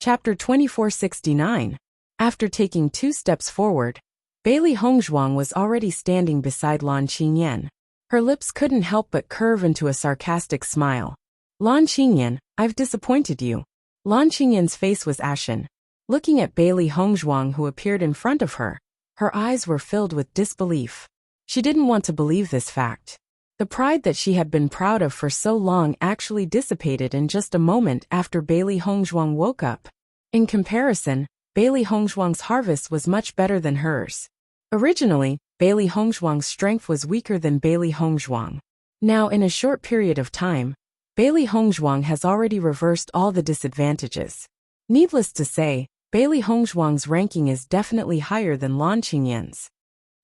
Chapter 2469. After taking 2 steps forward, Bailey Hongzhuang was already standing beside Lan Qingyan. Her lips couldn't help but curve into a sarcastic smile. Lan Qingyan, I've disappointed you. Lan Qingyan's face was ashen. Looking at Bailey Hongzhuang who appeared in front of her, her eyes were filled with disbelief. She didn't want to believe this fact. The pride that she had been proud of for so long actually dissipated in just a moment after Bailey Hongzhuang woke up. In comparison, Bailey Hongzhuang's harvest was much better than hers. Originally, Bailey Hongzhuang's strength was weaker than Bailey Hongzhuang. Now in a short period of time, Bailey Hongzhuang has already reversed all the disadvantages. Needless to say, Bailey Hongzhuang's ranking is definitely higher than Lan Qingyan's.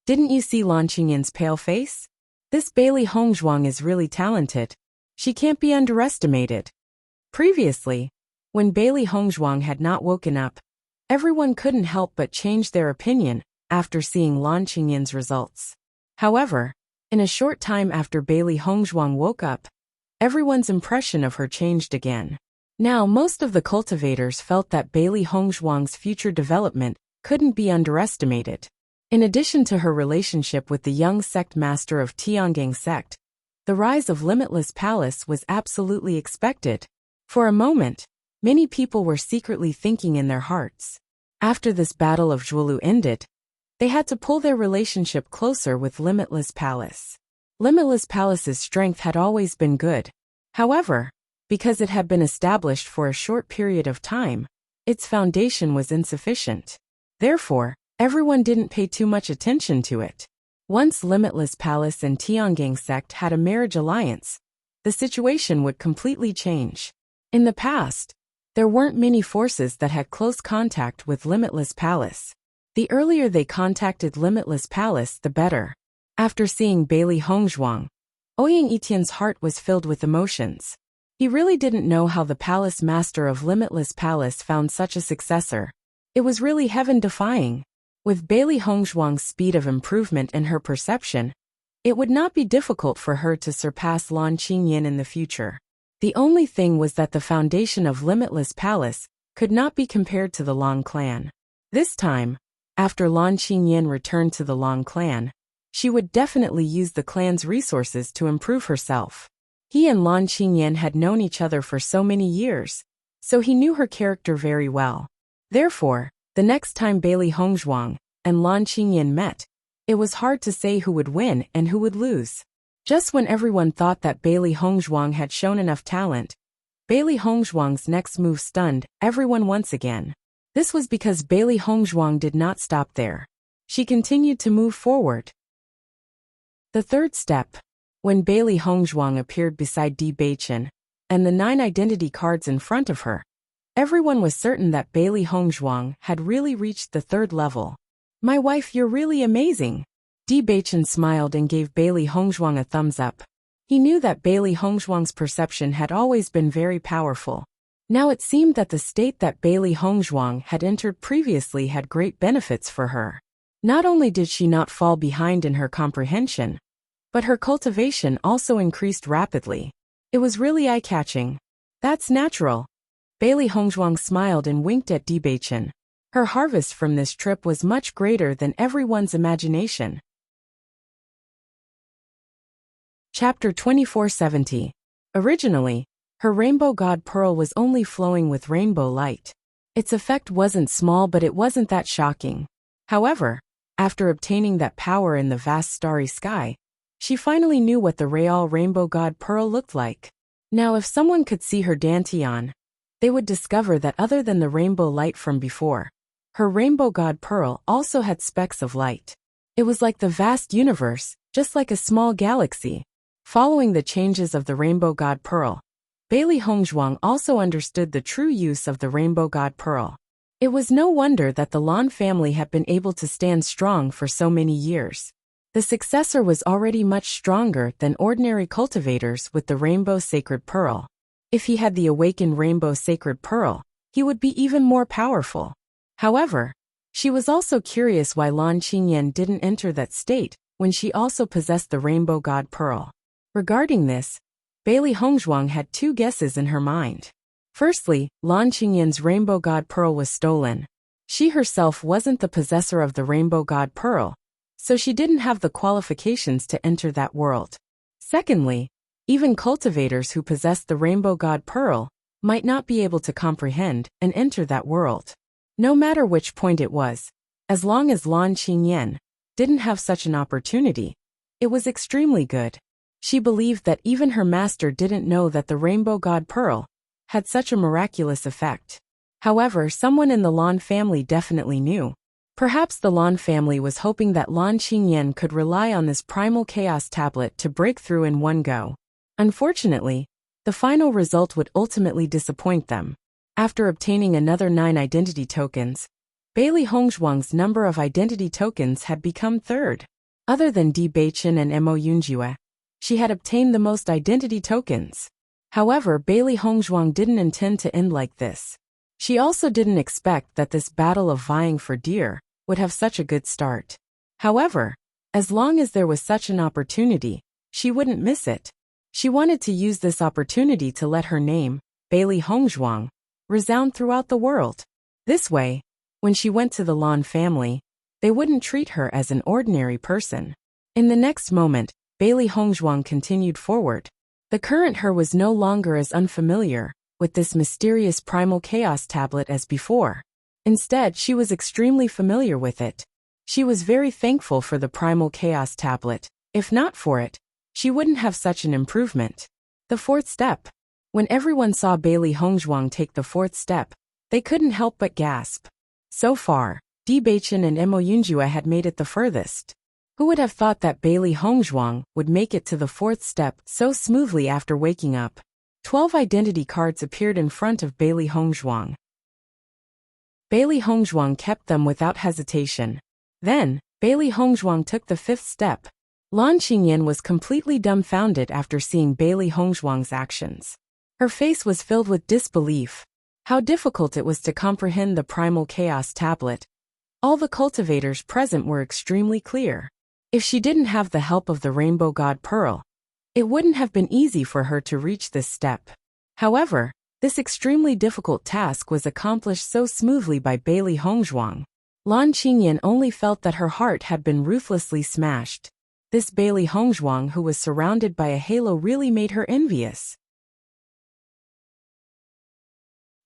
Didn't you see Lan Qingyan's pale face? This Bailey Hongzhuang is really talented. She can't be underestimated. Previously, when Bailey Hongzhuang had not woken up, everyone couldn't help but change their opinion after seeing Lan Qingyan's results. However, in a short time after Bailey Hongzhuang woke up, everyone's impression of her changed again. Now most of the cultivators felt that Bailey Hongzhuang's future development couldn't be underestimated. In addition to her relationship with the young sect master of Tiangang sect, the rise of Limitless Palace was absolutely expected. For a moment, many people were secretly thinking in their hearts, after this battle of Zhuolu ended, they had to pull their relationship closer with Limitless Palace. Limitless Palace's strength had always been good. However, because it had been established for a short period of time, its foundation was insufficient. Therefore, everyone didn't pay too much attention to it. Once Limitless Palace and Tiangang sect had a marriage alliance, the situation would completely change. In the past, there weren't many forces that had close contact with Limitless Palace. The earlier they contacted Limitless Palace, the better. After seeing Bailey Hongzhuang, Ouyang Etienne's heart was filled with emotions. He really didn't know how the palace master of Limitless Palace found such a successor. It was really heaven-defying. With Bailey Hongzhuang's speed of improvement and her perception, it would not be difficult for her to surpass Lan Qingyan in the future. The only thing was that the foundation of Limitless Palace could not be compared to the Long clan. This time, after Lan Qingyan returned to the Long clan, she would definitely use the clan's resources to improve herself. He and Lan Qingyan had known each other for so many years, so he knew her character very well. Therefore, the next time Bailey Hongzhuang and Lan Qingyan met, it was hard to say who would win and who would lose. Just when everyone thought that Bailey Hongzhuang had shown enough talent, Bailey Hongzhuang's next move stunned everyone once again. This was because Bailey Hongzhuang did not stop there. She continued to move forward. The third step. When Bailey Hongzhuang appeared beside Bewitching and the 9 identity cards in front of her, everyone was certain that Bailey Hongzhuang had really reached the 3rd level. My wife, you're really amazing. Bewitching smiled and gave Bailey Hongzhuang a thumbs up. He knew that Bailey Hongzhuang's perception had always been very powerful. Now it seemed that the state that Bailey Hongzhuang had entered previously had great benefits for her. Not only did she not fall behind in her comprehension, but her cultivation also increased rapidly. It was really eye-catching. That's natural. Bailey Hongzhuang smiled and winked at Bewitching. Her harvest from this trip was much greater than everyone's imagination. Chapter 2470. Originally, her rainbow god pearl was only flowing with rainbow light. Its effect wasn't small, but it wasn't that shocking. However, after obtaining that power in the vast starry sky, she finally knew what the real rainbow god pearl looked like. Now if someone could see her dantian, they would discover that other than the rainbow light from before, her rainbow god pearl also had specks of light. It was like the vast universe, just like a small galaxy. Following the changes of the rainbow god pearl, Bailey Hongzhuang also understood the true use of the rainbow god pearl. It was no wonder that the Lan family had been able to stand strong for so many years. The successor was already much stronger than ordinary cultivators with the rainbow sacred pearl. If he had the awakened rainbow sacred pearl, he would be even more powerful. However, she was also curious why Lan Qingyan didn't enter that state when she also possessed the rainbow god pearl. Regarding this, Bailey Hongzhuang had 2 guesses in her mind. Firstly, Lan Qingyan's Rainbow God Pearl was stolen. She herself wasn't the possessor of the Rainbow God Pearl, so she didn't have the qualifications to enter that world. Secondly, even cultivators who possessed the Rainbow God Pearl might not be able to comprehend and enter that world. No matter which point it was, as long as Lan Qingyan didn't have such an opportunity, it was extremely good. She believed that even her master didn't know that the Rainbow God Pearl had such a miraculous effect. However, someone in the Lan family definitely knew. Perhaps the Lan family was hoping that Lan Qingyan could rely on this primal chaos tablet to break through in one go. Unfortunately, the final result would ultimately disappoint them. After obtaining another 9 identity tokens, Bailey Hongzhuang's number of identity tokens had become third. Other than Bewitching and Mo Yunjue, she had obtained the most identity tokens. However, Bailey Hongzhuang didn't intend to end like this. She also didn't expect that this battle of vying for deer would have such a good start. However, as long as there was such an opportunity, she wouldn't miss it. She wanted to use this opportunity to let her name, Bailey Hongzhuang, resound throughout the world. This way, when she went to the Lan family, they wouldn't treat her as an ordinary person. In the next moment, Bailey Hongzhuang continued forward. The current her was no longer as unfamiliar with this mysterious primal chaos tablet as before. Instead, she was extremely familiar with it. She was very thankful for the primal chaos tablet. If not for it, she wouldn't have such an improvement. The fourth step. When everyone saw Bailey Hongzhuang take the fourth step, they couldn't help but gasp. So far, Bewitching and Mo Yunjue had made it the furthest. Who would have thought that Bailey Hongzhuang would make it to the fourth step so smoothly after waking up? 12 identity cards appeared in front of Bailey Hongzhuang. Bailey Hongzhuang kept them without hesitation. Then, Bailey Hongzhuang took the fifth step. Lan Qingyan was completely dumbfounded after seeing Bailey Hongzhuang's actions. Her face was filled with disbelief. How difficult it was to comprehend the primal chaos tablet. All the cultivators present were extremely clear. If she didn't have the help of the Rainbow God Pearl, it wouldn't have been easy for her to reach this step. However, this extremely difficult task was accomplished so smoothly by Bailey Hongzhuang. Lan Qingyan only felt that her heart had been ruthlessly smashed. This Bailey Hongzhuang who was surrounded by a halo really made her envious.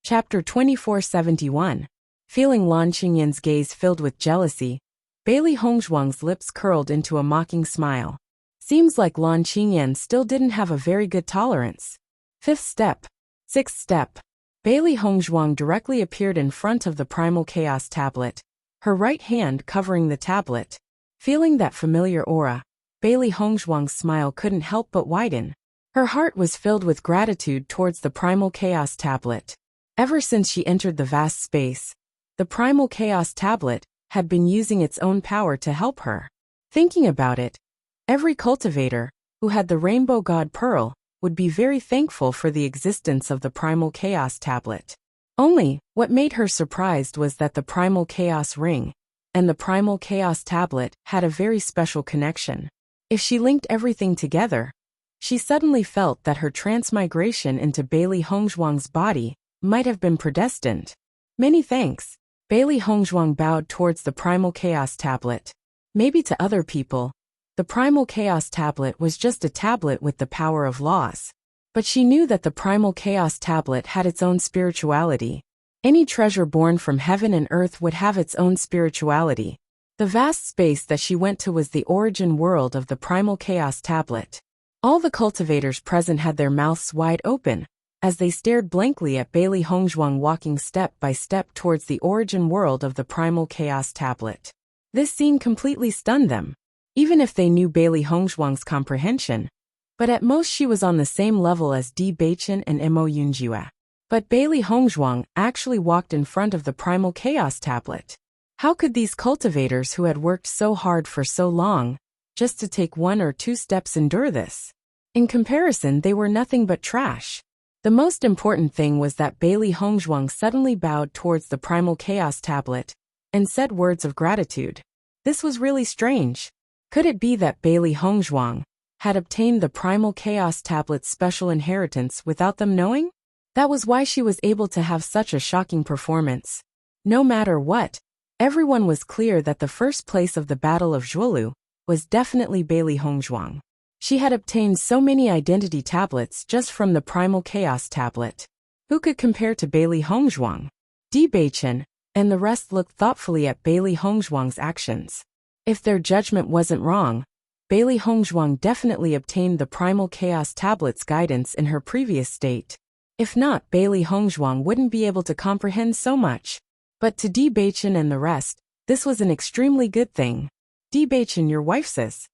Chapter 2471. Feeling Lan Qingyan's gaze filled with jealousy, Bailey Hongzhuang's lips curled into a mocking smile. Seems like Lan Qingyan still didn't have a very good tolerance. Fifth step. Sixth step. Bailey Hongzhuang directly appeared in front of the primal chaos tablet, her right hand covering the tablet. Feeling that familiar aura, Bailey Hongzhuang's smile couldn't help but widen. Her heart was filled with gratitude towards the primal chaos tablet. Ever since she entered the vast space, the primal chaos tablet had been using its own power to help her. Thinking about it, every cultivator who had the Rainbow God Pearl would be very thankful for the existence of the primal chaos tablet. Only, what made her surprised was that the primal chaos ring and the primal chaos tablet had a very special connection. If she linked everything together, she suddenly felt that her transmigration into Bailey Hongzhuang's body might have been predestined. Many thanks. Bailey Hongzhuang bowed towards the primal chaos tablet. Maybe to other people, the primal chaos tablet was just a tablet with the power of laws. But she knew that the primal chaos tablet had its own spirituality. Any treasure born from heaven and earth would have its own spirituality. The vast space that she went to was the origin world of the primal chaos tablet. All the cultivators present had their mouths wide open as they stared blankly at Bailey Hongzhuang walking step by step towards the origin world of the primal chaos tablet. This scene completely stunned them, even if they knew Bailey Hongzhuang's comprehension. But at most she was on the same level as Bewitching and Mo Yunjue. But Bailey Hongzhuang actually walked in front of the primal chaos tablet. How could these cultivators who had worked so hard for so long, just to take 1 or 2 steps, endure this? In comparison, they were nothing but trash. The most important thing was that Bailey Hongzhuang suddenly bowed towards the primal chaos tablet and said words of gratitude. This was really strange. Could it be that Bailey Hongzhuang had obtained the primal chaos tablet's special inheritance without them knowing? That was why she was able to have such a shocking performance. No matter what, everyone was clear that the first place of the Battle of Zhuolu was definitely Bailey Hongzhuang. She had obtained so many identity tablets just from the Primal Chaos tablet. Who could compare to Bailey Hongzhuang? Bewitching and the rest looked thoughtfully at Bailey Hongzhuang's actions. If their judgment wasn't wrong, Bailey Hongzhuang definitely obtained the Primal Chaos tablet's guidance in her previous state. If not, Bailey Hongzhuang wouldn't be able to comprehend so much. But to Bewitching and the rest, this was an extremely good thing. Bewitching, your wife says.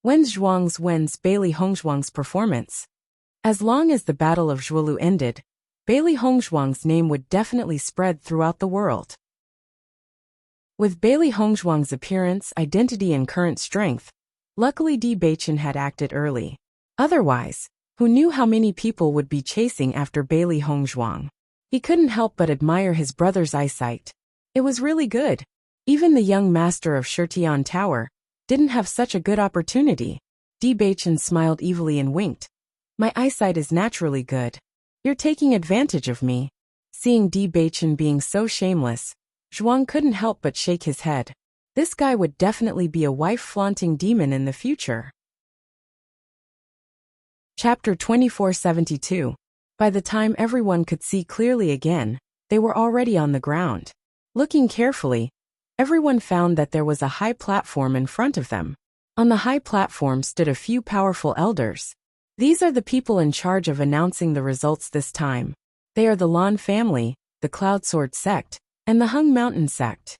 When's Bailey Hongzhuang's performance? As long as the Battle of Zhuolu ended, Bailey Hongzhuang's name would definitely spread throughout the world. With Bailey Hongzhuang's appearance, identity and current strength, luckily Bewitching had acted early. Otherwise, who knew how many people would be chasing after Bailey Hongzhuang? He couldn't help but admire his brother's eyesight. It was really good. Even the young master of Shirtian Tower didn't have such a good opportunity. Bewitching smiled evilly and winked. My eyesight is naturally good. You're taking advantage of me. Seeing Bewitching being so shameless, Zhuang couldn't help but shake his head. This guy would definitely be a wife-flaunting demon in the future. Chapter 2472. By the time everyone could see clearly again, they were already on the ground. Looking carefully, everyone found that there was a high platform in front of them. On the high platform stood a few powerful elders. These are the people in charge of announcing the results this time. They are the Lan family, the Cloud Sword sect, and the Hung Mountain sect.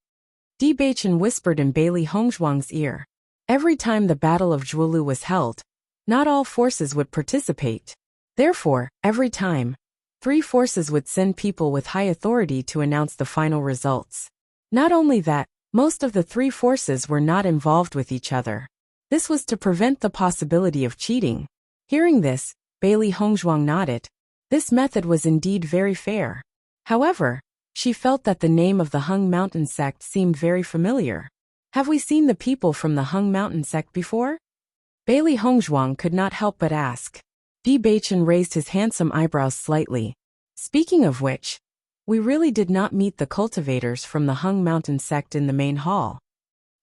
Bewitching whispered in Bailey Hongzhuang's ear. Every time the Battle of Zhuolu was held, not all forces would participate. Therefore, every time, 3 forces would send people with high authority to announce the final results. Not only that, most of the 3 forces were not involved with each other. This was to prevent the possibility of cheating. Hearing this, Bailey Hongzhuang nodded. This method was indeed very fair. However, she felt that the name of the Hung Mountain sect seemed very familiar. Have we seen the people from the Hung Mountain sect before? Bailey Hongzhuang could not help but ask. Bewitching raised his handsome eyebrows slightly. Speaking of which, we really did not meet the cultivators from the Hung Mountain sect in the main hall.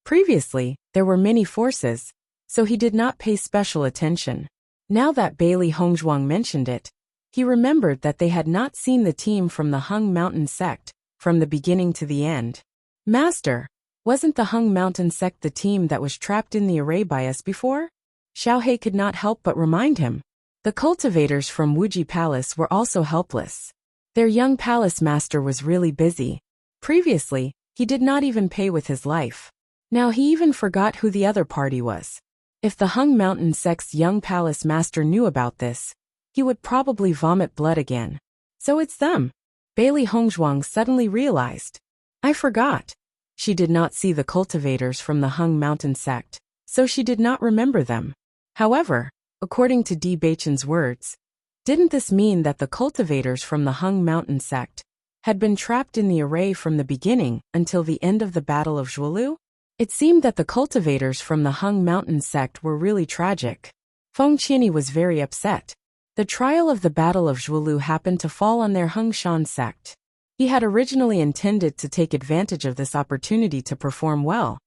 Previously, there were many forces, so he did not pay special attention. Now that Bailey Hongzhuang mentioned it, he remembered that they had not seen the team from the Hung Mountain sect from the beginning to the end. Master, wasn't the Hung Mountain sect the team that was trapped in the array by us before? Xiaohei could not help but remind him. The cultivators from Wuji Palace were also helpless. Their young palace master was really busy. Previously, he did not even pay with his life. Now he even forgot who the other party was. If the Hung Mountain sect's young palace master knew about this, he would probably vomit blood again. So it's them. Bailey Hongzhuang suddenly realized. I forgot. She did not see the cultivators from the Hung Mountain sect, so she did not remember them. However, according to Bewitching's words, didn't this mean that the cultivators from the Hung Mountain sect had been trapped in the array from the beginning until the end of the Battle of Zhuolu? It seemed that the cultivators from the Hung Mountain sect were really tragic. Feng Qianyi was very upset. The trial of the Battle of Zhuolu happened to fall on their Hung Shan sect. He had originally intended to take advantage of this opportunity to perform well,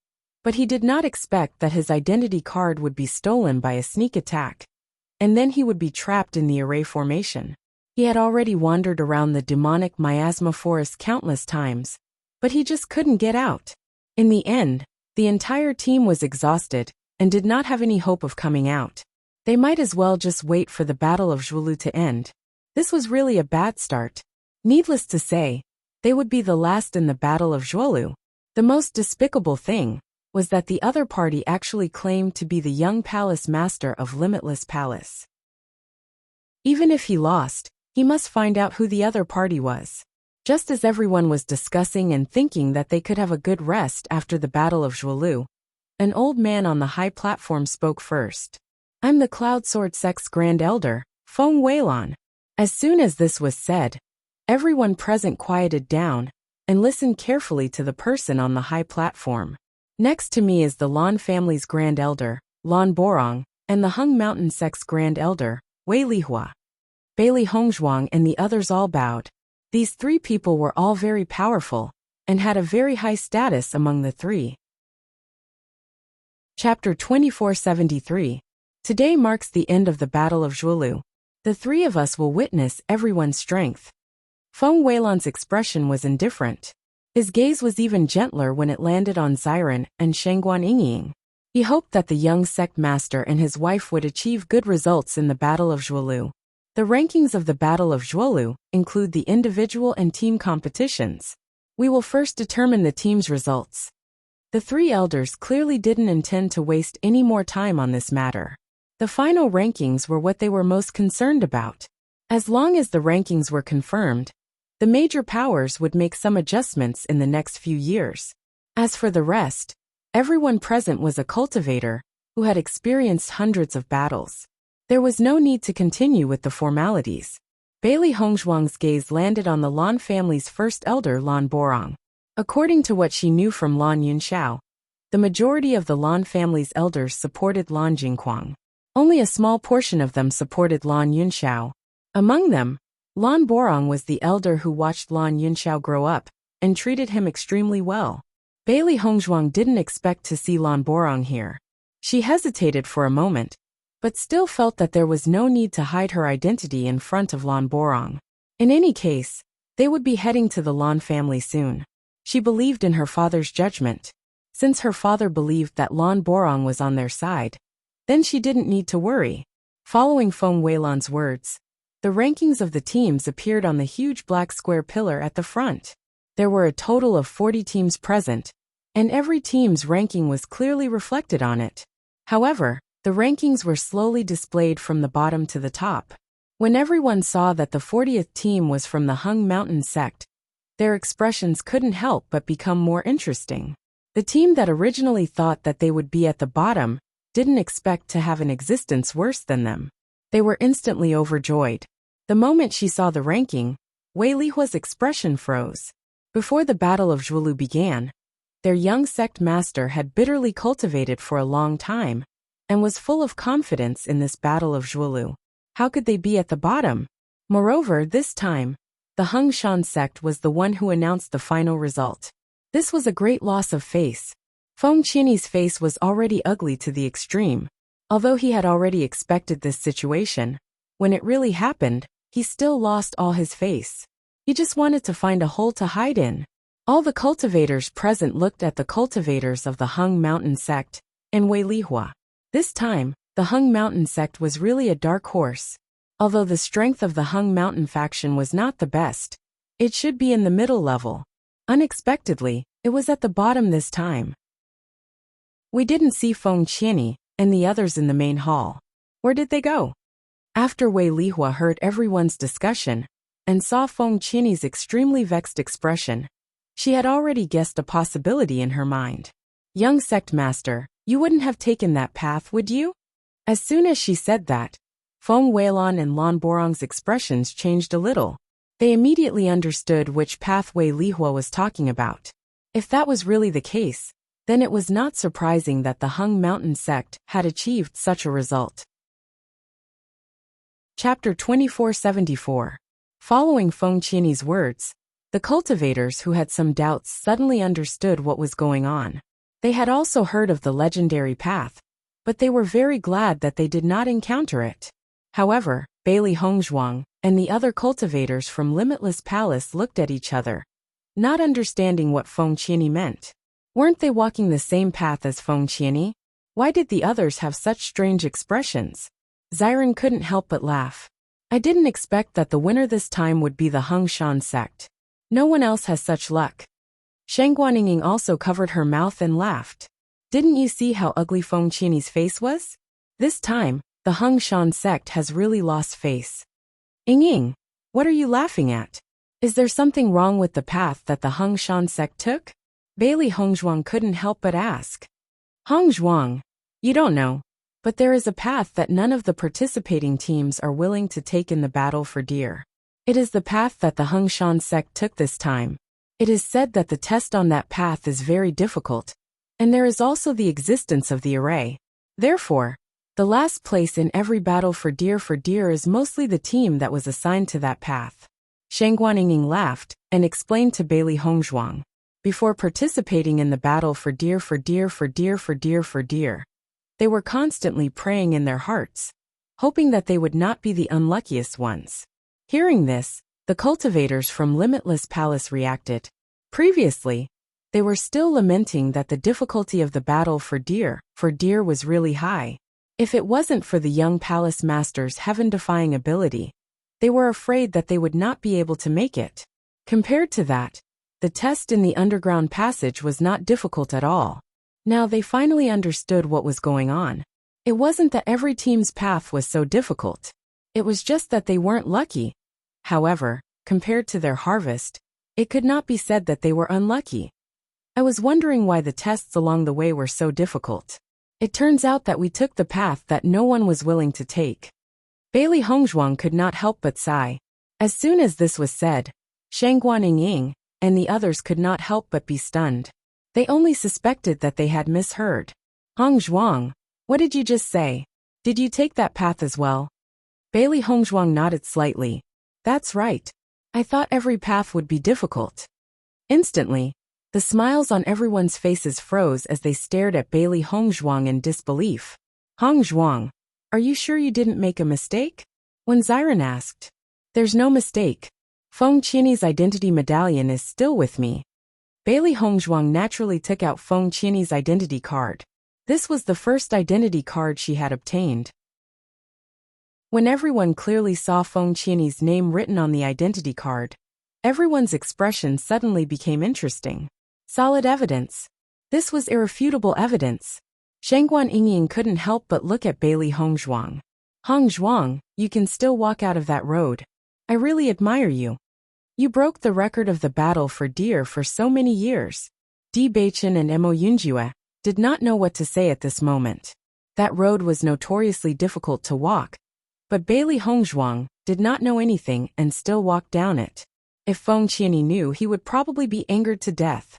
but he did not expect that his identity card would be stolen by a sneak attack, and then he would be trapped in the array formation. He had already wandered around the demonic miasma forest countless times, but he just couldn't get out. In the end, the entire team was exhausted and did not have any hope of coming out. They might as well just wait for the Battle of Zhuolu to end. This was really a bad start. Needless to say, they would be the last in the Battle of Zhuolu. The most despicable thing was that the other party actually claimed to be the young palace master of Limitless Palace. Even if he lost, he must find out who the other party was. Just as everyone was discussing and thinking that they could have a good rest after the Battle of Zhuolu, an old man on the high platform spoke first. I'm the Cloud Sword sect's Grand Elder, Feng Weilan. As soon as this was said, everyone present quieted down and listened carefully to the person on the high platform. Next to me is the Lan family's Grand Elder, Lan Borong, and the Hung Mountain sect's Grand Elder, Wei Lihua. Bailey Hongzhuang and the others all bowed. These three people were all very powerful, and had a very high status among the three. Chapter 2473. Today marks the end of the Battle of Zhuolu. The three of us will witness everyone's strength. Feng Weilan's expression was indifferent. His gaze was even gentler when it landed on Xiren and Shengguan Yingying. He hoped that the young sect master and his wife would achieve good results in the Battle of Zhuolu. The rankings of the Battle of Zhuolu include the individual and team competitions. We will first determine the team's results. The three elders clearly didn't intend to waste any more time on this matter. The final rankings were what they were most concerned about. As long as the rankings were confirmed, the major powers would make some adjustments in the next few years. As for the rest, everyone present was a cultivator who had experienced hundreds of battles. There was no need to continue with the formalities. Bailey Hongzhuang's gaze landed on the Lan family's first elder, Lan Borong. According to what she knew from Lan Yunxiao, the majority of the Lan family's elders supported Lan Jingquang. Only a small portion of them supported Lan Yunxiao. Among them, Lan Borong was the elder who watched Lan Yunxiao grow up and treated him extremely well. Bailey Hongzhuang didn't expect to see Lan Borong here. She hesitated for a moment, but still felt that there was no need to hide her identity in front of Lan Borong. In any case, they would be heading to the Lan family soon. She believed in her father's judgment. Since her father believed that Lan Borong was on their side, then she didn't need to worry. Following Feng Weilan's words, the rankings of the teams appeared on the huge black square pillar at the front. There were a total of 40 teams present, and every team's ranking was clearly reflected on it. However, the rankings were slowly displayed from the bottom to the top. When everyone saw that the 40th team was from the Hung Mountain sect, their expressions couldn't help but become more interesting. The team that originally thought that they would be at the bottom didn't expect to have an existence worse than them. They were instantly overjoyed. The moment she saw the ranking, Wei Lihua's expression froze. Before the Battle of Zhuolu began, their young sect master had bitterly cultivated for a long time, and was full of confidence in this Battle of Zhuolu. How could they be at the bottom? Moreover, this time, the Hung Shan sect was the one who announced the final result. This was a great loss of face. Feng Qinyi's face was already ugly to the extreme. Although he had already expected this situation, when it really happened, he still lost all his face. He just wanted to find a hole to hide in. All the cultivators present looked at the cultivators of the Hung Mountain sect, and Wei Lihua. This time, the Hung Mountain sect was really a dark horse. Although the strength of the Hung Mountain faction was not the best, it should be in the middle level. Unexpectedly, it was at the bottom this time. We didn't see Feng Qinyi and the others in the main hall. Where did they go? After Wei Lihua heard everyone's discussion and saw Feng Qinyi's extremely vexed expression, she had already guessed a possibility in her mind. Young sect master, you wouldn't have taken that path, would you? As soon as she said that, Feng Weilan and Lan Borong's expressions changed a little. They immediately understood which path Wei Lihua was talking about. If that was really the case, then it was not surprising that the Hung Mountain sect had achieved such a result. Chapter 2474. Following Feng Qinyi's words, the cultivators who had some doubts suddenly understood what was going on. They had also heard of the legendary path, but they were very glad that they did not encounter it. However, Bailey Hongzhuang and the other cultivators from Limitless Palace looked at each other, not understanding what Feng Qinyi meant. Weren't they walking the same path as Feng Qinyi? Why did the others have such strange expressions? Xiren couldn't help but laugh. I didn't expect that the winner this time would be the Hung Shan sect. No one else has such luck. Shengguan Yingying also covered her mouth and laughed. Didn't you see how ugly Feng Qinyi's face was? This time, the Hung Shan sect has really lost face. Yingying, what are you laughing at? Is there something wrong with the path that the Hung Shan sect took? Bailey Hongzhuang couldn't help but ask. Hongzhuang, you don't know, but there is a path that none of the participating teams are willing to take in the battle for deer. It is the path that the Hung Shan sect took this time. It is said that the test on that path is very difficult, and there is also the existence of the array. Therefore, The last place in every battle for deer is mostly the team that was assigned to that path. Shangguaninging laughed and explained to Bailey Hongzhuang. Before participating in the battle for deer, they were constantly praying in their hearts, hoping that they would not be the unluckiest ones. Hearing this, the cultivators from Limitless Palace reacted. Previously, they were still lamenting that the difficulty of the battle for deer was really high. If it wasn't for the young palace master's heaven-defying ability, they were afraid that they would not be able to make it. Compared to that, the test in the underground passage was not difficult at all. Now they finally understood what was going on. It wasn't that every team's path was so difficult. It was just that they weren't lucky. However, compared to their harvest, it could not be said that they were unlucky. I was wondering why the tests along the way were so difficult. It turns out that we took the path that no one was willing to take. Bailey Hongzhuang could not help but sigh. As soon as this was said, Shangguaninging and the others could not help but be stunned. They only suspected that they had misheard. Hongzhuang, what did you just say? Did you take that path as well? Bailey Hongzhuang nodded slightly. That's right. I thought every path would be difficult. Instantly, the smiles on everyone's faces froze as they stared at Bailey Hongzhuang in disbelief. Hongzhuang, are you sure you didn't make a mistake? When Xiren asked. There's no mistake. Feng Qianyi's identity medallion is still with me. Bailey Hongzhuang naturally took out Feng Qianyi's identity card. This was the first identity card she had obtained. When everyone clearly saw Feng Qianyi's name written on the identity card, everyone's expression suddenly became interesting. Solid evidence. This was irrefutable evidence. Shangguaningyin couldn't help but look at Bailey Hongzhuang. Hongzhuang, you can still walk out of that road. I really admire you. You broke the record of the battle for deer for so many years. Bewitching and Mo Yunjue did not know what to say at this moment. That road was notoriously difficult to walk, but Bailey Hongzhuang did not know anything and still walked down it. If Feng Qianyi knew, he would probably be angered to death.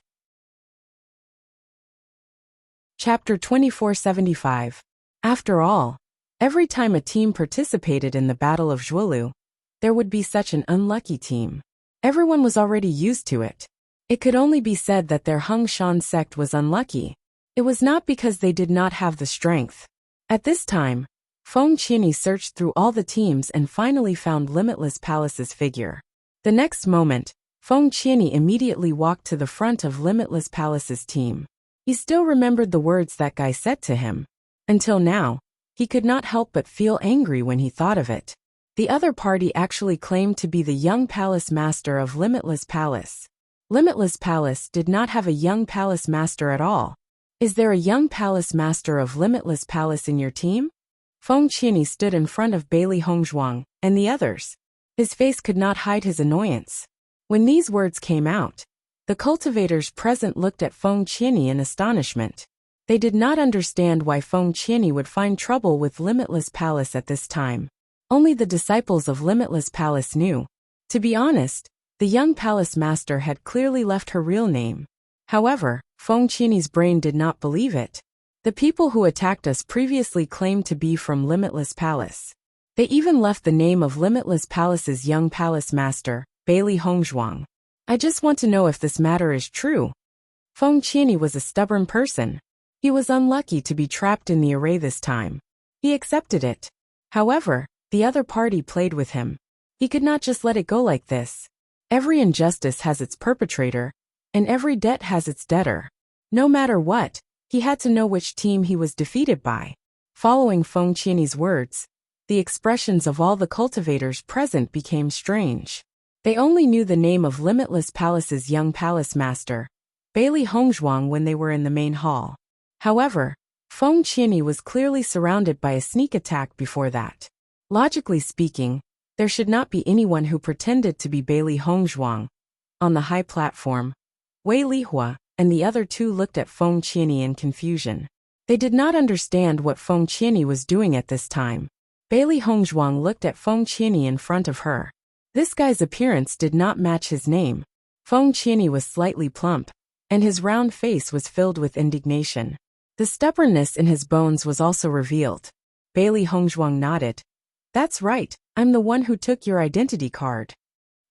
Chapter 2475. After all, every time a team participated in the Battle of Zhuolu, there would be such an unlucky team. Everyone was already used to it. It could only be said that their Hung Shan sect was unlucky. It was not because they did not have the strength. At this time, Feng Qianyi searched through all the teams and finally found Limitless Palace's figure. The next moment, Feng Qianyi immediately walked to the front of Limitless Palace's team. He still remembered the words that guy said to him. Until now, he could not help but feel angry when he thought of it. The other party actually claimed to be the young palace master of Limitless Palace. Limitless Palace did not have a young palace master at all. Is there a young palace master of Limitless Palace in your team? Feng Qianyi stood in front of Bailey Hongzhuang and the others. His face could not hide his annoyance. When these words came out, the cultivators present looked at Feng Qianyi in astonishment. They did not understand why Feng Qianyi would find trouble with Limitless Palace at this time. Only the disciples of Limitless Palace knew. To be honest, the young palace master had clearly left her real name. However, Feng Qianyi's brain did not believe it. The people who attacked us previously claimed to be from Limitless Palace. They even left the name of Limitless Palace's young palace master, Bailey Hongzhuang. I just want to know if this matter is true. Feng Qianyi was a stubborn person. He was unlucky to be trapped in the array this time. He accepted it. However, the other party played with him. He could not just let it go like this. Every injustice has its perpetrator, and every debt has its debtor. No matter what, he had to know which team he was defeated by. Following Feng Qianyi's words, the expressions of all the cultivators present became strange. They only knew the name of Limitless Palace's young palace master, Bailey Hongzhuang, when they were in the main hall. However, Feng Qianyi was clearly surrounded by a sneak attack before that. Logically speaking, there should not be anyone who pretended to be Bailey Hongzhuang. On the high platform, Wei Lihua and the other two looked at Feng Qianyi in confusion. They did not understand what Feng Qianyi was doing at this time. Bailey Hongzhuang looked at Feng Qianyi in front of her. This guy's appearance did not match his name. Feng Qianyi was slightly plump, and his round face was filled with indignation. The stubbornness in his bones was also revealed. Bailey Hongzhuang nodded. That's right, I'm the one who took your identity card.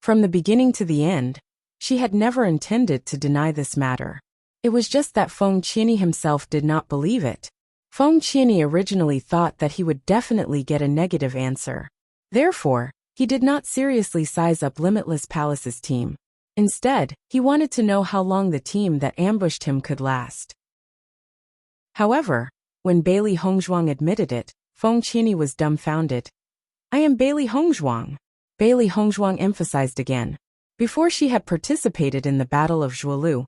From the beginning to the end, she had never intended to deny this matter. It was just that Feng Qianyi himself did not believe it. Feng Qianyi originally thought that he would definitely get a negative answer. Therefore, he did not seriously size up Limitless Palace's team. Instead, he wanted to know how long the team that ambushed him could last. However, when Bailey Hongzhuang admitted it, Feng Qianyi was dumbfounded. I am Bailey Hongzhuang. Bailey Hongzhuang emphasized again. Before she had participated in the Battle of Zhuolu,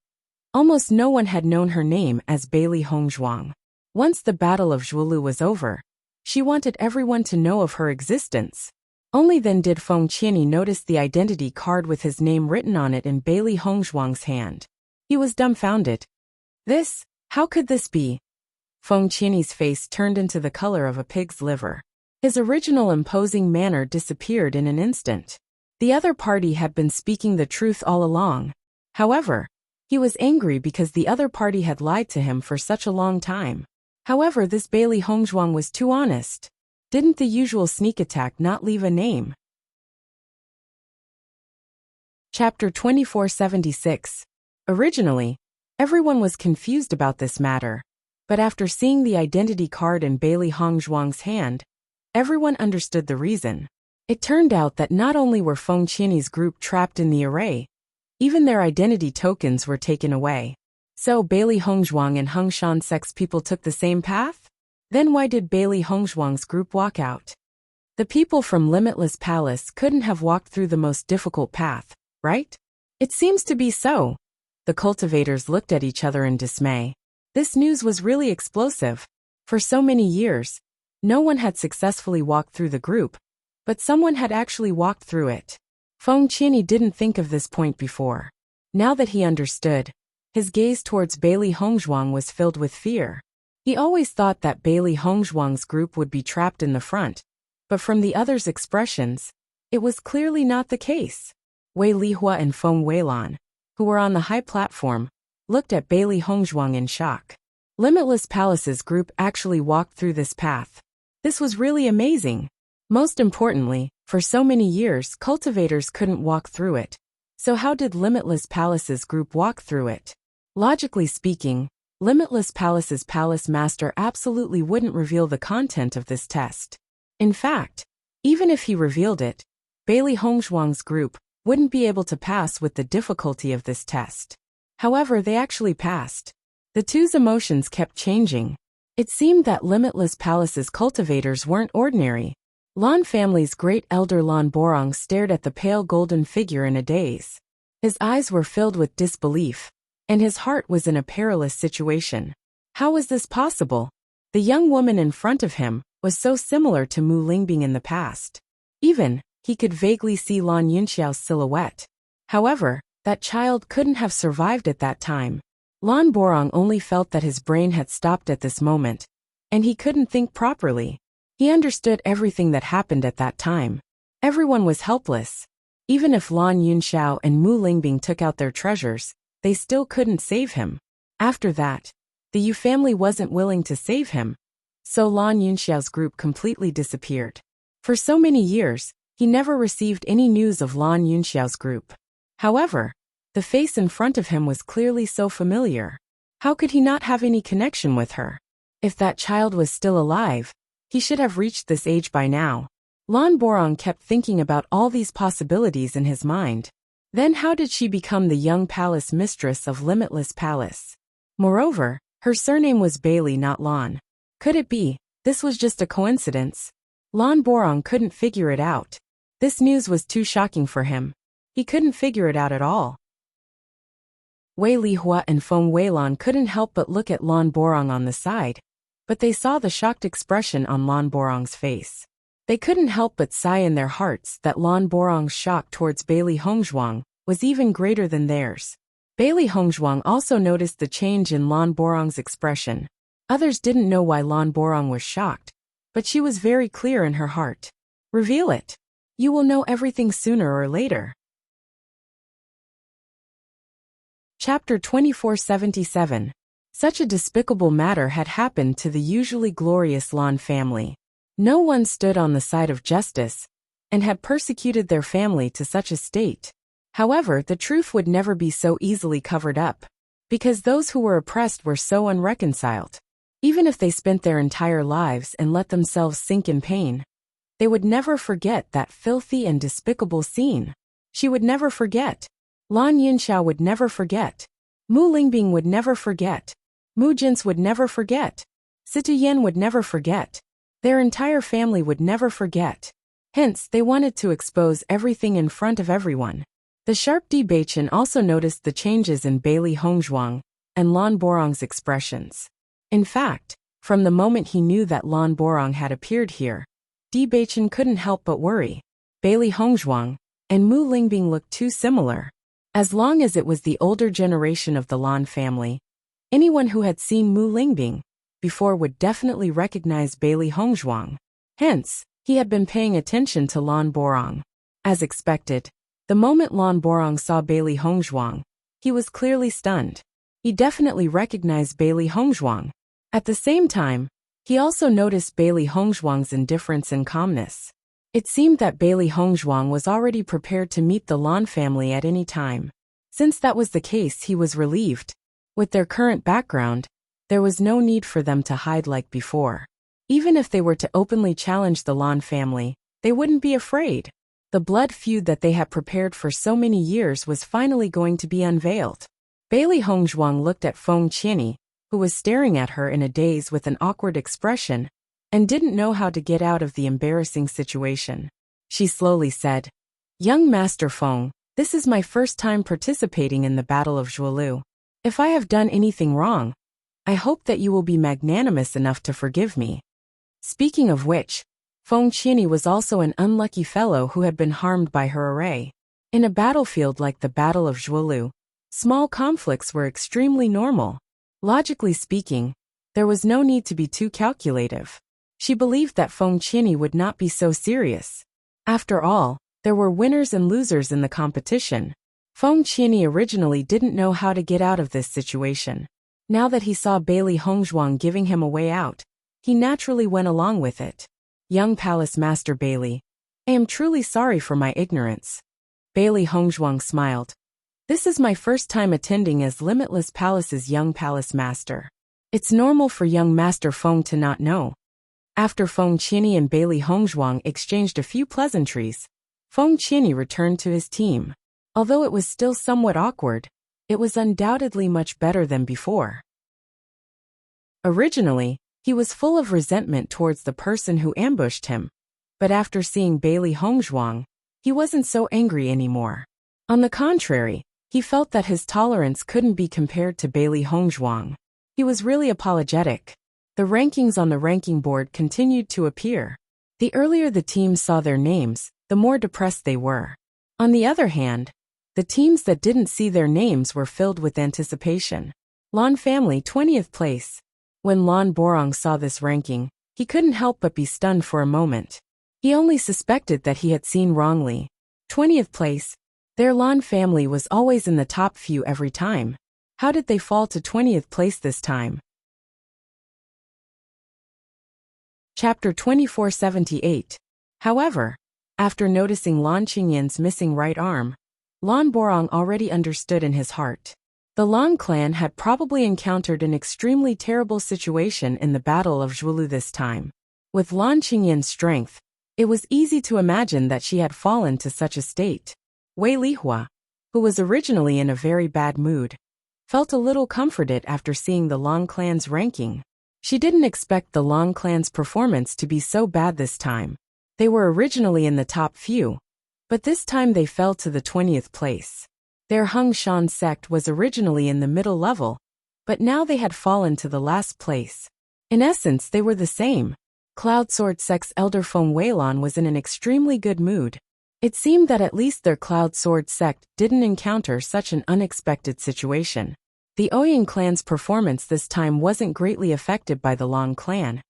almost no one had known her name as Bailey Hongzhuang. Once the Battle of Zhuolu was over, she wanted everyone to know of her existence. Only then did Feng Qianyi notice the identity card with his name written on it in Bailey Hongzhuang's hand. He was dumbfounded. How could this be? Feng Qianyi's face turned into the color of a pig's liver. His original imposing manner disappeared in an instant. The other party had been speaking the truth all along. However, he was angry because the other party had lied to him for such a long time. However, this Bailey Hongzhuang was too honest. Didn't the usual sneak attack not leave a name? Chapter 2476. Originally, everyone was confused about this matter. But after seeing the identity card in Bailey Hongzhuang's hand, everyone understood the reason. It turned out that not only were Feng Qianyi's group trapped in the array, even their identity tokens were taken away. So Bailey Hongzhuang and Heng Shansek's people took the same path? Then why did Bailey Hongzhuang's group walk out? The people from Limitless Palace couldn't have walked through the most difficult path, right? It seems to be so. The cultivators looked at each other in dismay. This news was really explosive. For so many years, no one had successfully walked through the group, but someone had actually walked through it. Feng Qianyi didn't think of this point before. Now that he understood, his gaze towards Bailey Hongzhuang was filled with fear. He always thought that Bailey Hongzhuang's group would be trapped in the front, but from the others' expressions, it was clearly not the case. Wei Lihua and Feng Weilan, who were on the high platform, looked at Bailey Hongzhuang in shock. Limitless Palace's group actually walked through this path. This was really amazing. Most importantly, for so many years cultivators couldn't walk through it. So how did Limitless Palace's group walk through it? Logically speaking, Limitless Palace's palace master absolutely wouldn't reveal the content of this test. In fact, even if he revealed it, Bailey Hongzhuang's group wouldn't be able to pass with the difficulty of this test. However, they actually passed. The two's emotions kept changing. It seemed that Limitless Palace's cultivators weren't ordinary. Lan family's great elder Lan Borong stared at the pale golden figure in a daze. His eyes were filled with disbelief, and his heart was in a perilous situation. How was this possible? The young woman in front of him was so similar to Mu Lingbing in the past. Even, he could vaguely see Lan Yunxiao's silhouette. However, that child couldn't have survived at that time. Lan Borong only felt that his brain had stopped at this moment, and he couldn't think properly. He understood everything that happened at that time. Everyone was helpless. Even if Lan Yunxiao and Mu Lingbing took out their treasures, they still couldn't save him. After that, the Yu family wasn't willing to save him, so Lan Yunxiao's group completely disappeared. For so many years, he never received any news of Lan Yunxiao's group. However, the face in front of him was clearly so familiar. How could he not have any connection with her? If that child was still alive, he should have reached this age by now. Lan Borong kept thinking about all these possibilities in his mind. Then how did she become the young palace mistress of Limitless Palace? Moreover, her surname was Bailey, not Lan. Could it be, this was just a coincidence? Lan Borong couldn't figure it out. This news was too shocking for him. He couldn't figure it out at all. Wei Lihua and Feng Weilan couldn't help but look at Lan Borong on the side, but they saw the shocked expression on Lan Borong's face. They couldn't help but sigh in their hearts that Lan Borong's shock towards Bailey Hongzhuang was even greater than theirs. Bailey Hongzhuang also noticed the change in Lan Borong's expression. Others didn't know why Lan Borong was shocked, but she was very clear in her heart. Reveal it. You will know everything sooner or later. Chapter 2477. Such a despicable matter had happened to the usually glorious Lan family. No one stood on the side of justice and had persecuted their family to such a state. However, the truth would never be so easily covered up, because those who were oppressed were so unreconciled. Even if they spent their entire lives and let themselves sink in pain, they would never forget that filthy and despicable scene. She would never forget. Lan Yinxiao would never forget. Mu Lingbing would never forget. Mu Jins would never forget. Situ Yen would never forget. Their entire family would never forget. Hence, they wanted to expose everything in front of everyone. The sharp Bewitching also noticed the changes in Bailey Hongzhuang and Lan Borong's expressions. In fact, from the moment he knew that Lan Borong had appeared here, Bewitching couldn't help but worry. Bailey Hongzhuang and Mu Lingbing looked too similar. As long as it was the older generation of the Lan family, anyone who had seen Mu Lingbing before would definitely recognize Bailey Hongzhuang. Hence, he had been paying attention to Lan Borong. As expected, the moment Lan Borong saw Bailey Hongzhuang, he was clearly stunned. He definitely recognized Bailey Hongzhuang. At the same time, he also noticed Bailey Hongzhuang's indifference and calmness. It seemed that Bailey Hongzhuang was already prepared to meet the Lan family at any time. Since that was the case, he was relieved. With their current background, there was no need for them to hide like before. Even if they were to openly challenge the Lan family, they wouldn't be afraid. The blood feud that they had prepared for so many years was finally going to be unveiled. Bailey Hongzhuang looked at Feng Qianyi, who was staring at her in a daze with an awkward expression, and didn't know how to get out of the embarrassing situation. She slowly said, "Young Master Feng, this is my first time participating in the Battle of Zhuolu. If I have done anything wrong, I hope that you will be magnanimous enough to forgive me." Speaking of which, Feng Qianyi was also an unlucky fellow who had been harmed by her array. In a battlefield like the Battle of Zhuolu, small conflicts were extremely normal. Logically speaking, there was no need to be too calculative. She believed that Feng Qianyi would not be so serious. After all, there were winners and losers in the competition. Feng Qianyi originally didn't know how to get out of this situation. Now that he saw Bailey Hongzhuang giving him a way out, he naturally went along with it. "Young Palace Master Bailey, I am truly sorry for my ignorance." Bailey Hongzhuang smiled. "This is my first time attending as Limitless Palace's young palace master. It's normal for young Master Feng to not know." After Feng Qianyi and Bailey Hongzhuang exchanged a few pleasantries, Feng Qianyi returned to his team. Although it was still somewhat awkward, it was undoubtedly much better than before. Originally, he was full of resentment towards the person who ambushed him, but after seeing Bailey Hongzhuang, he wasn't so angry anymore. On the contrary, he felt that his tolerance couldn't be compared to Bailey Hongzhuang. He was really apologetic. The rankings on the ranking board continued to appear. The earlier the teams saw their names, the more depressed they were. On the other hand, the teams that didn't see their names were filled with anticipation. Lan family 20th place. When Lan Borong saw this ranking, he couldn't help but be stunned for a moment. He only suspected that he had seen wrongly. 20th place. Their Lan family was always in the top few every time. How did they fall to 20th place this time? Chapter 2478. However, after noticing Lan Qingyan's missing right arm, Lan Borong already understood in his heart. The Lan clan had probably encountered an extremely terrible situation in the Battle of Zhuolu this time. With Lan Qingyan's strength, it was easy to imagine that she had fallen to such a state. Wei Lihua, who was originally in a very bad mood, felt a little comforted after seeing the Lan clan's ranking. She didn't expect the Lan clan's performance to be so bad this time. They were originally in the top few, but this time they fell to the 20th place. Their Hung Shan sect was originally in the middle level, but now they had fallen to the last place. In essence, they were the same. Cloud Sword sect's elder Feng Weilan was in an extremely good mood. It seemed that at least their Cloud Sword sect didn't encounter such an unexpected situation. The Ouyang clan's performance this time wasn't greatly affected by the Lan clan,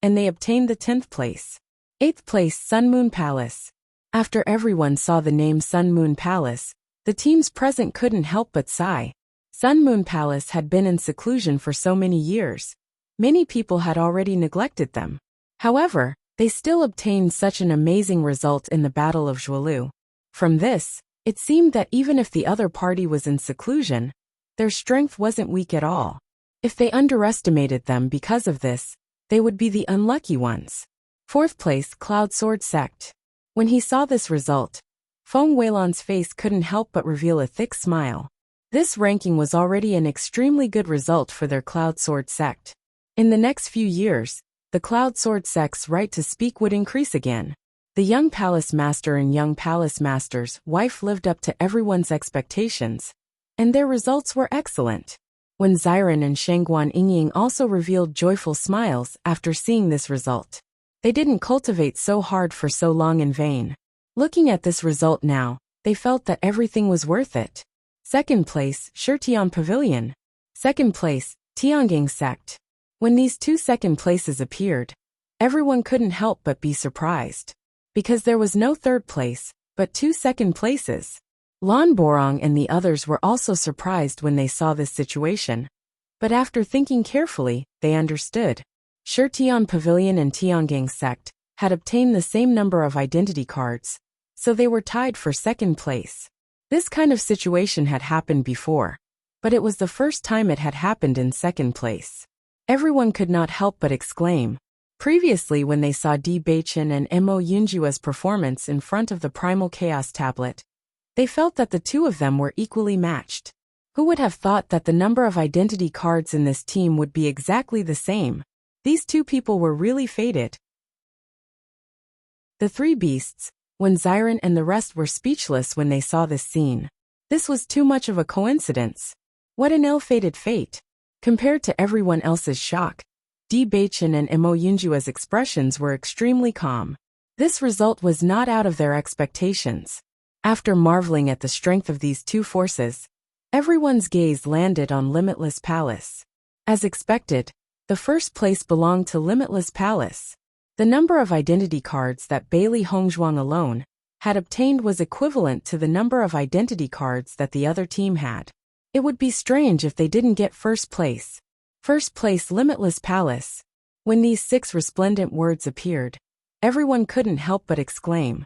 and they obtained the 10th place. 8th place Sun Moon Palace. After everyone saw the name Sun Moon Palace, the teams present couldn't help but sigh. Sun Moon Palace had been in seclusion for so many years. Many people had already neglected them. However, they still obtained such an amazing result in the Battle of Zhuolu. From this, it seemed that even if the other party was in seclusion, their strength wasn't weak at all. If they underestimated them because of this, they would be the unlucky ones. 4th place, Cloud Sword Sect. When he saw this result, Feng Weilan's face couldn't help but reveal a thick smile. This ranking was already an extremely good result for their Cloud Sword Sect. In the next few years, the Cloud Sword Sect's right to speak would increase again. The young palace master and young palace master's wife lived up to everyone's expectations, and their results were excellent. When Xiren and Shengguan Yingying also revealed joyful smiles after seeing this result. They didn't cultivate so hard for so long in vain. Looking at this result now, they felt that everything was worth it. 2nd place, Shitian Pavilion. 2nd place, Tiangang Sect. When these 2 second places appeared, everyone couldn't help but be surprised. Because there was no 3rd place, but 2 second places. Lan Borong and the others were also surprised when they saw this situation. But after thinking carefully, they understood. Shitian Pavilion and Tiangang Sect had obtained the same number of identity cards, so they were tied for 2nd place. This kind of situation had happened before, but it was the first time it had happened in 2nd place. Everyone could not help but exclaim. Previously, when they saw Bewitching and Mo Yunjua's performance in front of the Primal Chaos tablet, they felt that the two of them were equally matched. Who would have thought that the number of identity cards in this team would be exactly the same? These 2 people were really fated. The 3 beasts, when Xiren and the rest were speechless when they saw this scene. This was too much of a coincidence. What an ill-fated fate. Compared to everyone else's shock, Bewitching and Mo Yunjua's expressions were extremely calm. This result was not out of their expectations. After marveling at the strength of these 2 forces, everyone's gaze landed on Limitless Palace. As expected, the 1st place belonged to Limitless Palace. The number of identity cards that Bailey Hongzhuang alone had obtained was equivalent to the number of identity cards that the other team had. It would be strange if they didn't get 1st place. 1st place, Limitless Palace. When these 6 resplendent words appeared, everyone couldn't help but exclaim.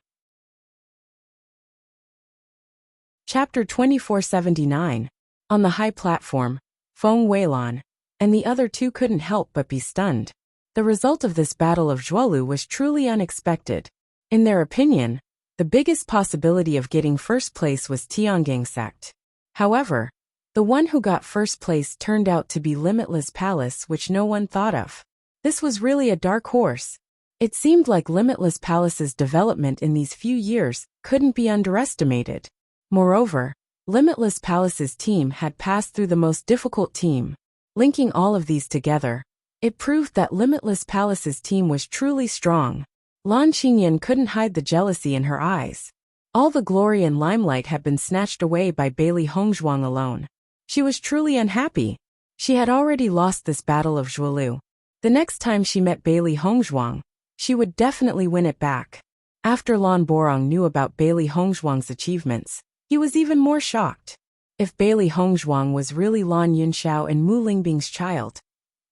Chapter 2479. On the high platform, Feng Weilan and the other 2 couldn't help but be stunned. The result of this Battle of Zhuolu was truly unexpected. In their opinion, the biggest possibility of getting 1st place was Tiangang Sect. However, the one who got 1st place turned out to be Limitless Palace, which no one thought of. This was really a dark horse. It seemed like Limitless Palace's development in these few years couldn't be underestimated. Moreover, Limitless Palace's team had passed through the most difficult team. Linking all of these together, it proved that Limitless Palace's team was truly strong. Lan Qingyan couldn't hide the jealousy in her eyes. All the glory and limelight had been snatched away by Bailey Hongzhuang alone. She was truly unhappy. She had already lost this Battle of Zhuolu. The next time she met Bailey Hongzhuang, she would definitely win it back. After Lan Borong knew about Bailey Hongzhuang's achievements, he was even more shocked. If Bailey Hongzhuang was really Lan Yunxiao and Mu Lingbing's child,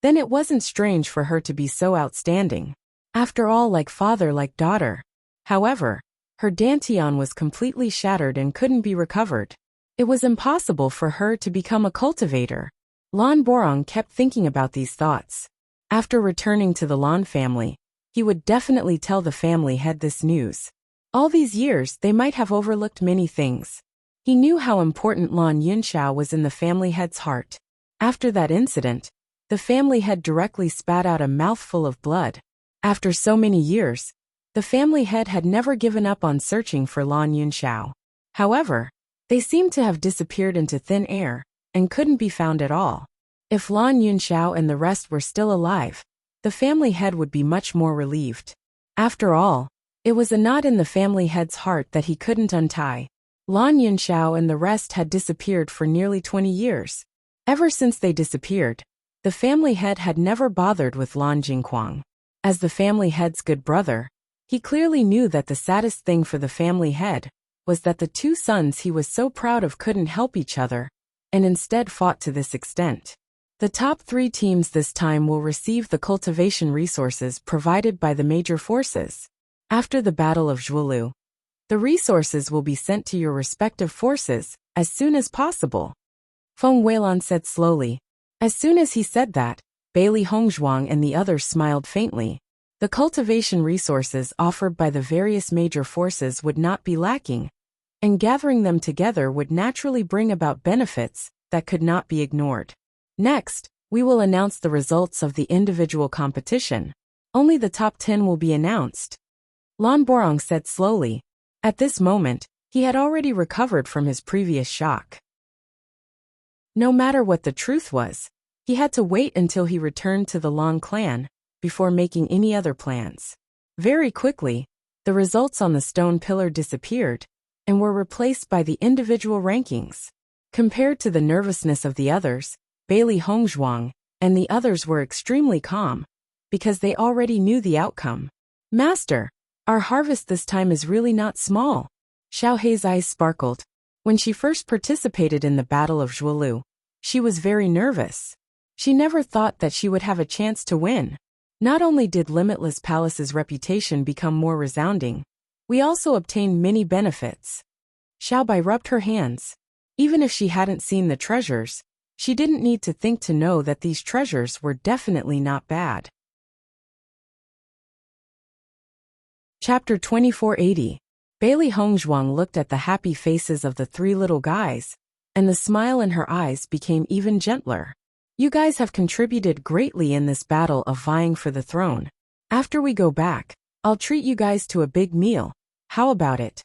then it wasn't strange for her to be so outstanding. After all, like father like daughter. However, her dantian was completely shattered and couldn't be recovered. It was impossible for her to become a cultivator. Lan Borong kept thinking about these thoughts. After returning to the Lan family, he would definitely tell the family head this news. All these years they might have overlooked many things. He knew how important Lan Yunxiao was in the family head's heart. After that incident, the family head directly spat out a mouthful of blood. After so many years, the family head had never given up on searching for Lan Yunxiao. However, they seemed to have disappeared into thin air and couldn't be found at all. If Lan Yunxiao and the rest were still alive, the family head would be much more relieved. After all, it was a knot in the family head's heart that he couldn't untie. Lan Yunxiao and the rest had disappeared for nearly 20 years. Ever since they disappeared, the family head had never bothered with Lan Jingquang. As the family head's good brother, he clearly knew that the saddest thing for the family head was that the 2 sons he was so proud of couldn't help each other, and instead fought to this extent. The top 3 teams this time will receive the cultivation resources provided by the major forces. After the Battle of Zhuolu, the resources will be sent to your respective forces as soon as possible. Feng Weilun said slowly. As soon as he said that, Bailey Hongzhuang and the others smiled faintly. The cultivation resources offered by the various major forces would not be lacking, and gathering them together would naturally bring about benefits that could not be ignored. Next, we will announce the results of the individual competition. Only the top 10 will be announced. Lan Borong said slowly. At this moment, he had already recovered from his previous shock. No matter what the truth was, he had to wait until he returned to the Lan clan before making any other plans. Very quickly, the results on the stone pillar disappeared and were replaced by the individual rankings. Compared to the nervousness of the others, Bailey Hongzhuang and the others were extremely calm because they already knew the outcome. Master, our harvest this time is really not small. Xiao Hei's eyes sparkled. When she first participated in the Battle of Zhuolu, she was very nervous. She never thought that she would have a chance to win. Not only did Limitless Palace's reputation become more resounding, we also obtained many benefits. Xiaobai rubbed her hands. Even if she hadn't seen the treasures, she didn't need to think to know that these treasures were definitely not bad. Chapter 2480. Bailey Hongzhuang looked at the happy faces of the 3 little guys, and the smile in her eyes became even gentler. You guys have contributed greatly in this battle of vying for the throne. After we go back, I'll treat you guys to a big meal. How about it?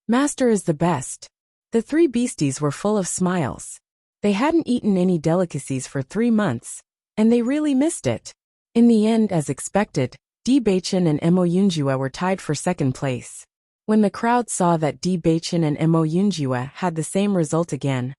Master is the best. The 3 beasties were full of smiles. They hadn't eaten any delicacies for 3 months, and they really missed it. In the end, as expected, Di Beichen and Mo Yunjue were tied for second place. When the crowd saw that Di Beichen and Mo Yunjue had the same result again,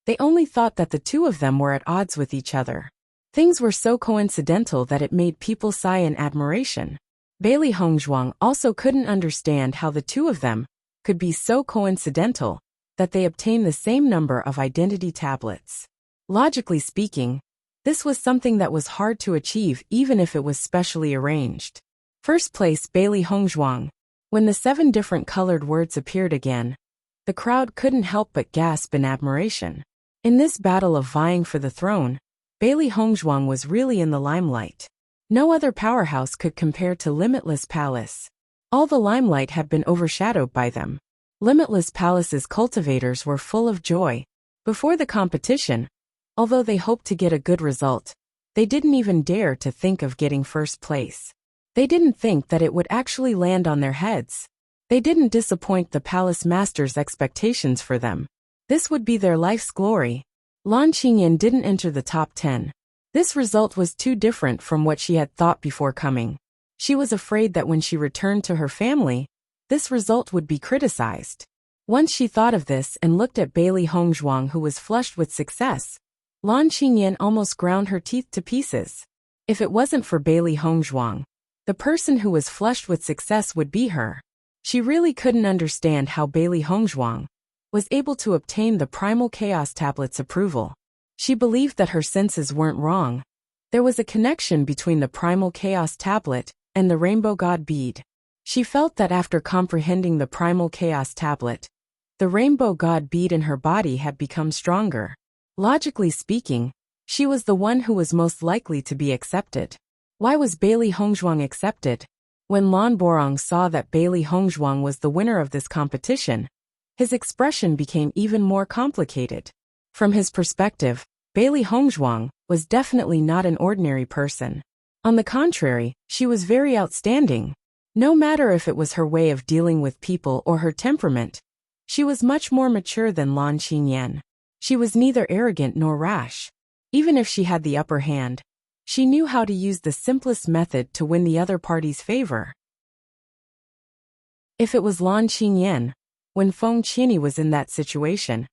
they only thought that the 2 of them were at odds with each other. Things were so coincidental that it made people sigh in admiration. Bailey Hongzhuang also couldn't understand how the 2 of them could be so coincidental that they obtained the same number of identity tablets. Logically speaking, this was something that was hard to achieve even if it was specially arranged. First place Bailey Hongzhuang. When the 7 different colored words appeared again, the crowd couldn't help but gasp in admiration. In this battle of vying for the throne, Bailey Hongzhuang was really in the limelight. No other powerhouse could compare to Limitless Palace. All the limelight had been overshadowed by them. Limitless Palace's cultivators were full of joy. Before the competition, although they hoped to get a good result, they didn't even dare to think of getting first place. They didn't think that it would actually land on their heads. They didn't disappoint the palace master's expectations for them. This would be their life's glory. Lan Qingyan didn't enter the top 10. This result was too different from what she had thought before coming. She was afraid that when she returned to her family, this result would be criticized. Once she thought of this and looked at Bailey Hongzhuang, who was flushed with success, Lan Qingyan almost ground her teeth to pieces. If it wasn't for Bailey Hongzhuang, the person who was flushed with success would be her. She really couldn't understand how Bailey Hongzhuang was able to obtain the Primal Chaos Tablet's approval. She believed that her senses weren't wrong. There was a connection between the Primal Chaos Tablet and the Rainbow God Bead. She felt that after comprehending the Primal Chaos Tablet, the Rainbow God Bead in her body had become stronger. Logically speaking, she was the one who was most likely to be accepted. Why was Bailey Hongzhuang accepted? When Lan Borong saw that Bailey Hongzhuang was the winner of this competition, his expression became even more complicated. From his perspective, Bailey Hongzhuang was definitely not an ordinary person. On the contrary, she was very outstanding. No matter if it was her way of dealing with people or her temperament, she was much more mature than Lan Qingyan. She was neither arrogant nor rash. Even if she had the upper hand, she knew how to use the simplest method to win the other party's favor. If it was Lan Qingyan, when Feng Qianyi was in that situation,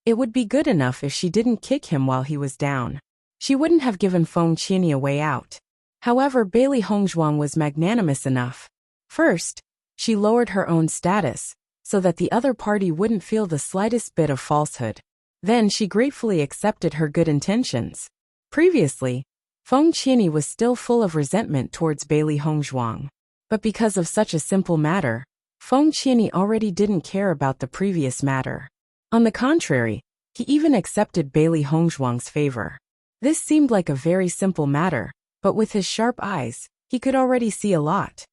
it would be good enough if she didn't kick him while he was down. She wouldn't have given Feng Qianyi a way out. However, Bailey Hongzhuang was magnanimous enough. First, she lowered her own status, so that the other party wouldn't feel the slightest bit of falsehood. Then she gratefully accepted her good intentions. Previously, Feng Qianyi was still full of resentment towards Bailey Hongzhuang. But because of such a simple matter, Feng Qianyi already didn't care about the previous matter. On the contrary, he even accepted Bailey Hongzhuang's favor. This seemed like a very simple matter, but with his sharp eyes, he could already see a lot.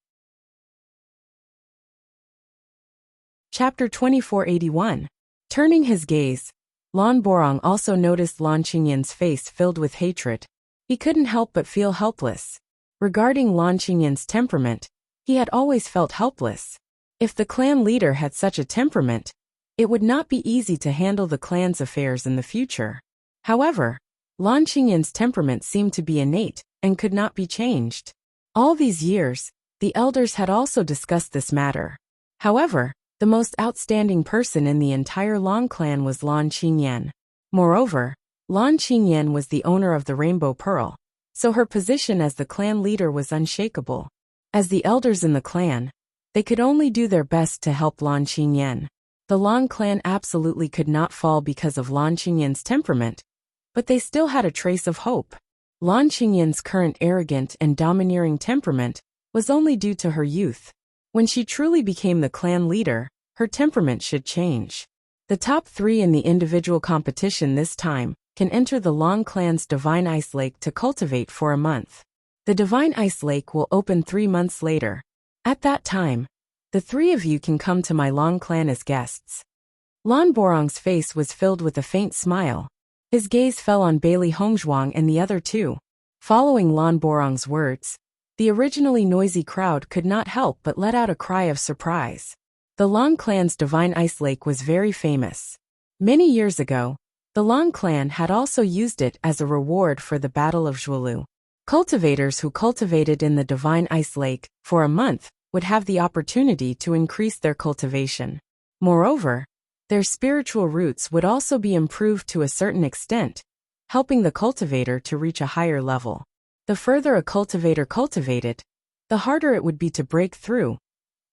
Chapter 2481. Turning his gaze, Lan Borong also noticed Lan Qingyan's face filled with hatred. He couldn't help but feel helpless. Regarding Lan Qingyan's temperament, he had always felt helpless. If the clan leader had such a temperament, it would not be easy to handle the clan's affairs in the future. However, Lan Qingyan's temperament seemed to be innate and could not be changed. All these years, the elders had also discussed this matter. However, the most outstanding person in the entire Lan clan was Lan Qingyan. Moreover, Lan Qingyan was the owner of the Rainbow Pearl, so her position as the clan leader was unshakable. As the elders in the clan, they could only do their best to help Lan Qingyan. The Lan clan absolutely could not fall because of Lan Qingyan's temperament, but they still had a trace of hope. Lan Qingyan's current arrogant and domineering temperament was only due to her youth. When she truly became the clan leader, her temperament should change. The top 3 in the individual competition this time can enter the Lan clan's Divine Ice Lake to cultivate for a month. The Divine Ice Lake will open 3 months later. At that time, the 3 of you can come to my Lan clan as guests. Lan Borong's face was filled with a faint smile. His gaze fell on Bailey Hongzhuang and the other 2. Following Lan Borong's words, the originally noisy crowd could not help but let out a cry of surprise. The Lan clan's Divine Ice Lake was very famous. Many years ago, the Lan clan had also used it as a reward for the Battle of Zhuolu. Cultivators who cultivated in the Divine Ice Lake for a month would have the opportunity to increase their cultivation. Moreover, their spiritual roots would also be improved to a certain extent, helping the cultivator to reach a higher level. The further a cultivator cultivated, the harder it would be to break through,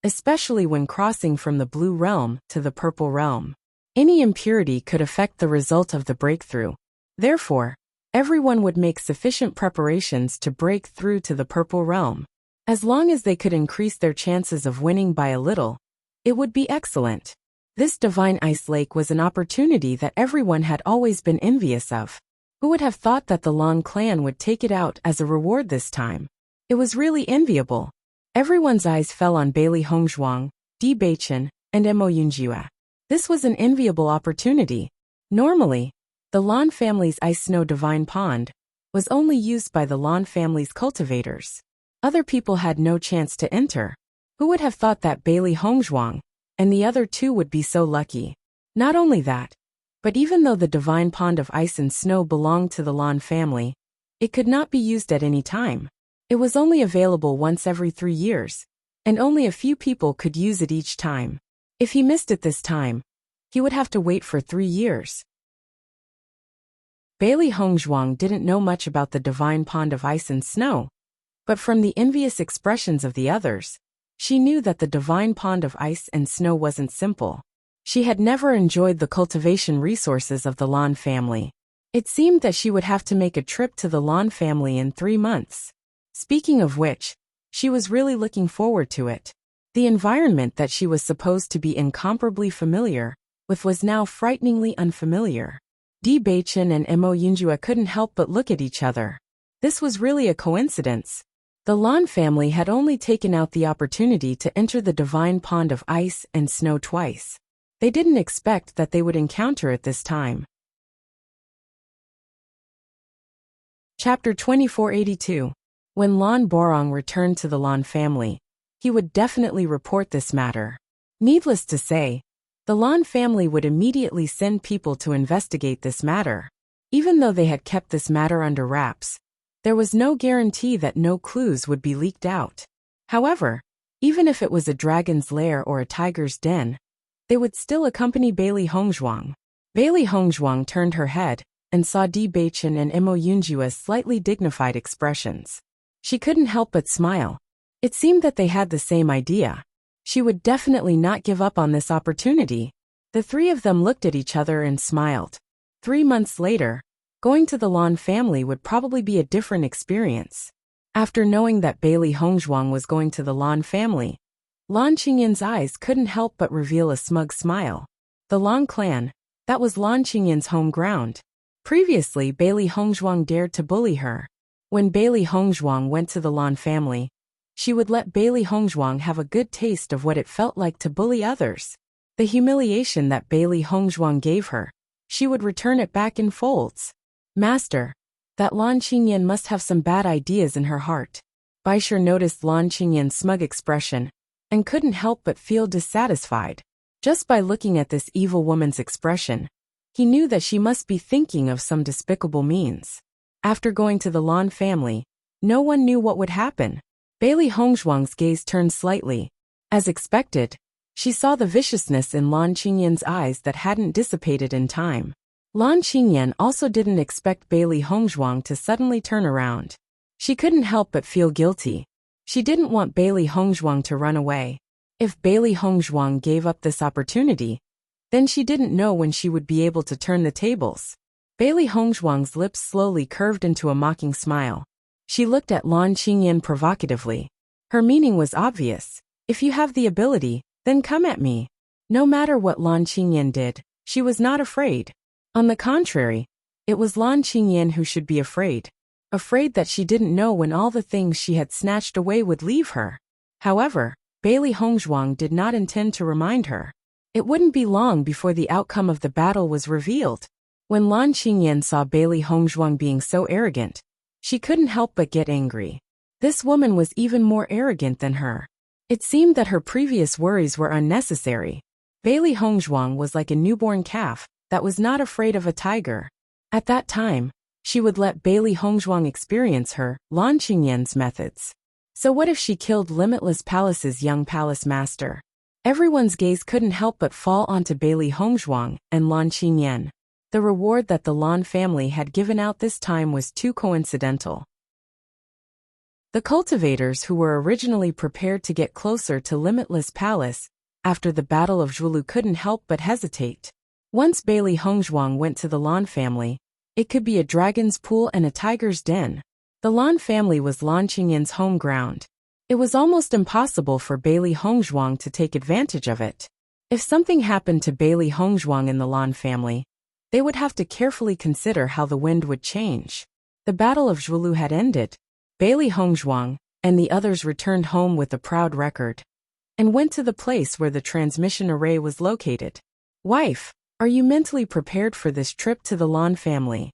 especially when crossing from the blue realm to the purple realm. Any impurity could affect the result of the breakthrough. Therefore, everyone would make sufficient preparations to break through to the purple realm. As long as they could increase their chances of winning by a little, it would be excellent. This Divine Ice Lake was an opportunity that everyone had always been envious of. Who would have thought that the Lan clan would take it out as a reward this time? It was really enviable. Everyone's eyes fell on Bailey Hongzhuang, Bewitching, and Unscrupulous. This was an enviable opportunity. Normally, the Lan family's Ice Snow Divine Pond was only used by the Lan family's cultivators. Other people had no chance to enter. Who would have thought that Bailey Hongzhuang and the other 2 would be so lucky? Not only that, but even though the Divine Pond of Ice and Snow belonged to the Lan family, it could not be used at any time. It was only available once every 3 years, and only a few people could use it each time. If he missed it this time, he would have to wait for 3 years. Bailey Hongzhuang didn't know much about the Divine Pond of Ice and Snow, but from the envious expressions of the others, she knew that the Divine Pond of Ice and Snow wasn't simple. She had never enjoyed the cultivation resources of the Lan family. It seemed that she would have to make a trip to the Lan family in 3 months. Speaking of which, she was really looking forward to it. The environment that she was supposed to be incomparably familiar with was now frighteningly unfamiliar. Bewitching and Unscrupulous couldn't help but look at each other. This was really a coincidence. The Lan family had only taken out the opportunity to enter the Divine Pond of Ice and Snow twice. They didn't expect that they would encounter it this time. Chapter 2482. When Lan Borong returned to the Lan family, he would definitely report this matter. Needless to say, the Lan family would immediately send people to investigate this matter. Even though they had kept this matter under wraps, there was no guarantee that no clues would be leaked out. However, even if it was a dragon's lair or a tiger's den, they would still accompany Bailey Hongzhuang. Bailey Hongzhuang turned her head and saw Bewitching and Unscrupulous slightly dignified expressions. She couldn't help but smile. It seemed that they had the same idea. She would definitely not give up on this opportunity. The 3 of them looked at each other and smiled. 3 months later, Going to the Lan family would probably be a different experience. After knowing that Bailey Hongzhuang was going to the Lan family, Lan Qingyan's eyes couldn't help but reveal a smug smile. The Lan clan, that was Lan Qingyan's home ground. Previously, Bailey Hongzhuang dared to bully her. When Bailey Hongzhuang went to the Lan family, she would let Bailey Hongzhuang have a good taste of what it felt like to bully others. The humiliation that Bailey Hongzhuang gave her, she would return it back in folds. Master, that Lan Qingyan must have some bad ideas in her heart. Baisher noticed Lan Qingyan's smug expression and couldn't help but feel dissatisfied. Just by looking at this evil woman's expression, he knew that she must be thinking of some despicable means. After going to the Lan family, no one knew what would happen. Bailey Hongzhuang's gaze turned slightly. As expected, she saw the viciousness in Lan Qingyan's eyes that hadn't dissipated in time. Lan Qingyan also didn't expect Bailey Hongzhuang to suddenly turn around. She couldn't help but feel guilty. She didn't want Bailey Hongzhuang to run away. If Bailey Hongzhuang gave up this opportunity, then she didn't know when she would be able to turn the tables. Bailey Hongzhuang's lips slowly curved into a mocking smile. She looked at Lan Qingyan provocatively. Her meaning was obvious. If you have the ability, then come at me. No matter what Lan Qingyan did, she was not afraid. On the contrary, it was Lan Qingyan who should be afraid. Afraid that she didn't know when all the things she had snatched away would leave her. However, Bailey Hongzhuang did not intend to remind her. It wouldn't be long before the outcome of the battle was revealed. When Lan Qingyan saw Bailey Hongzhuang being so arrogant, she couldn't help but get angry. This woman was even more arrogant than her. It seemed that her previous worries were unnecessary. Bailey Hongzhuang was like a newborn calf that was not afraid of a tiger. At that time, she would let Bailey Hongzhuang experience her, Lan Qingyan's methods. So what if she killed Limitless Palace's young palace master? Everyone's gaze couldn't help but fall onto Bailey Hongzhuang and Lan Qingyan. The reward that the Lan family had given out this time was too coincidental. The cultivators who were originally prepared to get closer to Limitless Palace after the Battle of Zhuulu couldn't help but hesitate. Once Bailey Hongzhuang went to the Lan family, it could be a dragon's pool and a tiger's den. The Lan family was Lan Qingyan's home ground. It was almost impossible for Bailey Hongzhuang to take advantage of it. If something happened to Bailey Hongzhuang in the Lan family, they would have to carefully consider how the wind would change. The Battle of Zhuulu had ended. Bailey Hongzhuang and the others returned home with a proud record and went to the place where the transmission array was located. Wife, are you mentally prepared for this trip to the Lan family?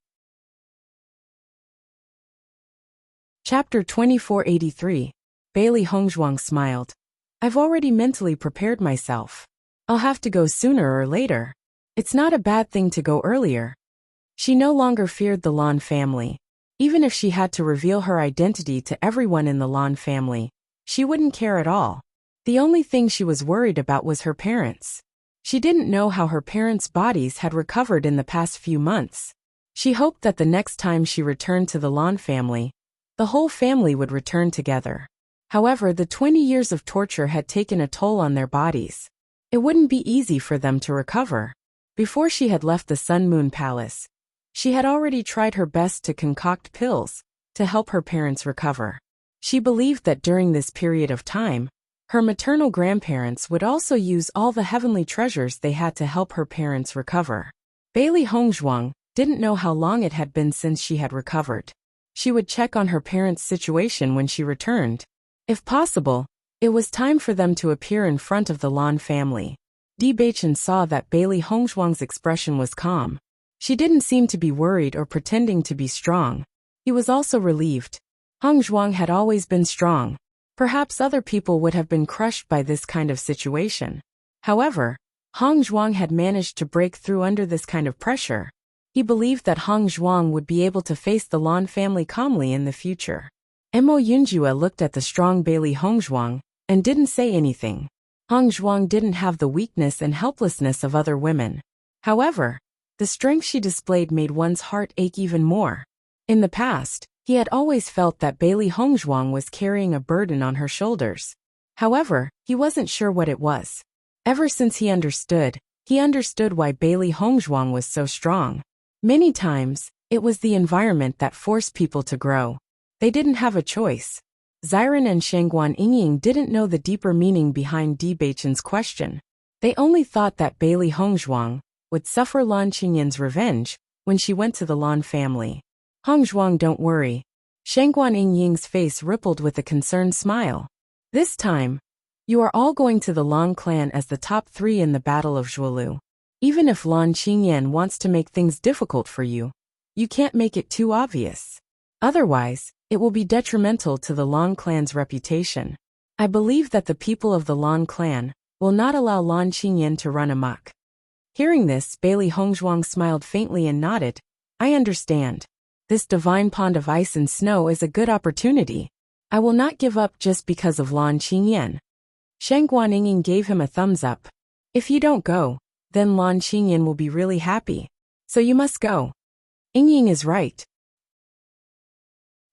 Chapter 2483. Bailey Hongzhuang smiled. I've already mentally prepared myself. I'll have to go sooner or later. It's not a bad thing to go earlier. She no longer feared the Lan family. Even if she had to reveal her identity to everyone in the Lan family, she wouldn't care at all. The only thing she was worried about was her parents. She didn't know how her parents' bodies had recovered in the past few months. She hoped that the next time she returned to the Lan family, the whole family would return together. However, the 20 years of torture had taken a toll on their bodies. It wouldn't be easy for them to recover. Before she had left the Sun Moon Palace, she had already tried her best to concoct pills to help her parents recover. She believed that during this period of time, her maternal grandparents would also use all the heavenly treasures they had to help her parents recover. Bailey Hongzhuang didn't know how long it had been since she had recovered. She would check on her parents' situation when she returned. If possible, it was time for them to appear in front of the Lan family. Bewitching saw that Bailey Hongzhuang's expression was calm. She didn't seem to be worried or pretending to be strong. He was also relieved. Hongzhuang had always been strong. Perhaps other people would have been crushed by this kind of situation. However, Hongzhuang had managed to break through under this kind of pressure. He believed that Hongzhuang would be able to face the Lan family calmly in the future. Mo Yunjue looked at the strong Bailey Hongzhuang and didn't say anything. Hongzhuang didn't have the weakness and helplessness of other women. However, the strength she displayed made one's heart ache even more. In the past, he had always felt that Bailey Hongzhuang was carrying a burden on her shoulders. However, he wasn't sure what it was. Ever since he understood why Bailey Hongzhuang was so strong. Many times, It was the environment that forced people to grow. They didn't have a choice. Xiren and Shangguan Yingying didn't know the deeper meaning behind Bewitching's question. They only thought that Bailey Hongzhuang would suffer Lan Qingyan's revenge when she went to the Lan family. Hongzhuang, don't worry. Shangguan Yingying's face rippled with a concerned smile. This time, you are all going to the Lan clan as the top 3 in the Battle of Zhuolu. Even if Lan Qingyan wants to make things difficult for you, you can't make it too obvious. Otherwise, it will be detrimental to the Lan clan's reputation. I believe that the people of the Lan clan will not allow Lan Qingyan to run amok. Hearing this, Bailey Hongzhuang smiled faintly and nodded. I understand. This divine pond of ice and snow is a good opportunity. I will not give up just because of Lan Qingyan. Shangguan Yingying gave him a thumbs up. If you don't go, then Lan Qingyan will be really happy. So you must go. Yingying is right.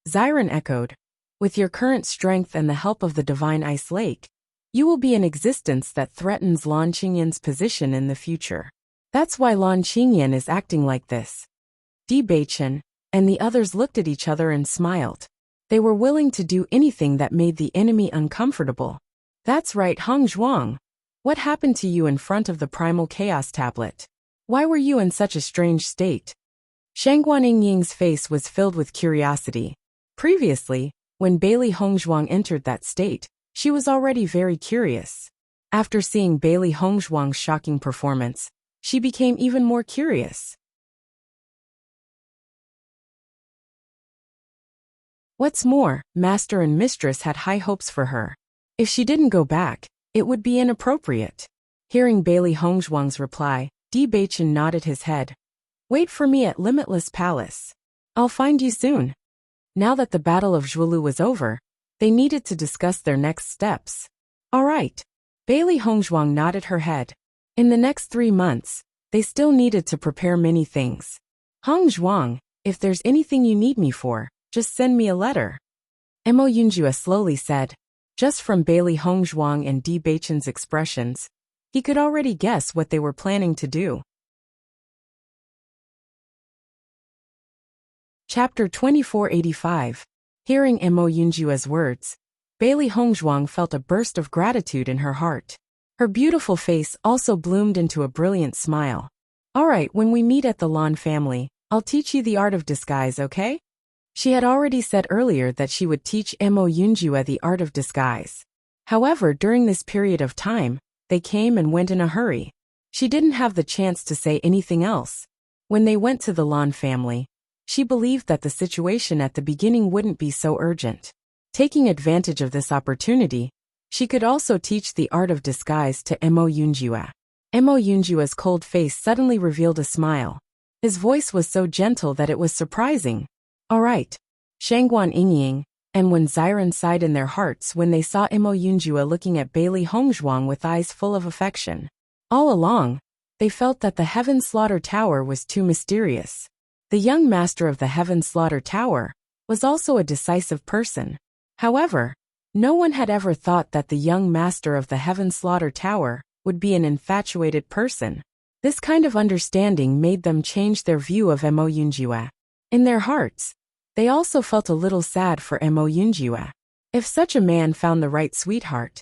Xiren echoed. With your current strength and the help of the divine ice lake, you will be an existence that threatens Lan Qingyan's position in the future. That's why Lan Qingyan is acting like this. Bewitching and the others looked at each other and smiled. They were willing to do anything that made the enemy uncomfortable. That's right, Hongzhuang. What happened to you in front of the primal chaos tablet? Why were you in such a strange state? Shangguan Yingying's face was filled with curiosity. Previously, when Bailey Hongzhuang entered that state, she was already very curious. After seeing Bailey Hongzhuang's shocking performance, she became even more curious. What's more, Master and Mistress had high hopes for her. If she didn't go back, it would be inappropriate. Hearing Bailey Hongzhuang's reply, Bewitching nodded his head. Wait for me at Limitless Palace. I'll find you soon. Now that the Battle of Zhuolu was over, they needed to discuss their next steps. All right. Bailey Hongzhuang nodded her head. In the next 3 months, they still needed to prepare many things. Hongzhuang, if there's anything you need me for, just send me a letter. Mo Yunjue slowly said. Just from Bailey Hongzhuang and Bewitching's expressions, he could already guess what they were planning to do. Chapter 2485. Hearing Mo Yunjue's words, Bailey Hongzhuang felt a burst of gratitude in her heart. Her beautiful face also bloomed into a brilliant smile. All right, when we meet at the Lan family, I'll teach you the art of disguise, okay? She had already said earlier that she would teach Mo Yunjue the art of disguise. However, during this period of time, they came and went in a hurry. She didn't have the chance to say anything else. When they went to the Lan family, she believed that the situation at the beginning wouldn't be so urgent. Taking advantage of this opportunity, she could also teach the art of disguise to Mo Yunjue. Mo Yunjue's cold face suddenly revealed a smile. His voice was so gentle that it was surprising. All right. Shangguan Yingying, and when Xiren sighed in their hearts when they saw Mo Yunjue looking at Bailey Hongzhuang with eyes full of affection. All along, they felt that the Heaven Slaughter Tower was too mysterious. The young master of the Heaven Slaughter Tower was also a decisive person. However, no one had ever thought that the young master of the Heaven Slaughter Tower would be an infatuated person. This kind of understanding made them change their view of Mo Yunjue. In their hearts, they also felt a little sad for Mo Yunjue. If such a man found the right sweetheart,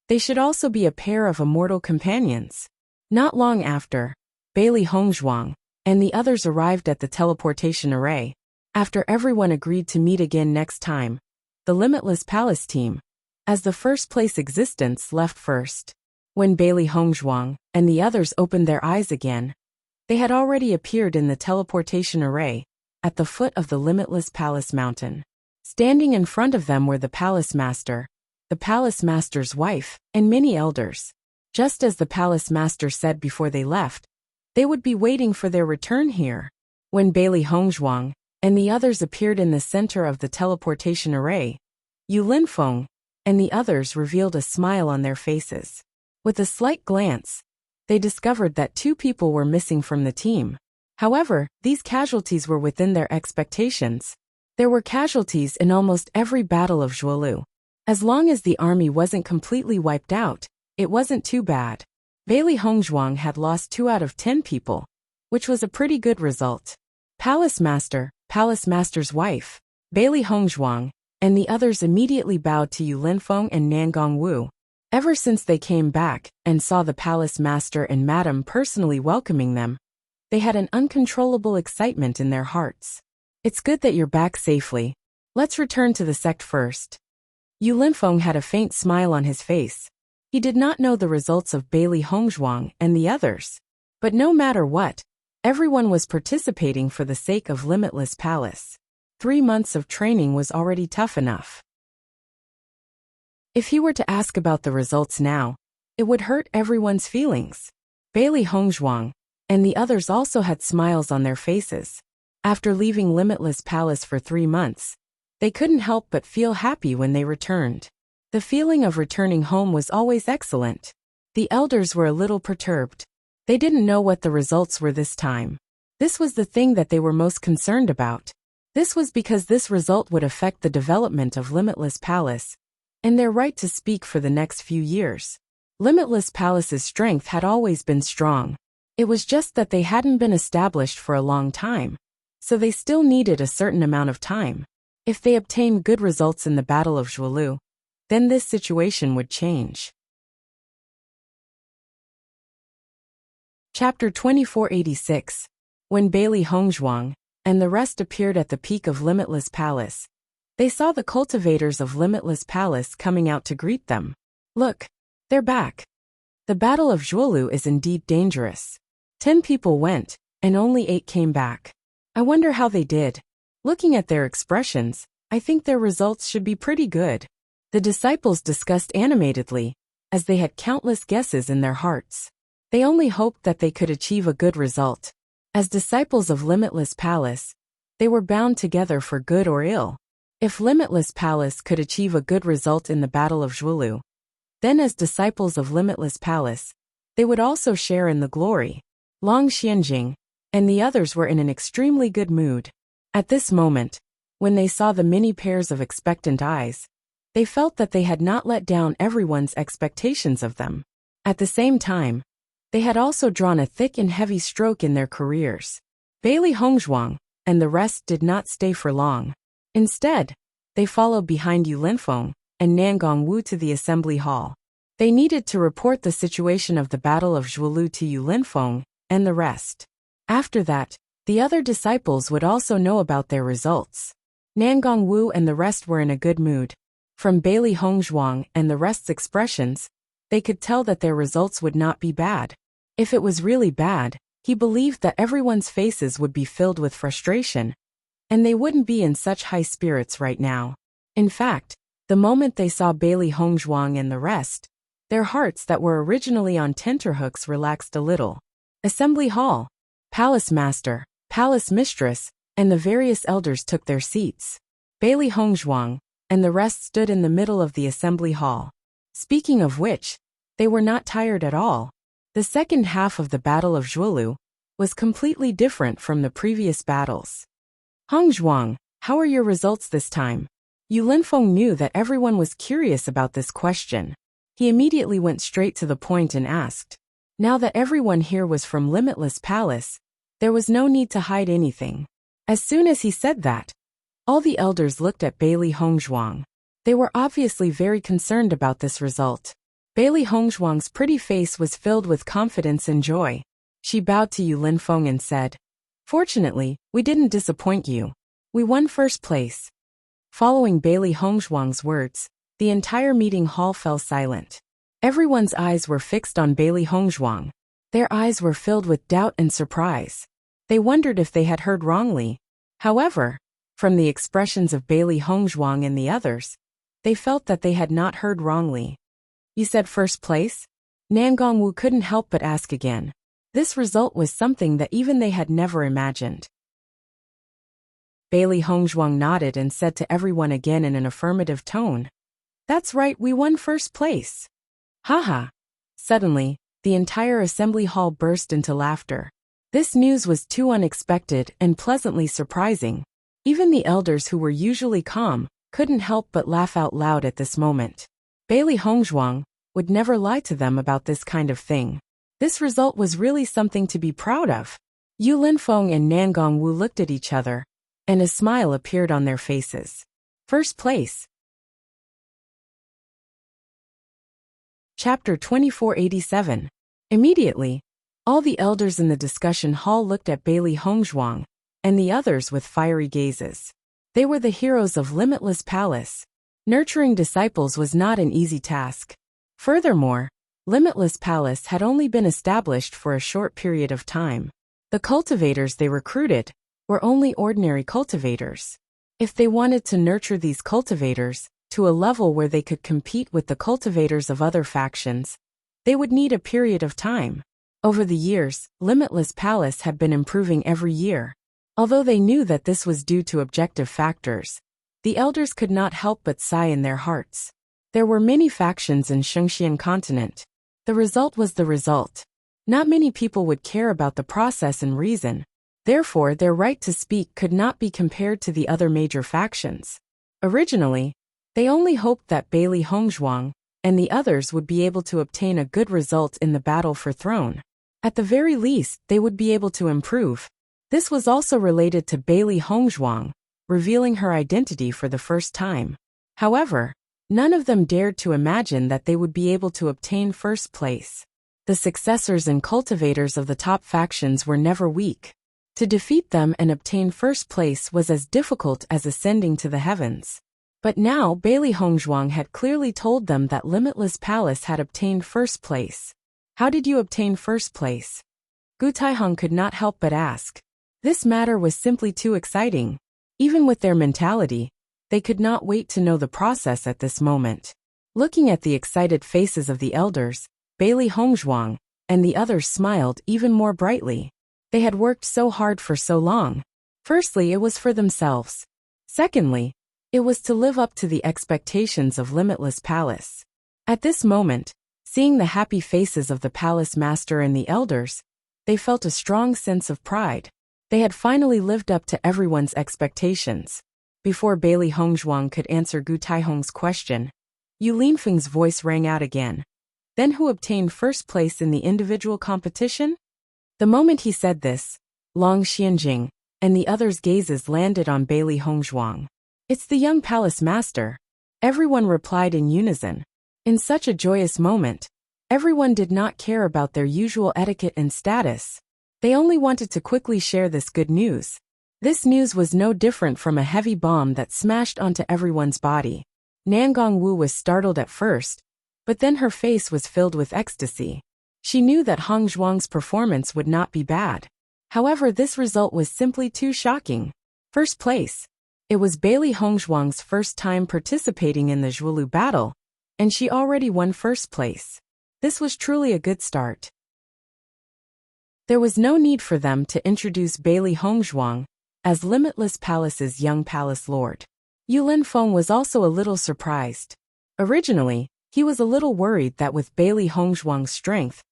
they should also be a pair of immortal companions. Not long after, Bailey Hongzhuang and the others arrived at the teleportation array. After everyone agreed to meet again next time, the Limitless Palace team, as the first place existence, left first. When Bailey Hongzhuang and the others opened their eyes again, they had already appeared in the teleportation array at the foot of the Limitless Palace mountain. Standing in front of them were the palace master, the palace master's wife, and many elders. Just as the palace master said before they left, they would be waiting for their return here. When Bailey Hongzhuang and the others appeared in the center of the teleportation array, Yu Linfeng and the others revealed a smile on their faces. With a slight glance, they discovered that 2 people were missing from the team. However, these casualties were within their expectations. There were casualties in almost every battle of Zhuolu. As long as the army wasn't completely wiped out, it wasn't too bad. Bailey Hongzhuang had lost 2 out of 10 people, which was a pretty good result. Palace Master's wife, Bailey Hongzhuang, and the others immediately bowed to Yu Linfeng and Nangong Wu. Ever since they came back and saw the Palace Master and Madam personally welcoming them, they had an uncontrollable excitement in their hearts. It's good that you're back safely. Let's return to the sect first. Yu Linfeng had a faint smile on his face. He did not know the results of Bailey Hongzhuang and the others. But no matter what, everyone was participating for the sake of Limitless Palace. 3 months of training was already tough enough. If he were to ask about the results now, it would hurt everyone's feelings. Bailey Hongzhuang and the others also had smiles on their faces. After leaving Limitless Palace for 3 months, they couldn't help but feel happy when they returned. The feeling of returning home was always excellent. The elders were a little perturbed. They didn't know what the results were this time. This was the thing that they were most concerned about. This was because this result would affect the development of Limitless Palace and their right to speak for the next few years. Limitless Palace's strength had always been strong. It was just that they hadn't been established for a long time, so they still needed a certain amount of time. If they obtained good results in the Battle of Zhuolu, then this situation would change. Chapter 2486. When Bailey Hongzhuang and the rest appeared at the peak of Limitless Palace, they saw the cultivators of Limitless Palace coming out to greet them. Look, they're back. The Battle of Zhuolu is indeed dangerous. 10 people went, and only 8 came back. I wonder how they did. Looking at their expressions, I think their results should be pretty good. The disciples discussed animatedly, as they had countless guesses in their hearts. They only hoped that they could achieve a good result. As disciples of Limitless Palace, they were bound together for good or ill. If Limitless Palace could achieve a good result in the Battle of Zhuolu, then as disciples of Limitless Palace, they would also share in the glory. Long Xianjing and the others were in an extremely good mood. At this moment, when they saw the many pairs of expectant eyes, they felt that they had not let down everyone's expectations of them. At the same time, they had also drawn a thick and heavy stroke in their careers. Bailey Hongzhuang and the rest did not stay for long. Instead, they followed behind Yu Linfeng and Nangong Wu to the assembly hall. They needed to report the situation of the Battle of Zhuolu to Yu Linfeng and the rest. After that, the other disciples would also know about their results. Nangong Wu and the rest were in a good mood. From Bailey Hongzhuang and the rest's expressions, they could tell that their results would not be bad. If it was really bad, he believed that everyone's faces would be filled with frustration, and they wouldn't be in such high spirits right now. In fact, the moment they saw Bailey Hongzhuang and the rest, their hearts that were originally on tenterhooks relaxed a little. Assembly Hall. Palace Master, Palace Mistress, and the various elders took their seats. Bailey Hongzhuang and the rest stood in the middle of the assembly hall. Speaking of which, they were not tired at all. The second half of the Battle of Zhuolu was completely different from the previous battles. Hongzhuang, how are your results this time? Yu Linfeng knew that everyone was curious about this question. He immediately went straight to the point and asked. Now that everyone here was from Limitless Palace, there was no need to hide anything. As soon as he said that, all the elders looked at Bailey Hongzhuang. They were obviously very concerned about this result. Bailey Hongzhuang's pretty face was filled with confidence and joy. She bowed to Yu Linfeng and said, "Fortunately, we didn't disappoint you. We won first place." Following Bailey Hongzhuang's words, the entire meeting hall fell silent. Everyone's eyes were fixed on Bailey Hongzhuang. Their eyes were filled with doubt and surprise. They wondered if they had heard wrongly. However, from the expressions of Bailey Hongzhuang and the others, they felt that they had not heard wrongly. You said first place? Nangong Wu couldn't help but ask again. This result was something that even they had never imagined. Bailey Hongzhuang nodded and said to everyone again in an affirmative tone. That's right, we won first place. Haha. Suddenly, the entire assembly hall burst into laughter. This news was too unexpected and pleasantly surprising. Even the elders who were usually calm couldn't help but laugh out loud at this moment. Bailey Hongzhuang would never lie to them about this kind of thing. This result was really something to be proud of. Yu Linfeng and Nangong Wu looked at each other, and a smile appeared on their faces. First place. Chapter 2487. Immediately, all the elders in the discussion hall looked at Bailey Hongzhuang and the others with fiery gazes. They were the heroes of Limitless Palace. Nurturing disciples was not an easy task. Furthermore, Limitless Palace had only been established for a short period of time. The cultivators they recruited were only ordinary cultivators. If they wanted to nurture these cultivators to a level where they could compete with the cultivators of other factions, they would need a period of time. Over the years, Limitless Palace had been improving every year. Although they knew that this was due to objective factors, the elders could not help but sigh in their hearts. There were many factions in Shengxian continent. The result was the result. Not many people would care about the process and reason. Therefore, their right to speak could not be compared to the other major factions. Originally, they only hoped that Bailey Hongzhuang and the others would be able to obtain a good result in the battle for throne. At the very least, they would be able to improve. This was also related to Bailey Hongzhuang, revealing her identity for the first time. However, none of them dared to imagine that they would be able to obtain first place. The successors and cultivators of the top factions were never weak. To defeat them and obtain first place was as difficult as ascending to the heavens. But now Bailey Hongzhuang had clearly told them that Limitless Palace had obtained first place. How did you obtain first place? Gu Taihong could not help but ask. This matter was simply too exciting. Even with their mentality, they could not wait to know the process at this moment. Looking at the excited faces of the elders, Bailey Hongzhuang and the others smiled even more brightly. They had worked so hard for so long. Firstly, it was for themselves. Secondly, it was to live up to the expectations of Limitless Palace. At this moment, seeing the happy faces of the palace master and the elders, they felt a strong sense of pride. They had finally lived up to everyone's expectations. Before Bailey Hongzhuang could answer Gu Taihong's question, Yu Linfeng's voice rang out again. Then who obtained first place in the individual competition? The moment he said this, Long Xianjing and the others' gazes landed on Bailey Hongzhuang. It's the young palace master. Everyone replied in unison. In such a joyous moment, everyone did not care about their usual etiquette and status. They only wanted to quickly share this good news. This news was no different from a heavy bomb that smashed onto everyone's body. Nangong Wu was startled at first, but then her face was filled with ecstasy. She knew that Hongzhuang's performance would not be bad. However, this result was simply too shocking. First place. It was Bailey Hongzhuang's first time participating in the Zhuolu battle, and she already won first place. This was truly a good start. There was no need for them to introduce Bailey Hongzhuang as Limitless Palace's young palace lord. Yu Linfeng was also a little surprised. Originally, he was a little worried that with Bailey Hongzhuang's strength,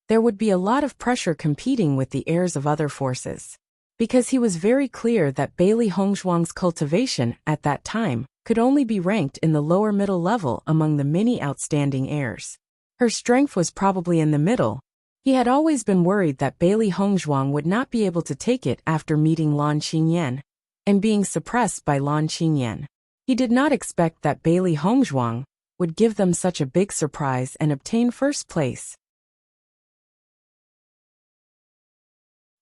there would be a lot of pressure competing with the heirs of other forces. Because he was very clear that Bailey Hongzhuang's cultivation at that time could only be ranked in the lower middle level among the many outstanding heirs. Her strength was probably in the middle. He had always been worried that Bailey Hongzhuang would not be able to take it after meeting Lan Qingyan and being suppressed by Lan Qingyan. He did not expect that Bailey Hongzhuang would give them such a big surprise and obtain first place.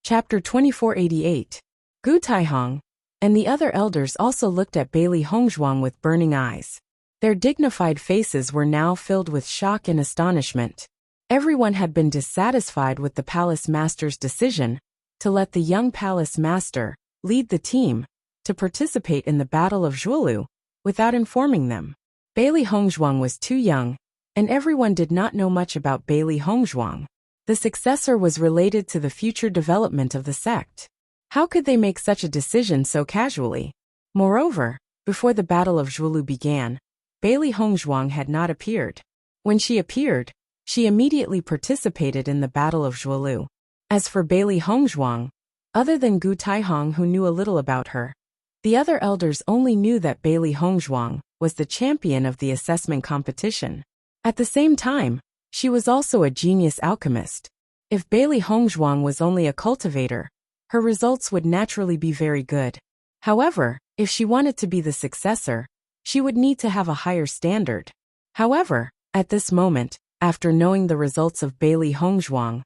Chapter 2488. Gu Taihong and the other elders also looked at Bailey Hongzhuang with burning eyes. Their dignified faces were now filled with shock and astonishment. Everyone had been dissatisfied with the palace master's decision to let the young palace master lead the team to participate in the Battle of Zhuolu without informing them. Bailey Hongzhuang was too young, and everyone did not know much about Bailey Hongzhuang. The successor was related to the future development of the sect. How could they make such a decision so casually? Moreover, before the Battle of Zhuolu began, Bailey Hongzhuang had not appeared. When she appeared, she immediately participated in the Battle of Zhuolu. As for Bailey Hongzhuang, other than Gu Taihong who knew a little about her, the other elders only knew that Bailey Hongzhuang was the champion of the assessment competition. At the same time, she was also a genius alchemist. If Bailey Hongzhuang was only a cultivator, her results would naturally be very good. However, if she wanted to be the successor, she would need to have a higher standard. However, at this moment, after knowing the results of Bailey Hongzhuang,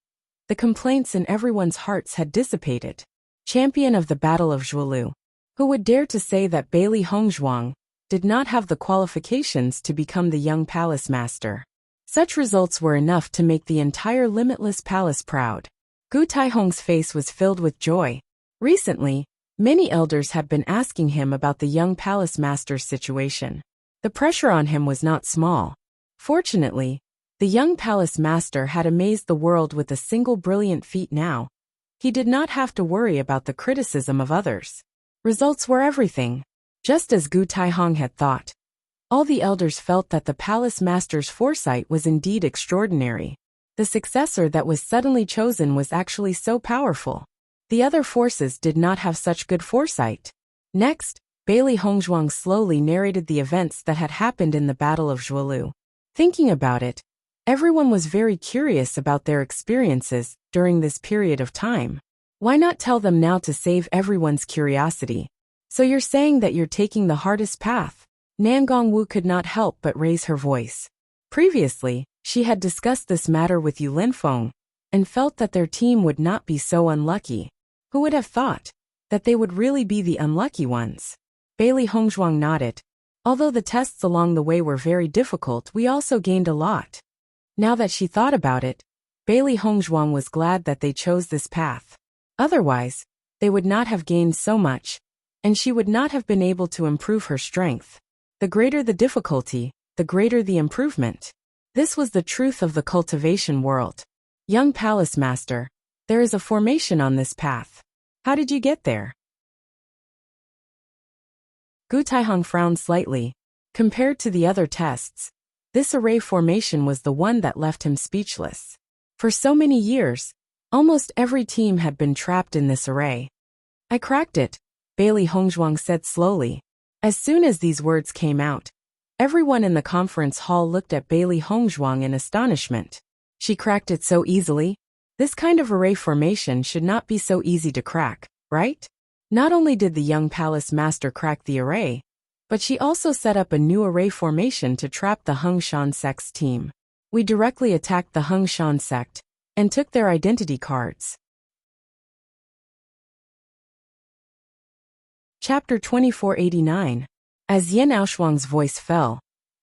the complaints in everyone's hearts had dissipated. Champion of the Battle of Zhuolu. Who would dare to say that Bailey Hongzhuang did not have the qualifications to become the young palace master? Such results were enough to make the entire Limitless Palace proud. Gu Taihong's face was filled with joy. Recently, many elders had been asking him about the young palace master's situation. The pressure on him was not small. Fortunately, the young palace master had amazed the world with a single brilliant feat now. He did not have to worry about the criticism of others. Results were everything, just as Gu Taihong had thought. All the elders felt that the palace master's foresight was indeed extraordinary. The successor that was suddenly chosen was actually so powerful. The other forces did not have such good foresight. Next, Bailey Hongzhuang slowly narrated the events that had happened in the Battle of Zhuolu. Thinking about it, everyone was very curious about their experiences during this period of time. Why not tell them now to save everyone's curiosity? So you're saying that you're taking the hardest path? Nan Gongwu could not help but raise her voice. Previously, she had discussed this matter with Yu Linfeng, and felt that their team would not be so unlucky. Who would have thought that they would really be the unlucky ones? Bailey Hongzhuang nodded. Although the tests along the way were very difficult, we also gained a lot. Now that she thought about it, Bailey Hongzhuang was glad that they chose this path. Otherwise, they would not have gained so much, and she would not have been able to improve her strength. The greater the difficulty, the greater the improvement. This was the truth of the cultivation world. Young Palace Master, there is a formation on this path. How did you get there? Gu Taihong frowned slightly. Compared to the other tests, this array formation was the one that left him speechless. For so many years, almost every team had been trapped in this array. I cracked it, Bailey Hongzhuang said slowly. As soon as these words came out, everyone in the conference hall looked at Bailey Hongzhuang in astonishment. She cracked it so easily? This kind of array formation should not be so easy to crack, right? Not only did the young palace master crack the array, but she also set up a new array formation to trap the Hung Shan sect's team. We directly attacked the Hung Shan sect and took their identity cards. Chapter 2489. As Yin Aoshuang's voice fell,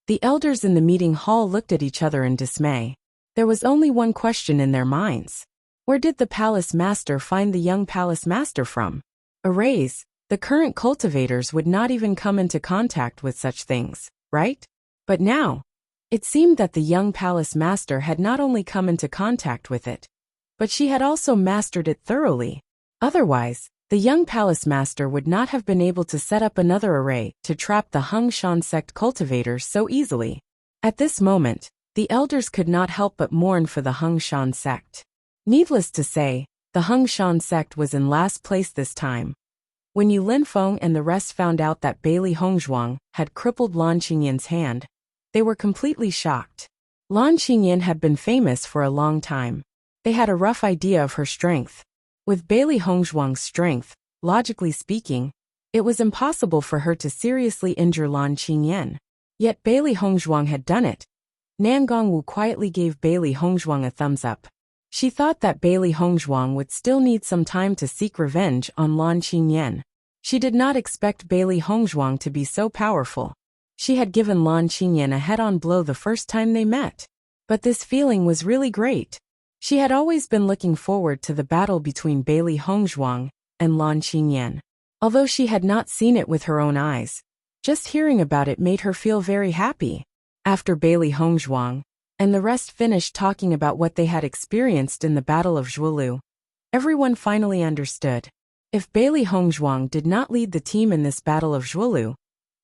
the elders in the meeting hall looked at each other in dismay. There was only one question in their minds. Where did the palace master find the young palace master from? Arrays, the current cultivators would not even come into contact with such things, right? But now, it seemed that the young palace master had not only come into contact with it, but she had also mastered it thoroughly. Otherwise, the young palace master would not have been able to set up another array to trap the Hung Shan sect cultivators so easily. At this moment, the elders could not help but mourn for the Hung Shan sect. Needless to say, the Hung Shan sect was in last place this time. When Yu Linfeng and the rest found out that Bailey Hongzhuang had crippled Lan Qingyan's hand, they were completely shocked. Lan Qingyan had been famous for a long time. They had a rough idea of her strength. With Bailey Hongzhuang's strength, logically speaking, it was impossible for her to seriously injure Lan Qingyan. Yet Bailey Hongzhuang had done it. Nan Gongwu quietly gave Bailey Hongzhuang a thumbs up. She thought that Bailey Hongzhuang would still need some time to seek revenge on Lan Qingyan. She did not expect Bailey Hongzhuang to be so powerful. She had given Lan Qingyan a head-on blow the first time they met. But this feeling was really great. She had always been looking forward to the battle between Bailey Hongzhuang and Lan Qingyan. Although she had not seen it with her own eyes, just hearing about it made her feel very happy. After Bailey Hongzhuang and the rest finished talking about what they had experienced in the Battle of Zhuolu, everyone finally understood. If Bailey Hongzhuang did not lead the team in this Battle of Zhuolu,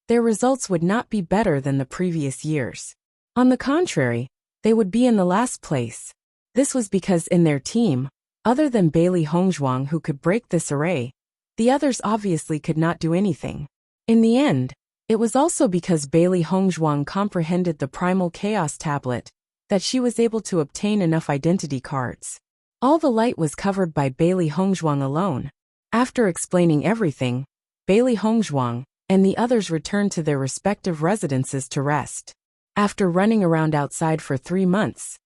their results would not be better than the previous years. On the contrary, they would be in the last place. This was because in their team, other than Bailey Hongzhuang who could break this array, the others obviously could not do anything. In the end, it was also because Bailey Hongzhuang comprehended the Primal Chaos Tablet that she was able to obtain enough identity cards. All the light was covered by Bailey Hongzhuang alone. After explaining everything, Bailey Hongzhuang and the others returned to their respective residences to rest. After running around outside for 3 months,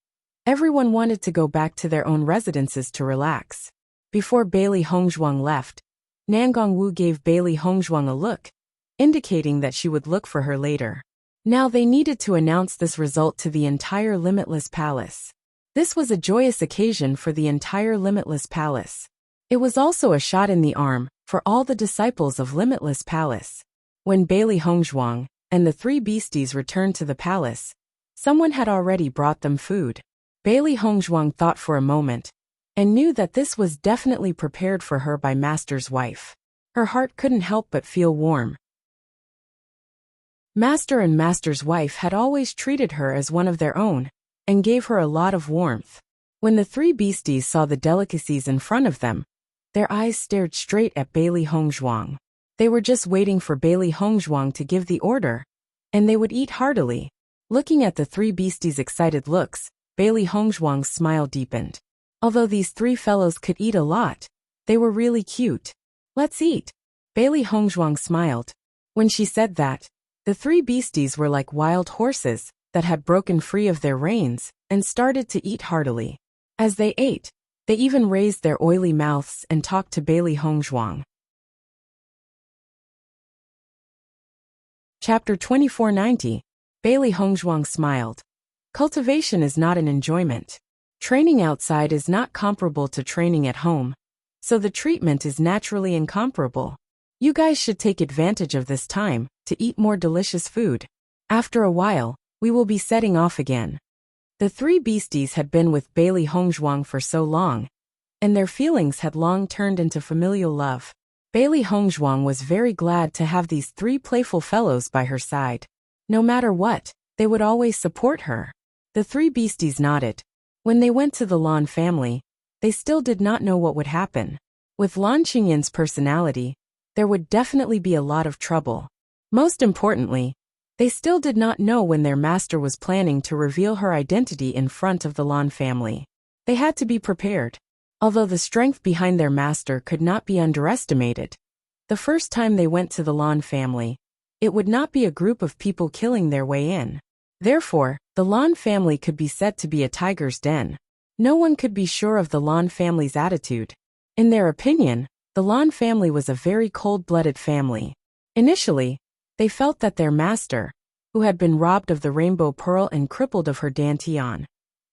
everyone wanted to go back to their own residences to relax. Before Bailey Hongzhuang left, Nangongwu gave Bailey Hongzhuang a look, indicating that she would look for her later. Now they needed to announce this result to the entire Limitless Palace. This was a joyous occasion for the entire Limitless Palace. It was also a shot in the arm for all the disciples of Limitless Palace. When Bailey Hongzhuang and the 3 beasties returned to the palace, someone had already brought them food. Bailey Hongzhuang thought for a moment and knew that this was definitely prepared for her by Master's wife. Her heart couldn't help but feel warm. Master and Master's wife had always treated her as one of their own and gave her a lot of warmth. When the 3 beasties saw the delicacies in front of them, their eyes stared straight at Bailey Hongzhuang. They were just waiting for Bailey Hongzhuang to give the order, and they would eat heartily. Looking at the 3 beasties' excited looks, Bailey Hongzhuang's smile deepened. Although these 3 fellows could eat a lot, they were really cute. Let's eat. Bailey Hongzhuang smiled. When she said that, the 3 beasties were like wild horses that had broken free of their reins and started to eat heartily. As they ate, they even raised their oily mouths and talked to Bailey Hongzhuang. Chapter 2490. Bailey Hongzhuang smiled. Cultivation is not an enjoyment. Training outside is not comparable to training at home, so the treatment is naturally incomparable. You guys should take advantage of this time to eat more delicious food. After a while, we will be setting off again. The 3 beasties had been with Bailey Hongzhuang for so long, and their feelings had long turned into familial love. Bailey Hongzhuang was very glad to have these 3 playful fellows by her side. No matter what, they would always support her. The 3 beasties nodded. When they went to the Lan family, they still did not know what would happen. With Lan Qingyan's personality, there would definitely be a lot of trouble. Most importantly, they still did not know when their master was planning to reveal her identity in front of the Lan family. They had to be prepared. Although the strength behind their master could not be underestimated, the first time they went to the Lan family, it would not be a group of people killing their way in. Therefore, the Lan family could be said to be a tiger's den. No one could be sure of the Lan family's attitude. In their opinion, the Lan family was a very cold-blooded family. Initially, they felt that their master, who had been robbed of the rainbow pearl and crippled of her dantian,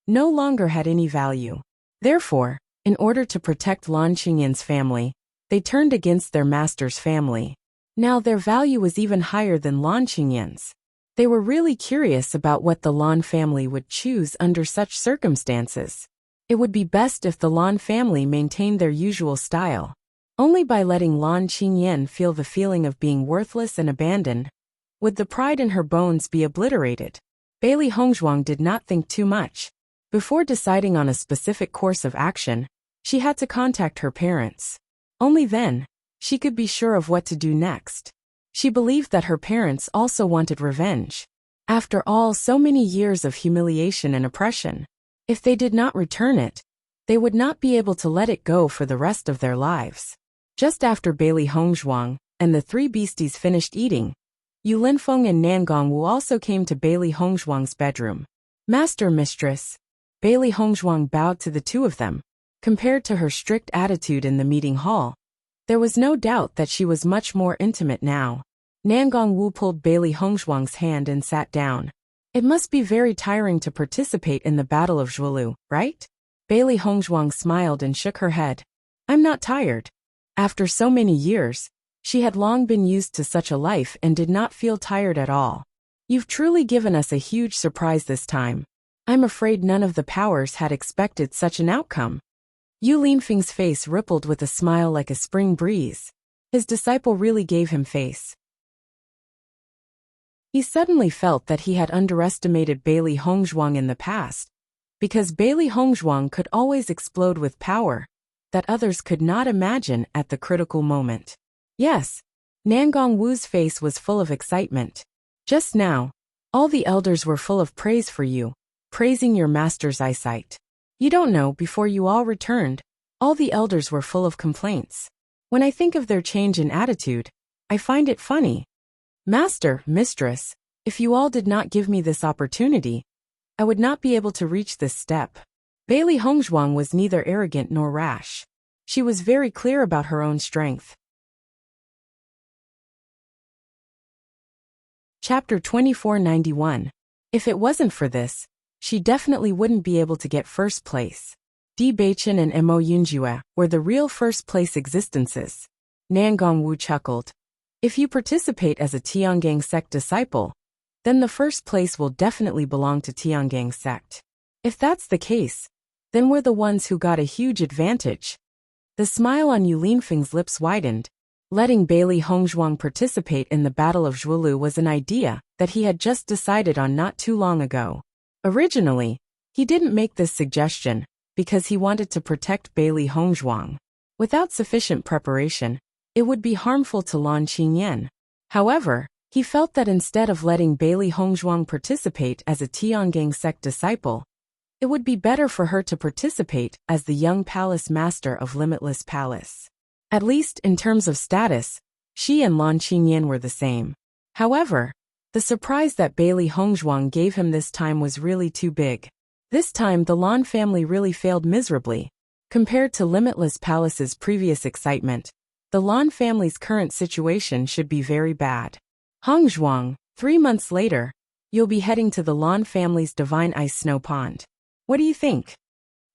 no longer had any value. Therefore, in order to protect Lan Qingyan's family, they turned against their master's family. Now their value was even higher than Lan Qingyan's. They were really curious about what the Lan family would choose under such circumstances. It would be best if the Lan family maintained their usual style. Only by letting Lan Qingyan feel the feeling of being worthless and abandoned would the pride in her bones be obliterated. Bailey Hongzhuang did not think too much. Before deciding on a specific course of action, she had to contact her parents. Only then, she could be sure of what to do next. She believed that her parents also wanted revenge. After all so many years of humiliation and oppression, if they did not return it, they would not be able to let it go for the rest of their lives. Just after Bailey Hongzhuang and the 3 beasties finished eating, Yu Linfeng and Nangongwu also came to Bailey Hongzhuang's bedroom. Master, mistress. Bailey Hongzhuang bowed to the 2 of them. Compared to her strict attitude in the meeting hall, there was no doubt that she was much more intimate now. Nangongwu pulled Bailey Hongzhuang's hand and sat down. It must be very tiring to participate in the Battle of Zhuolu, right? Bailey Hongzhuang smiled and shook her head. I'm not tired. After so many years, she had long been used to such a life and did not feel tired at all. You've truly given us a huge surprise this time. I'm afraid none of the powers had expected such an outcome. Yu Linfeng's face rippled with a smile like a spring breeze. His disciple really gave him face. He suddenly felt that he had underestimated Bailey Hongzhuang in the past, because Bailey Hongzhuang could always explode with power that others could not imagine at the critical moment. Yes, Nangongwu's face was full of excitement. Just now, all the elders were full of praise for you, praising your master's eyesight. You don't know, before you all returned, all the elders were full of complaints. When I think of their change in attitude, I find it funny. Master, mistress, if you all did not give me this opportunity, I would not be able to reach this step. Bailey Hongzhuang was neither arrogant nor rash. She was very clear about her own strength. Chapter 2491. If it wasn't for this, she definitely wouldn't be able to get first place. Bewitching and Mo Yunjue were the real first-place existences. Nangong Wu chuckled. If you participate as a Tiangang sect disciple, then the first place will definitely belong to Tiangang sect. If that's the case, then we're the ones who got a huge advantage. The smile on Yu Linfeng's lips widened. Letting Bailey Hongzhuang participate in the Battle of Zhuolu was an idea that he had just decided on not too long ago. Originally, he didn't make this suggestion because he wanted to protect Bailey Hongzhuang. Without sufficient preparation, it would be harmful to Lan Qingyan. However, he felt that instead of letting Bailey Hongzhuang participate as a Tiangang sect disciple, it would be better for her to participate as the young palace master of Limitless Palace. At least in terms of status, she and Lan Qingyan were the same. However, the surprise that Bailey Hongzhuang gave him this time was really too big. This time the Lan family really failed miserably. Compared to Limitless Palace's previous excitement, the Lan family's current situation should be very bad. Hongzhuang, 3 months later, you'll be heading to the Lan family's Divine Ice Snow Pond. What do you think?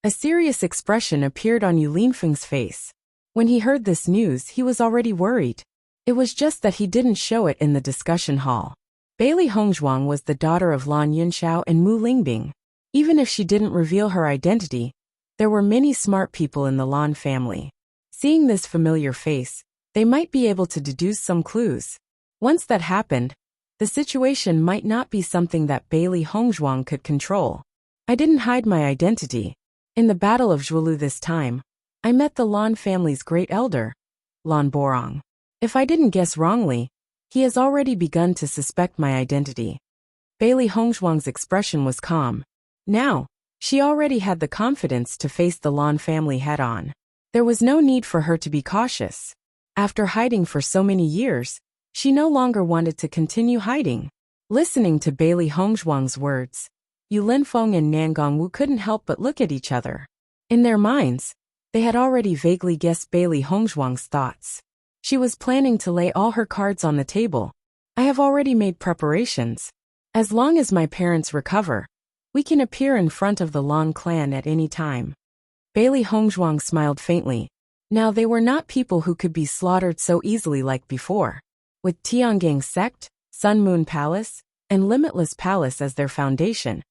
A serious expression appeared on Yu Linfeng's face. When he heard this news, he was already worried. It was just that he didn't show it in the discussion hall. Bailey Hongzhuang was the daughter of Lan Yunxiao and Mu Lingbing. Even if she didn't reveal her identity, there were many smart people in the Lan family. Seeing this familiar face, they might be able to deduce some clues. Once that happened, the situation might not be something that Bailey Hongzhuang could control. I didn't hide my identity. In the Battle of Zhuolu this time, I met the Lan family's great elder, Lan Borong. If I didn't guess wrongly, he has already begun to suspect my identity. Bailey Hongzhuang's expression was calm. Now, she already had the confidence to face the Lan family head-on. There was no need for her to be cautious. After hiding for so many years, she no longer wanted to continue hiding. Listening to Bailey Hongzhuang's words, Yu Linfeng and Nangong Wu couldn't help but look at each other. In their minds, they had already vaguely guessed Bailey Hongzhuang's thoughts. She was planning to lay all her cards on the table. I have already made preparations. As long as my parents recover, we can appear in front of the Lan clan at any time. Bailey Hongzhuang smiled faintly. Now they were not people who could be slaughtered so easily like before. With Tiangang sect, Sun Moon Palace, and Limitless Palace as their foundation,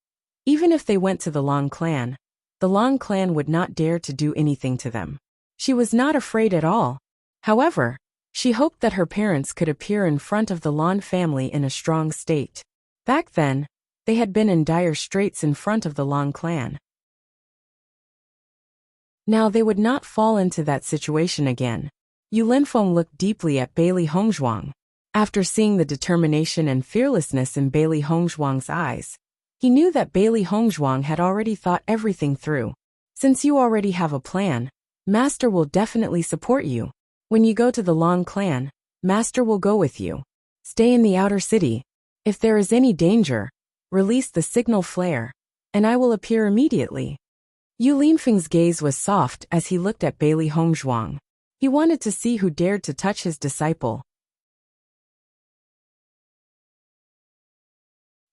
even if they went to the Lan clan would not dare to do anything to them. She was not afraid at all. However, she hoped that her parents could appear in front of the Lan family in a strong state. Back then, they had been in dire straits in front of the Lan clan. Now they would not fall into that situation again. Yu Linfeng looked deeply at Bailey Hongzhuang. After seeing the determination and fearlessness in Bailey Hongzhuang's eyes, he knew that Bailey Hongzhuang had already thought everything through. Since you already have a plan, Master will definitely support you. When you go to the Lan clan, Master will go with you. Stay in the outer city. If there is any danger, release the signal flare, and I will appear immediately. Yu Linfeng's gaze was soft as he looked at Bailey Hongzhuang. He wanted to see who dared to touch his disciple.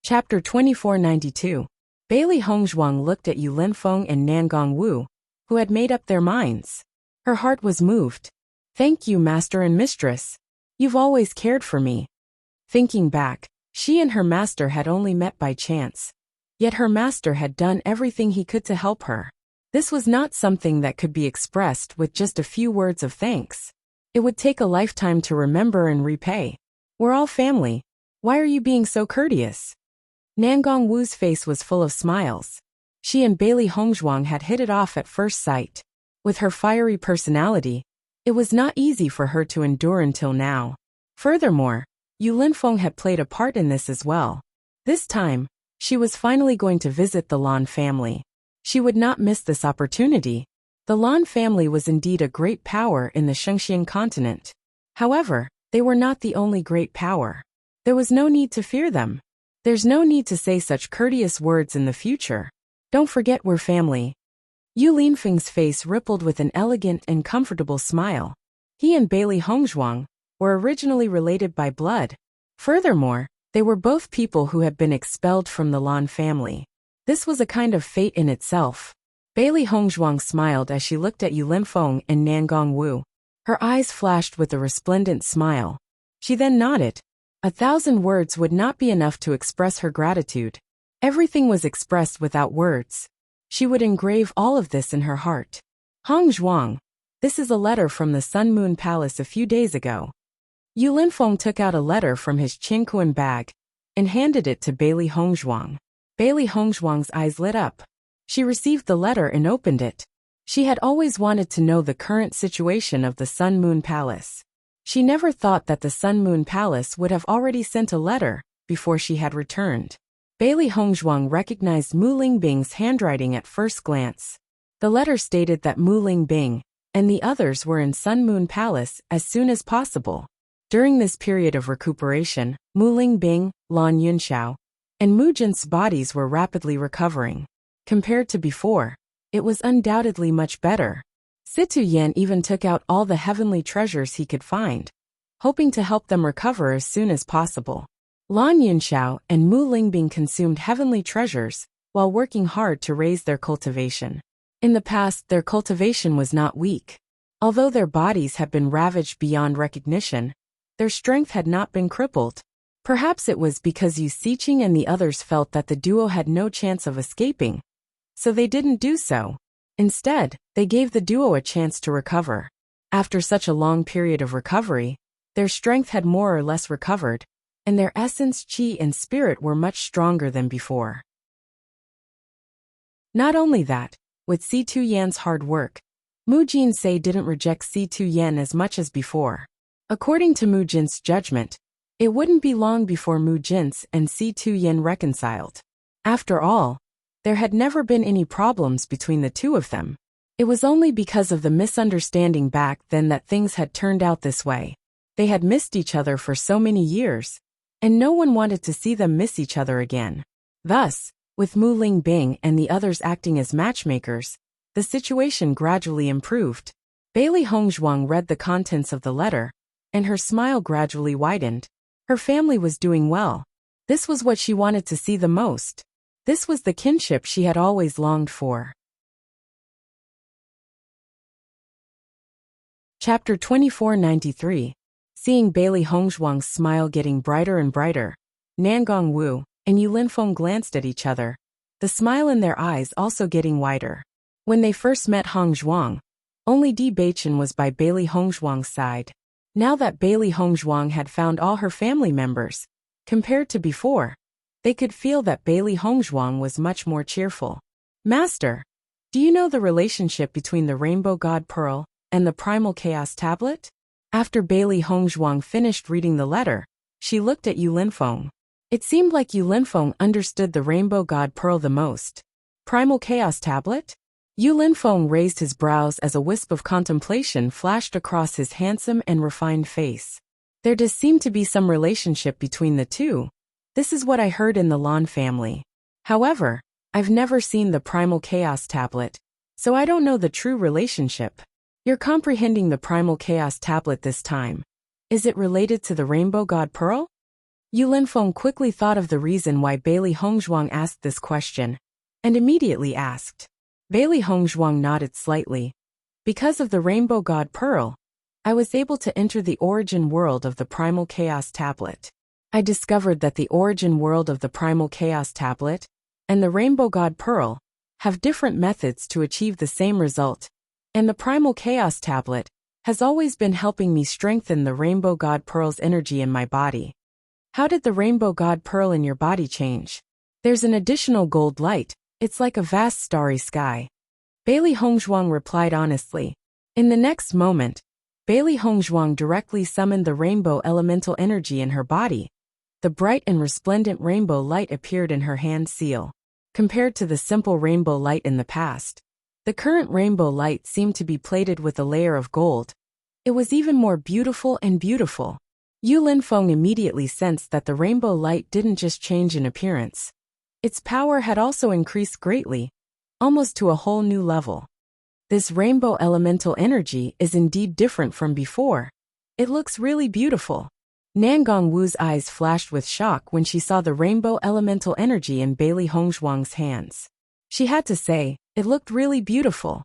Chapter 2492. Bailey Hongzhuang looked at Yu Linfeng and Nangong Wu, who had made up their minds. Her heart was moved. Thank you, Master and Mistress. You've always cared for me. Thinking back, she and her master had only met by chance. Yet her master had done everything he could to help her. This was not something that could be expressed with just a few words of thanks. It would take a lifetime to remember and repay. We're all family. Why are you being so courteous? Nangong Wu's face was full of smiles. She and Bailey Hongzhuang had hit it off at first sight. With her fiery personality, it was not easy for her to endure until now. Furthermore, Yu Linfeng had played a part in this as well. This time, she was finally going to visit the Lan family. She would not miss this opportunity. The Lan family was indeed a great power in the Shengxian continent. However, they were not the only great power. There was no need to fear them. There's no need to say such courteous words in the future. Don't forget we're family. Yu Linfeng's face rippled with an elegant and comfortable smile. He and Bailey Hongzhuang were originally related by blood. Furthermore, they were both people who had been expelled from the Lan family. This was a kind of fate in itself. Bailey Hongzhuang smiled as she looked at Yu Linfeng and Nangong Wu. Her eyes flashed with a resplendent smile. She then nodded. 1,000 words would not be enough to express her gratitude. Everything was expressed without words. She would engrave all of this in her heart. Hongzhuang, this is a letter from the Sun Moon Palace a few days ago. Yu Linfeng took out a letter from his Qingquan bag and handed it to Bailey Hongzhuang. Bailey Hongzhuang's eyes lit up. She received the letter and opened it. She had always wanted to know the current situation of the Sun Moon Palace. She never thought that the Sun Moon Palace would have already sent a letter before she had returned. Bailey Hongzhuang recognized Mu Lingbing's handwriting at first glance. The letter stated that Mu Lingbing and the others were in Sun Moon Palace as soon as possible. During this period of recuperation, Mu Lingbing, Lan Yunxiao, and Mu Jin's bodies were rapidly recovering. Compared to before, it was undoubtedly much better. Situ Yan even took out all the heavenly treasures he could find, hoping to help them recover as soon as possible. Lan Yunxiao and Mu Lingbing consumed heavenly treasures while working hard to raise their cultivation. In the past, their cultivation was not weak. Although their bodies had been ravaged beyond recognition, their strength had not been crippled. Perhaps it was because Yu Siqing and the others felt that the duo had no chance of escaping, so they didn't do so. Instead, they gave the duo a chance to recover. After such a long period of recovery, their strength had more or less recovered, and their essence, qi, and spirit were much stronger than before. Not only that, with Situ Yan's hard work, Mu Jinsei didn't reject Situ Yan as much as before. According to Mu Jin's judgment, it wouldn't be long before Mu Jin's and Situ Yan reconciled. After all, there had never been any problems between the two of them. It was only because of the misunderstanding back then that things had turned out this way. They had missed each other for so many years, and no one wanted to see them miss each other again. Thus, with Mu Lingbing and the others acting as matchmakers, the situation gradually improved. Bailey Hongzhuang read the contents of the letter, and her smile gradually widened. Her family was doing well. This was what she wanted to see the most. This was the kinship she had always longed for. Chapter 2493. Seeing Bailey Hongzhuang's smile getting brighter and brighter, Nangong Wu and Yu Linfeng glanced at each other, the smile in their eyes also getting wider. When they first met Hongzhuang, only Bewitching was by Bailey Hongzhuang's side. Now that Bailey Hongzhuang had found all her family members, compared to before, they could feel that Bailey Hongzhuang was much more cheerful. Master, do you know the relationship between the Rainbow God Pearl and the Primal Chaos Tablet? After Bailey Hongzhuang finished reading the letter, she looked at Yu Linfeng. It seemed like Yu Linfeng understood the Rainbow God Pearl the most. Primal Chaos Tablet? Yu Linfeng raised his brows as a wisp of contemplation flashed across his handsome and refined face. There does seem to be some relationship between the two. This is what I heard in the Lan family. However, I've never seen the Primal Chaos Tablet, so I don't know the true relationship. You're comprehending the Primal Chaos Tablet this time. Is it related to the Rainbow God Pearl? Yu Linfeng quickly thought of the reason why Bailey Hongzhuang asked this question, and immediately asked. Bailey Hongzhuang nodded slightly. Because of the Rainbow God Pearl, I was able to enter the origin world of the Primal Chaos Tablet. I discovered that the origin world of the Primal Chaos Tablet and the Rainbow God Pearl have different methods to achieve the same result, and the Primal Chaos Tablet has always been helping me strengthen the Rainbow God Pearl's energy in my body. How did the Rainbow God Pearl in your body change? There's an additional gold light. It's like a vast starry sky. Bailey Hongzhuang replied honestly. In the next moment, Bailey Hongzhuang directly summoned the rainbow elemental energy in her body. The bright and resplendent rainbow light appeared in her hand seal. Compared to the simple rainbow light in the past, The current rainbow light seemed to be plated with a layer of gold. It was even more beautiful and beautiful. Yu Linfeng immediately sensed that the rainbow light didn't just change in appearance. Its power had also increased greatly, almost to a whole new level. This rainbow elemental energy is indeed different from before. It looks really beautiful. Nangong Wu's eyes flashed with shock when she saw the rainbow elemental energy in Bailey Hongzhuang's hands. She had to say, it looked really beautiful.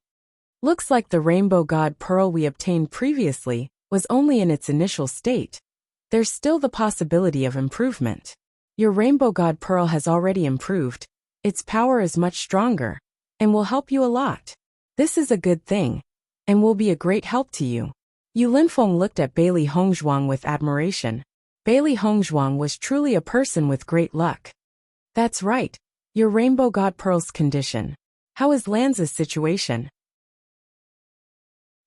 Looks like the rainbow god pearl we obtained previously was only in its initial state. There's still the possibility of improvement. Your rainbow god pearl has already improved. Its power is much stronger and will help you a lot. This is a good thing and will be a great help to you. Yu Linfeng looked at Bailey Hongzhuang with admiration. Bailey Hongzhuang was truly a person with great luck. That's right. Your rainbow god pearl's condition. How is Lanza's situation?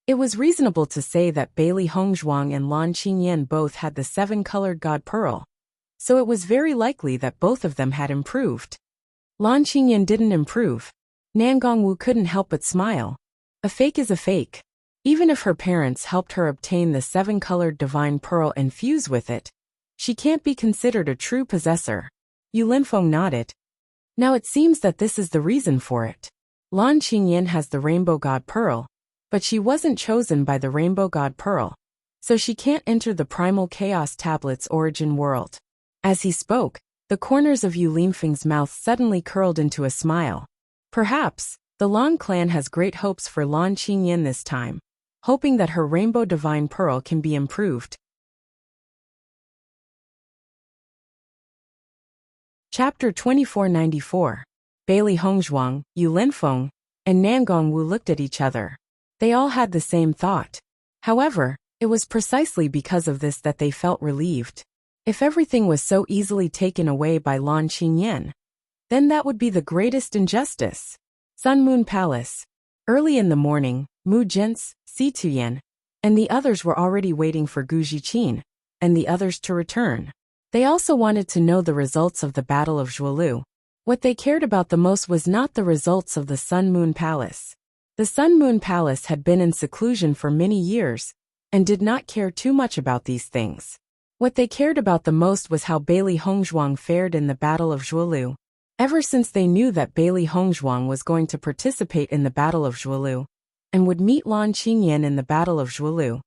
It was reasonable to say that Bailey Hongzhuang and Lan Qingyan both had the 7-colored god pearl, so it was very likely that both of them had improved. Lan Qingyan didn't improve. Nangong Wu couldn't help but smile. A fake is a fake. Even if her parents helped her obtain the 7-colored divine pearl and fuse with it, she can't be considered a true possessor. Yu Linfeng nodded. Now it seems that this is the reason for it. Lan Qingyan has the rainbow god pearl, but she wasn't chosen by the rainbow god pearl, so she can't enter the primal chaos tablet's origin world. As he spoke, the corners of Yu Linfeng's mouth suddenly curled into a smile. Perhaps, the Lan clan has great hopes for Lan Qingyan this time, hoping that her rainbow divine pearl can be improved. Chapter 2494. Bailey Hongzhuang, Yu Linfeng, and Nangong Wu looked at each other. They all had the same thought. However, it was precisely because of this that they felt relieved. If everything was so easily taken away by Lan Qingyan, then that would be the greatest injustice. Sun Moon Palace. Early in the morning, Mu Jinsi, Si Tuyen, and the others were already waiting for Gu Jiqin and the others to return. They also wanted to know the results of the Battle of Zhuolu. What they cared about the most was not the results of the Sun Moon Palace. The Sun Moon Palace had been in seclusion for many years and did not care too much about these things. What they cared about the most was how Bailey Hongzhuang fared in the Battle of Zhuolu. Ever since they knew that Bailey Hongzhuang was going to participate in the Battle of Zhuolu and would meet Lan Qingyan in the Battle of Zhuolu,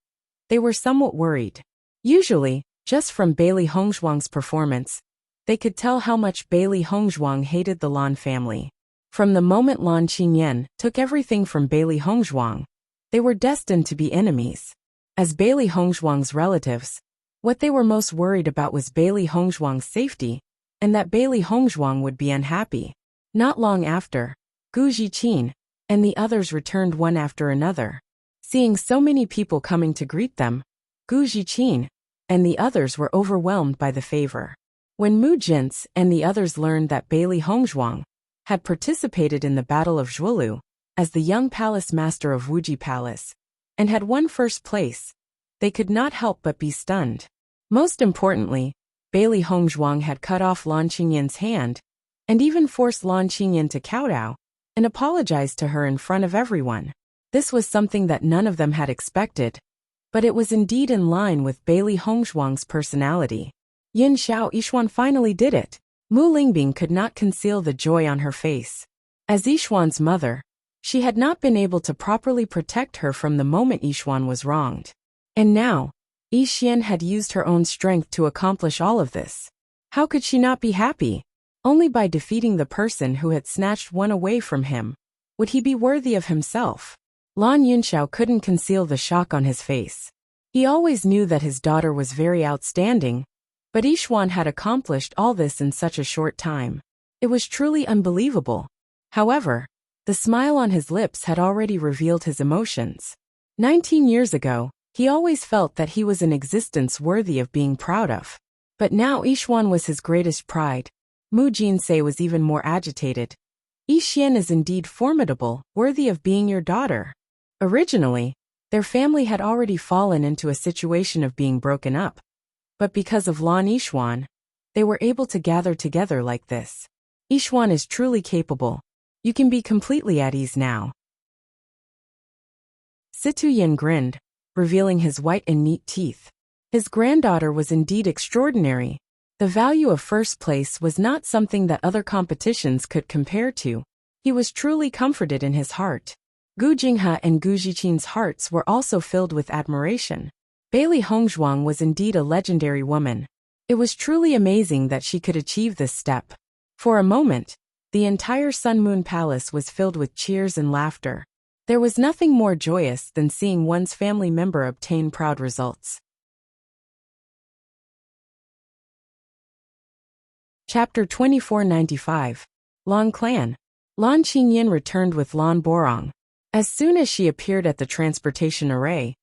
they were somewhat worried. Usually, just from Bailey Hongzhuang's performance, they could tell how much Bailey Hongzhuang hated the Lan family. From the moment Lan Qingyan took everything from Bailey Hongzhuang, they were destined to be enemies. As Bailey Hongzhuang's relatives, what they were most worried about was Bailey Hongzhuang's safety, and that Bailey Hongzhuang would be unhappy. Not long after, Gu Jiqin and the others returned one after another. Seeing so many people coming to greet them, Gu Jiqin and the others were overwhelmed by the favor. When Mu Jinsi and the others learned that Bailey Hongzhuang had participated in the Battle of Zhuolu as the young palace master of Wuji Palace and had won first place, they could not help but be stunned. Most importantly, Bailey Hongzhuang had cut off Lan Qingyan's hand and even forced Lan Qingyan to kowtow and apologize to her in front of everyone. This was something that none of them had expected, but it was indeed in line with Bailey Hongzhuang's personality. Yin Xiao Yishuan finally did it. Mu Lingbing could not conceal the joy on her face. As Yishuan's mother, she had not been able to properly protect her from the moment Yishuan was wronged. And now, Yixian had used her own strength to accomplish all of this. How could she not be happy? Only by defeating the person who had snatched one away from him would he be worthy of himself. Lan Yunxiao couldn't conceal the shock on his face. He always knew that his daughter was very outstanding, but Yishuan had accomplished all this in such a short time. It was truly unbelievable. However, the smile on his lips had already revealed his emotions. 19 years ago, he always felt that he was an existence worthy of being proud of. But now Yishuan was his greatest pride. Mu Jinsei was even more agitated. Yixian is indeed formidable, worthy of being your daughter. Originally, their family had already fallen into a situation of being broken up. But because of Lan Yishuan, they were able to gather together like this. Yishuan is truly capable. You can be completely at ease now. Situyen grinned, revealing his white and neat teeth. His granddaughter was indeed extraordinary. The value of first place was not something that other competitions could compare to. He was truly comforted in his heart. Gu Jinghe and Gu Zhiqin's hearts were also filled with admiration. Bailey Hongzhuang was indeed a legendary woman. It was truly amazing that she could achieve this step. For a moment, the entire Sun Moon Palace was filled with cheers and laughter. There was nothing more joyous than seeing one's family member obtain proud results. Chapter 2495. Lan Clan. Lan Qingyan returned with Lan Borong. As soon as she appeared at the transportation array,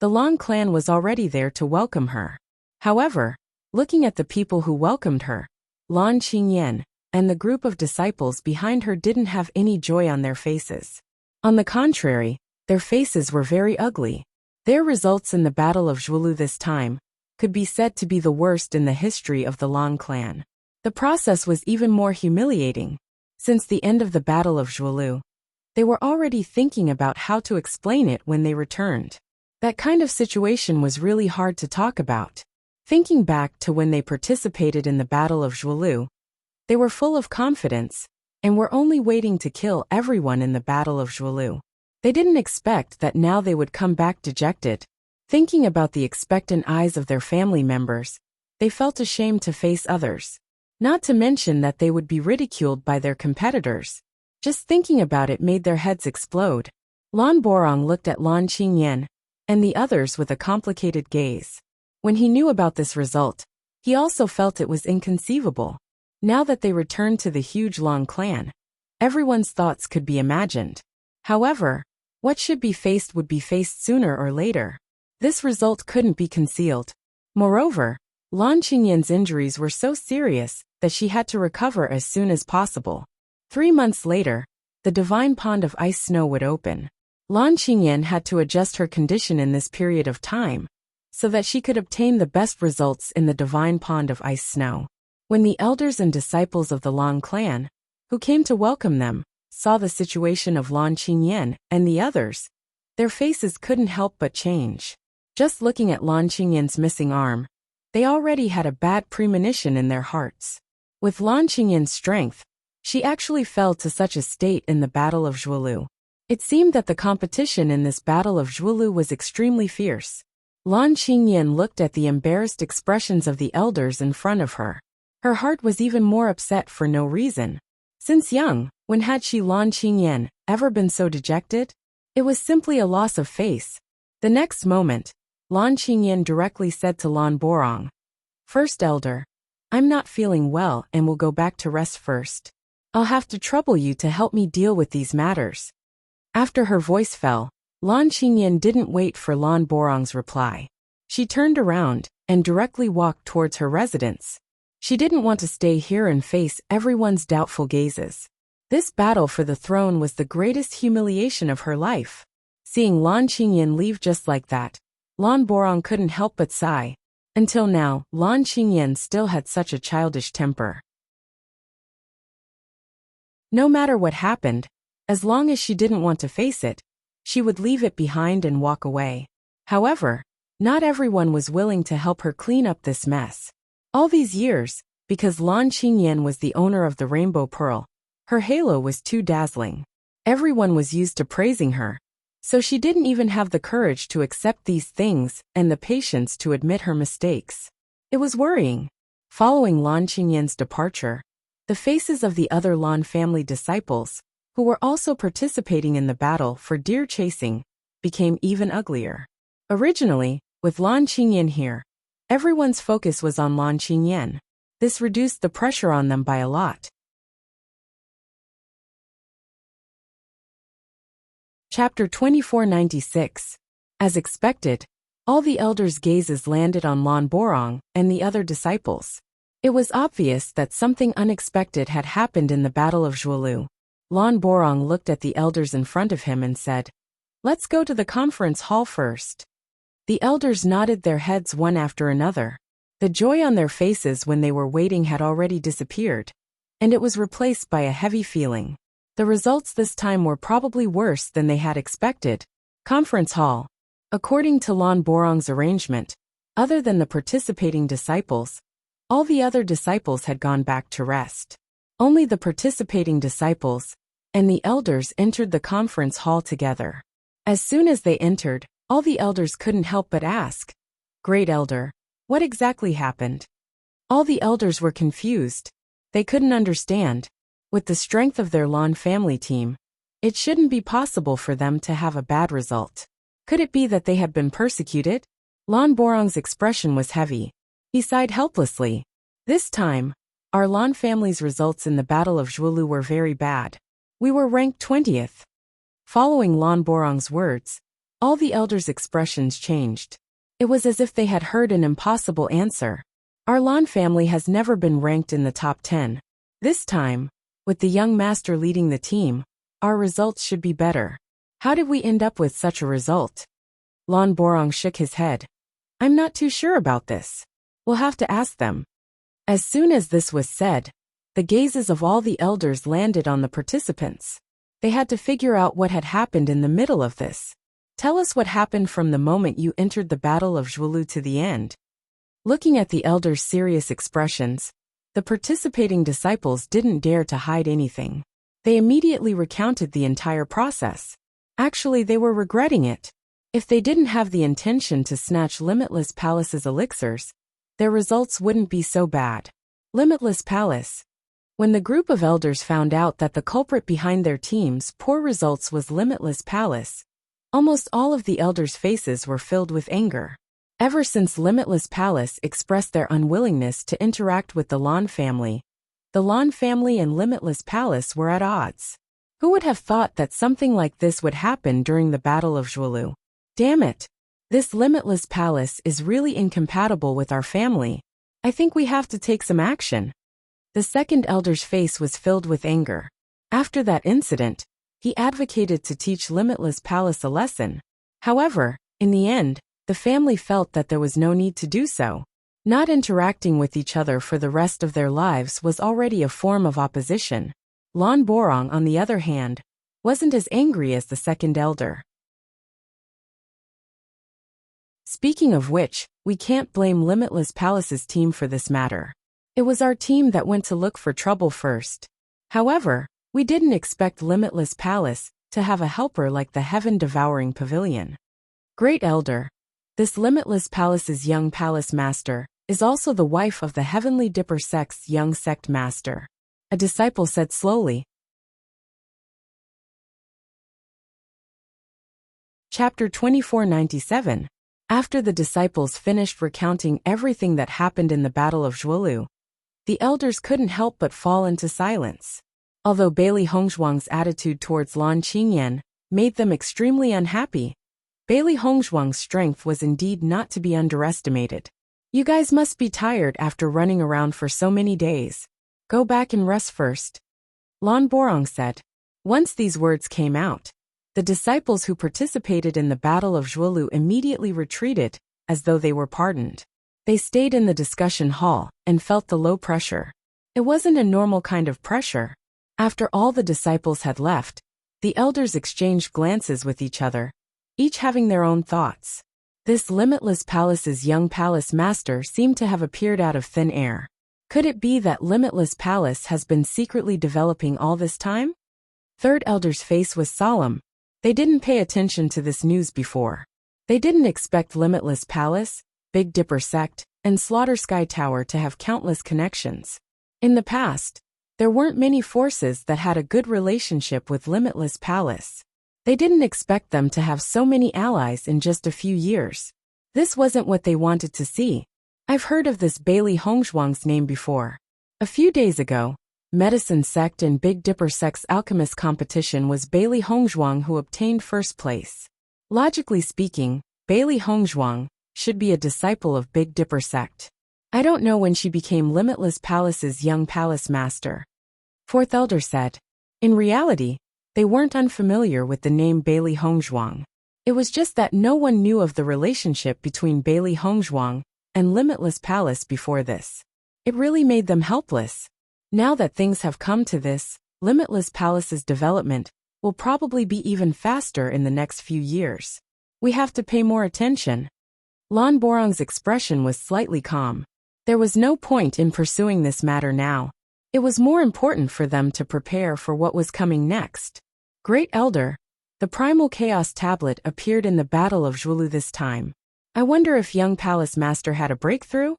the Lan clan was already there to welcome her. However, looking at the people who welcomed her, Lan Qingyan and the group of disciples behind her didn't have any joy on their faces. On the contrary, their faces were very ugly. Their results in the Battle of Zhuolu this time could be said to be the worst in the history of the Lan clan. The process was even more humiliating. Since the end of the Battle of Zhuolu, they were already thinking about how to explain it when they returned. That kind of situation was really hard to talk about. Thinking back to when they participated in the Battle of Zhuolu, they were full of confidence and were only waiting to kill everyone in the Battle of Zhuolu. They didn't expect that now they would come back dejected. Thinking about the expectant eyes of their family members, they felt ashamed to face others. Not to mention that they would be ridiculed by their competitors. Just thinking about it made their heads explode. Lan Borong looked at Lan Qingyan and the others with a complicated gaze. When he knew about this result, he also felt it was inconceivable. Now that they returned to the huge Lan clan, everyone's thoughts could be imagined. However, what should be faced would be faced sooner or later. This result couldn't be concealed. Moreover, Lan Qingyan's injuries were so serious that she had to recover as soon as possible. 3 months later, the divine pond of ice snow would open. Lan Qingyan had to adjust her condition in this period of time, so that she could obtain the best results in the divine pond of ice snow. When the elders and disciples of the Lan clan, who came to welcome them, saw the situation of Lan Qingyan and the others, their faces couldn't help but change. Just looking at Lan Qingyan's missing arm, they already had a bad premonition in their hearts. With Lan Qingyan's strength, she actually fell to such a state in the Battle of Zhuolu. It seemed that the competition in this Battle of Zhuolu was extremely fierce. Lan Qingyan looked at the embarrassed expressions of the elders in front of her. Her heart was even more upset for no reason. Since young, when had she Lan Qingyan ever been so dejected? It was simply a loss of face. The next moment, Lan Qingyan directly said to Lan Borong, "First elder, I'm not feeling well and will go back to rest first. I'll have to trouble you to help me deal with these matters." After her voice fell, Lan Qingyan didn't wait for Lan Borong's reply. She turned around and directly walked towards her residence. She didn't want to stay here and face everyone's doubtful gazes. This battle for the throne was the greatest humiliation of her life. Seeing Lan Qingyan leave just like that, Lan Borong couldn't help but sigh. Until now, Lan Qingyan still had such a childish temper. No matter what happened, as long as she didn't want to face it, she would leave it behind and walk away. However, not everyone was willing to help her clean up this mess. All these years, because Lan Qingyan was the owner of the Rainbow Pearl, her halo was too dazzling. Everyone was used to praising her, so she didn't even have the courage to accept these things and the patience to admit her mistakes. It was worrying. Following Lan Qingyan's departure, the faces of the other Lan family disciples, who were also participating in the battle for deer chasing, became even uglier. Originally, with Lan Qingyan here, everyone's focus was on Lan Qingyan. This reduced the pressure on them by a lot. Chapter 2496. As expected, all the elders' gazes landed on Lan Borong and the other disciples. It was obvious that something unexpected had happened in the Battle of Zhuolu. Lan Borong looked at the elders in front of him and said, "Let's go to the conference hall first." The elders nodded their heads one after another. The joy on their faces when they were waiting had already disappeared, and it was replaced by a heavy feeling. The results this time were probably worse than they had expected. Conference Hall. According to Lan Borong's arrangement, other than the participating disciples, all the other disciples had gone back to rest. Only the participating disciples and the elders entered the conference hall together. As soon as they entered, all the elders couldn't help but ask, "Great Elder, what exactly happened?" All the elders were confused. They couldn't understand. With the strength of their Lan family team, it shouldn't be possible for them to have a bad result. Could it be that they had been persecuted? Lan Borong's expression was heavy. He sighed helplessly. This time, our Lan family's results in the Battle of Zhuolu were very bad. We were ranked 20th. Following Lan Borong's words, all the elders' expressions changed. It was as if they had heard an impossible answer. Our Lan family has never been ranked in the top 10. This time, with the young master leading the team, our results should be better. How did we end up with such a result? Lan Borong shook his head. I'm not too sure about this. We'll have to ask them. As soon as this was said, the gazes of all the elders landed on the participants. They had to figure out what had happened in the middle of this. Tell us what happened from the moment you entered the Battle of Zhuolu to the end. Looking at the elders' serious expressions, the participating disciples didn't dare to hide anything. They immediately recounted the entire process. Actually, they were regretting it. If they didn't have the intention to snatch Limitless Palace's elixirs, their results wouldn't be so bad. Limitless Palace. When the group of elders found out that the culprit behind their team's poor results was Limitless Palace, almost all of the elders' faces were filled with anger. Ever since Limitless Palace expressed their unwillingness to interact with the Lan family and Limitless Palace were at odds. Who would have thought that something like this would happen during the Battle of Zhuolu? Damn it! This Limitless Palace is really incompatible with our family. I think we have to take some action. The second elder's face was filled with anger. After that incident, he advocated to teach Limitless Palace a lesson. However, in the end, the family felt that there was no need to do so. Not interacting with each other for the rest of their lives was already a form of opposition. Lan Borong, on the other hand, wasn't as angry as the second elder. Speaking of which, we can't blame Limitless Palace's team for this matter. It was our team that went to look for trouble first. However, we didn't expect Limitless Palace to have a helper like the Heaven-Devouring Pavilion. Great Elder. This Limitless Palace's young palace master is also the wife of the Heavenly Dipper sect's young sect master. A disciple said slowly. Chapter 2497. After the disciples finished recounting everything that happened in the Battle of Zhuolu, the elders couldn't help but fall into silence. Although Bailey Hongzhuang's attitude towards Lan Qingyan made them extremely unhappy, Bailey Hongzhuang's strength was indeed not to be underestimated. You guys must be tired after running around for so many days. Go back and rest first. Lan Borong said. Once these words came out, the disciples who participated in the Battle of Zhuolu immediately retreated, as though they were pardoned. They stayed in the discussion hall and felt the low pressure. It wasn't a normal kind of pressure. After all the disciples had left, the elders exchanged glances with each other, each having their own thoughts. This Limitless Palace's young palace master seemed to have appeared out of thin air. Could it be that Limitless Palace has been secretly developing all this time? Third elder's face was solemn. They didn't pay attention to this news before. They didn't expect Limitless Palace, Big Dipper sect, and Slaughter Sky Tower to have countless connections. In the past, there weren't many forces that had a good relationship with Limitless Palace. They didn't expect them to have so many allies in just a few years. This wasn't what they wanted to see. I've heard of this Bailey Hongzhuang's name before. A few days ago, Medicine Sect and Big Dipper Sect's alchemist competition was Bailey Hongzhuang who obtained first place. Logically speaking, Bailey Hongzhuang should be a disciple of Big Dipper Sect. I don't know when she became Limitless Palace's young palace master. Fourth elder said. In reality, they weren't unfamiliar with the name Bailey Hongzhuang. It was just that no one knew of the relationship between Bailey Hongzhuang and Limitless Palace before this. It really made them helpless. Now that things have come to this, Limitless Palace's development will probably be even faster in the next few years. We have to pay more attention. Lan Borong's expression was slightly calm. There was no point in pursuing this matter now. It was more important for them to prepare for what was coming next. Great Elder, the Primal Chaos Tablet appeared in the Battle of Zhuulu this time. I wonder if young Palace Master had a breakthrough?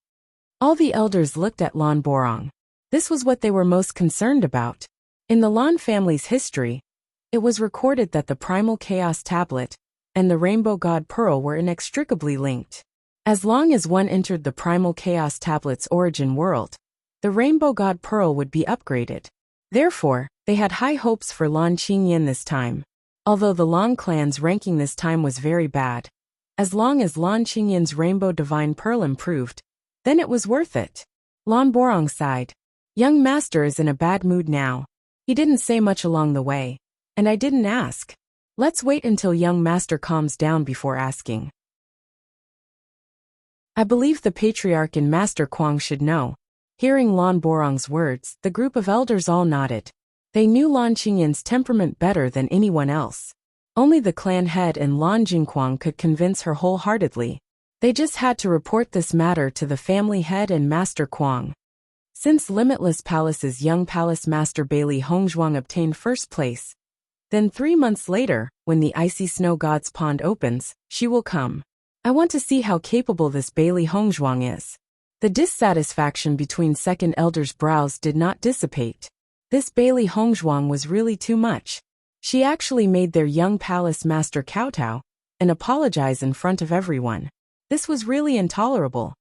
All the elders looked at Lan Borong. This was what they were most concerned about. In the Lan family's history, it was recorded that the Primal Chaos Tablet and the Rainbow God Pearl were inextricably linked. As long as one entered the Primal Chaos Tablet's origin world, the Rainbow God Pearl would be upgraded. Therefore, they had high hopes for Lan Qingyan this time. Although the Lan clan's ranking this time was very bad, as long as Lan Qingyan's Rainbow Divine Pearl improved, then it was worth it. Lan Borong sighed. Young Master is in a bad mood now. He didn't say much along the way, and I didn't ask. Let's wait until young Master calms down before asking. I believe the Patriarch and Master Kuang should know. Hearing Lan Borong's words, the group of elders all nodded. They knew Lan Qingyan's temperament better than anyone else. Only the clan head and Lan Jingquang could convince her wholeheartedly. They just had to report this matter to the family head and Master Kuang. Since Limitless Palace's young Palace Master Bailey Hongzhuang obtained first place, then 3 months later, when the Icy Snow God's Pond opens, she will come. I want to see how capable this Bailey Hongzhuang is. The dissatisfaction between second elders' brows did not dissipate. This Bailey Hongzhuang was really too much. She actually made their young palace master kowtow and apologize in front of everyone. This was really intolerable.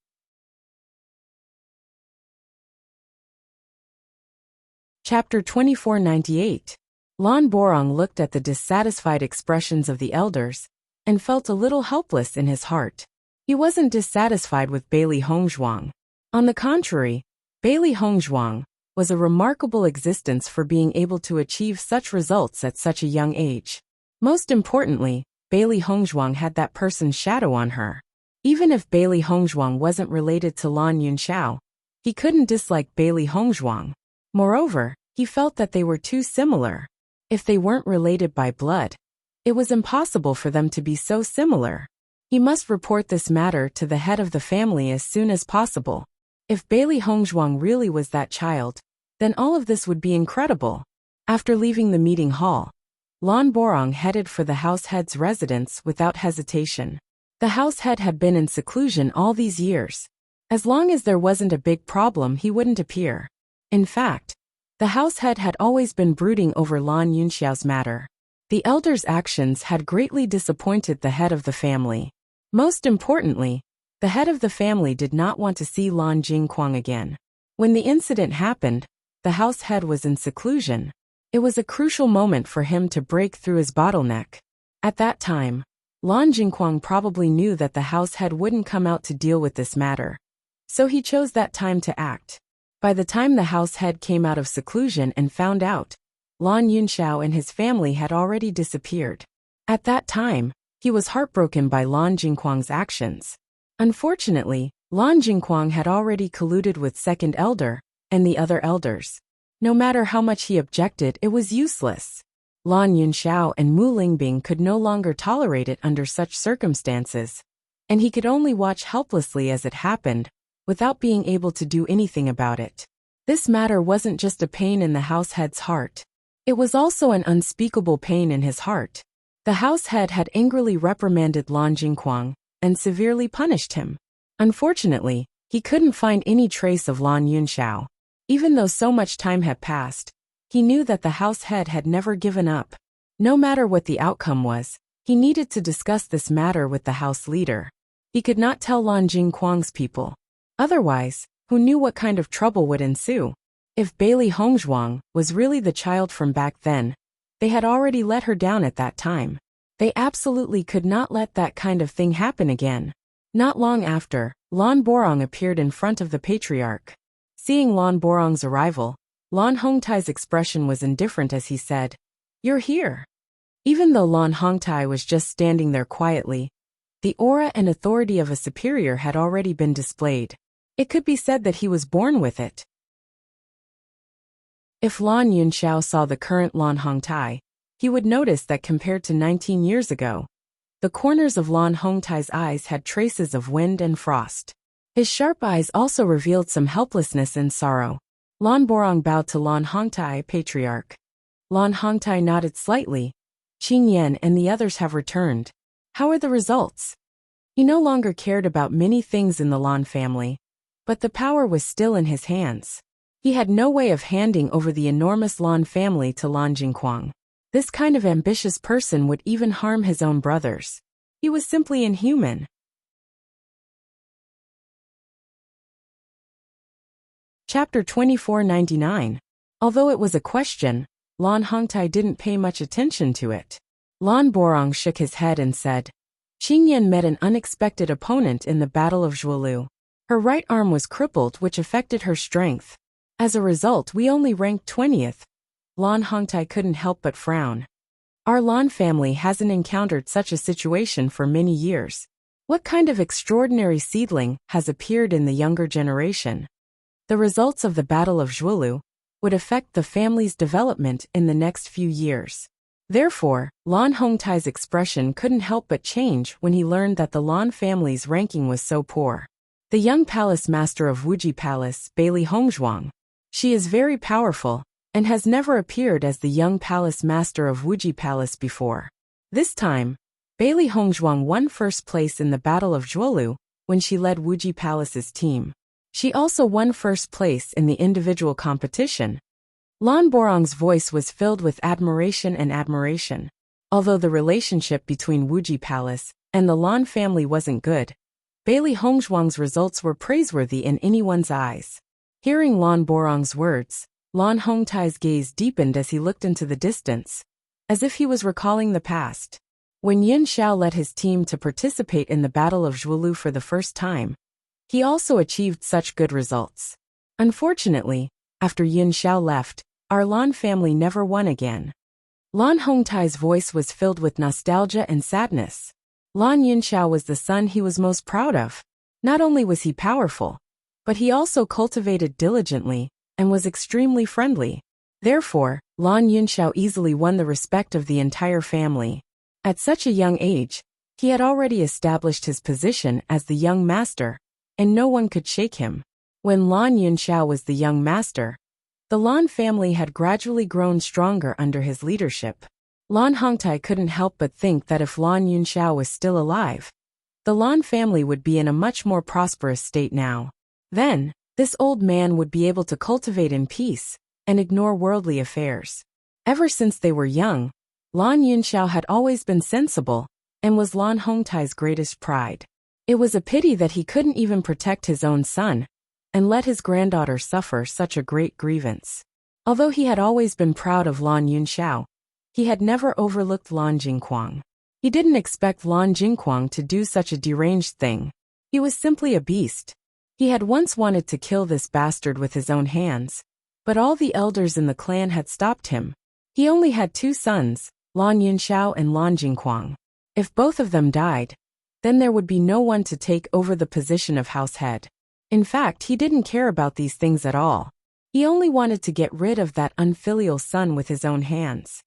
Chapter 2498. Lan Borong looked at the dissatisfied expressions of the elders and felt a little helpless in his heart. He wasn't dissatisfied with Bailey Hongzhuang. On the contrary, Bailey Hongzhuang was a remarkable existence for being able to achieve such results at such a young age. Most importantly, Bailey Hongzhuang had that person's shadow on her. Even if Bailey Hongzhuang wasn't related to Lan Yunxiao, he couldn't dislike Bailey Hongzhuang. Moreover, he felt that they were too similar. If they weren't related by blood, it was impossible for them to be so similar. He must report this matter to the head of the family as soon as possible. If Bailey Hongzhuang really was that child, then all of this would be incredible. After leaving the meeting hall, Lan Borong headed for the house head's residence without hesitation. The house head had been in seclusion all these years. As long as there wasn't a big problem, he wouldn't appear. In fact, the house head had always been brooding over Lan Yunxiao's matter. The elder's actions had greatly disappointed the head of the family. Most importantly, the head of the family did not want to see Lan Jingquang again. When the incident happened, the house head was in seclusion. It was a crucial moment for him to break through his bottleneck. At that time, Lan Jingquang probably knew that the house head wouldn't come out to deal with this matter. So he chose that time to act. By the time the house head came out of seclusion and found out, Lan Yunxiao and his family had already disappeared. At that time, he was heartbroken by Lan Jingquang's actions. Unfortunately, Lan Jingquang had already colluded with second elder and the other elders. No matter how much he objected, it was useless. Lan Yunxiao and Mu Lingbing could no longer tolerate it under such circumstances, and he could only watch helplessly as it happened, without being able to do anything about it. This matter wasn't just a pain in the house head's heart. It was also an unspeakable pain in his heart. The house head had angrily reprimanded Lan Jingquang and severely punished him. Unfortunately, he couldn't find any trace of Lan Yunxiao. Even though so much time had passed, he knew that the house head had never given up. No matter what the outcome was, he needed to discuss this matter with the house leader. He could not tell Lan Jingquang's people. Otherwise, who knew what kind of trouble would ensue? If Bailey Hongzhuang was really the child from back then, they had already let her down at that time. They absolutely could not let that kind of thing happen again. Not long after, Lan Borong appeared in front of the patriarch. Seeing Lan Borong's arrival, Lan Hongtai's expression was indifferent as he said, "You're here." Even though Lan Hongtai was just standing there quietly, the aura and authority of a superior had already been displayed. It could be said that he was born with it. If Lan Yunxiao saw the current Lan Hongtai, he would notice that compared to 19 years ago, the corners of Lan Hongtai's eyes had traces of wind and frost. His sharp eyes also revealed some helplessness and sorrow. Lan Borong bowed to Lan Hongtai, patriarch. Lan Hongtai nodded slightly. Qing Yan and the others have returned. How are the results? He no longer cared about many things in the Lan family, but the power was still in his hands. He had no way of handing over the enormous Lan family to Lan Jingquang. This kind of ambitious person would even harm his own brothers. He was simply inhuman. Chapter 2499. Although it was a question, Lan Hongtai didn't pay much attention to it. Lan Borong shook his head and said, Qing Yan met an unexpected opponent in the Battle of Zhuolu. Her right arm was crippled, which affected her strength. As a result, we only ranked 20th. Lan Hongtai couldn't help but frown. Our Lan family hasn't encountered such a situation for many years. What kind of extraordinary seedling has appeared in the younger generation? The results of the Battle of Zhuolu would affect the family's development in the next few years. Therefore, Lan Hongtai's expression couldn't help but change when he learned that the Lan family's ranking was so poor. The young palace master of Wuji Palace, Bailey Hongzhuang. She is very powerful, and has never appeared as the young palace master of Wuji Palace before. This time, Bailey Hongzhuang won first place in the Battle of Zhuolu when she led Wuji Palace's team. She also won first place in the individual competition. Lan Borong's voice was filled with admiration and admiration. Although the relationship between Wuji Palace and the Lan family wasn't good, Bailey Hongzhuang's results were praiseworthy in anyone's eyes. Hearing Lan Borong's words, Lan Hongtai's gaze deepened as he looked into the distance, as if he was recalling the past. When Yin Xiao led his team to participate in the Battle of Zhuolu for the first time, he also achieved such good results. Unfortunately, after Yin Xiao left, our Lan family never won again. Lan Hongtai's voice was filled with nostalgia and sadness. Lan Yinxiao was the son he was most proud of. Not only was he powerful, but he also cultivated diligently and was extremely friendly. Therefore, Lan Yinxiao easily won the respect of the entire family. At such a young age, he had already established his position as the young master, and no one could shake him. When Lan Yinxiao was the young master, the Lan family had gradually grown stronger under his leadership. Lan Hongtai couldn't help but think that if Lan Yinxiao was still alive, the Lan family would be in a much more prosperous state now. Then, this old man would be able to cultivate in peace and ignore worldly affairs. Ever since they were young, Lan Yinxiao had always been sensible and was Lan Hongtai's greatest pride. It was a pity that he couldn't even protect his own son and let his granddaughter suffer such a great grievance. Although he had always been proud of Lan Yinxiao, he had never overlooked Lan Jingquang. He didn't expect Lan Jingquang to do such a deranged thing. He was simply a beast. He had once wanted to kill this bastard with his own hands, but all the elders in the clan had stopped him. He only had 2 sons, Lan Yinxiao and Lan Jingquang. If both of them died, then there would be no one to take over the position of house head. In fact, he didn't care about these things at all. He only wanted to get rid of that unfilial son with his own hands.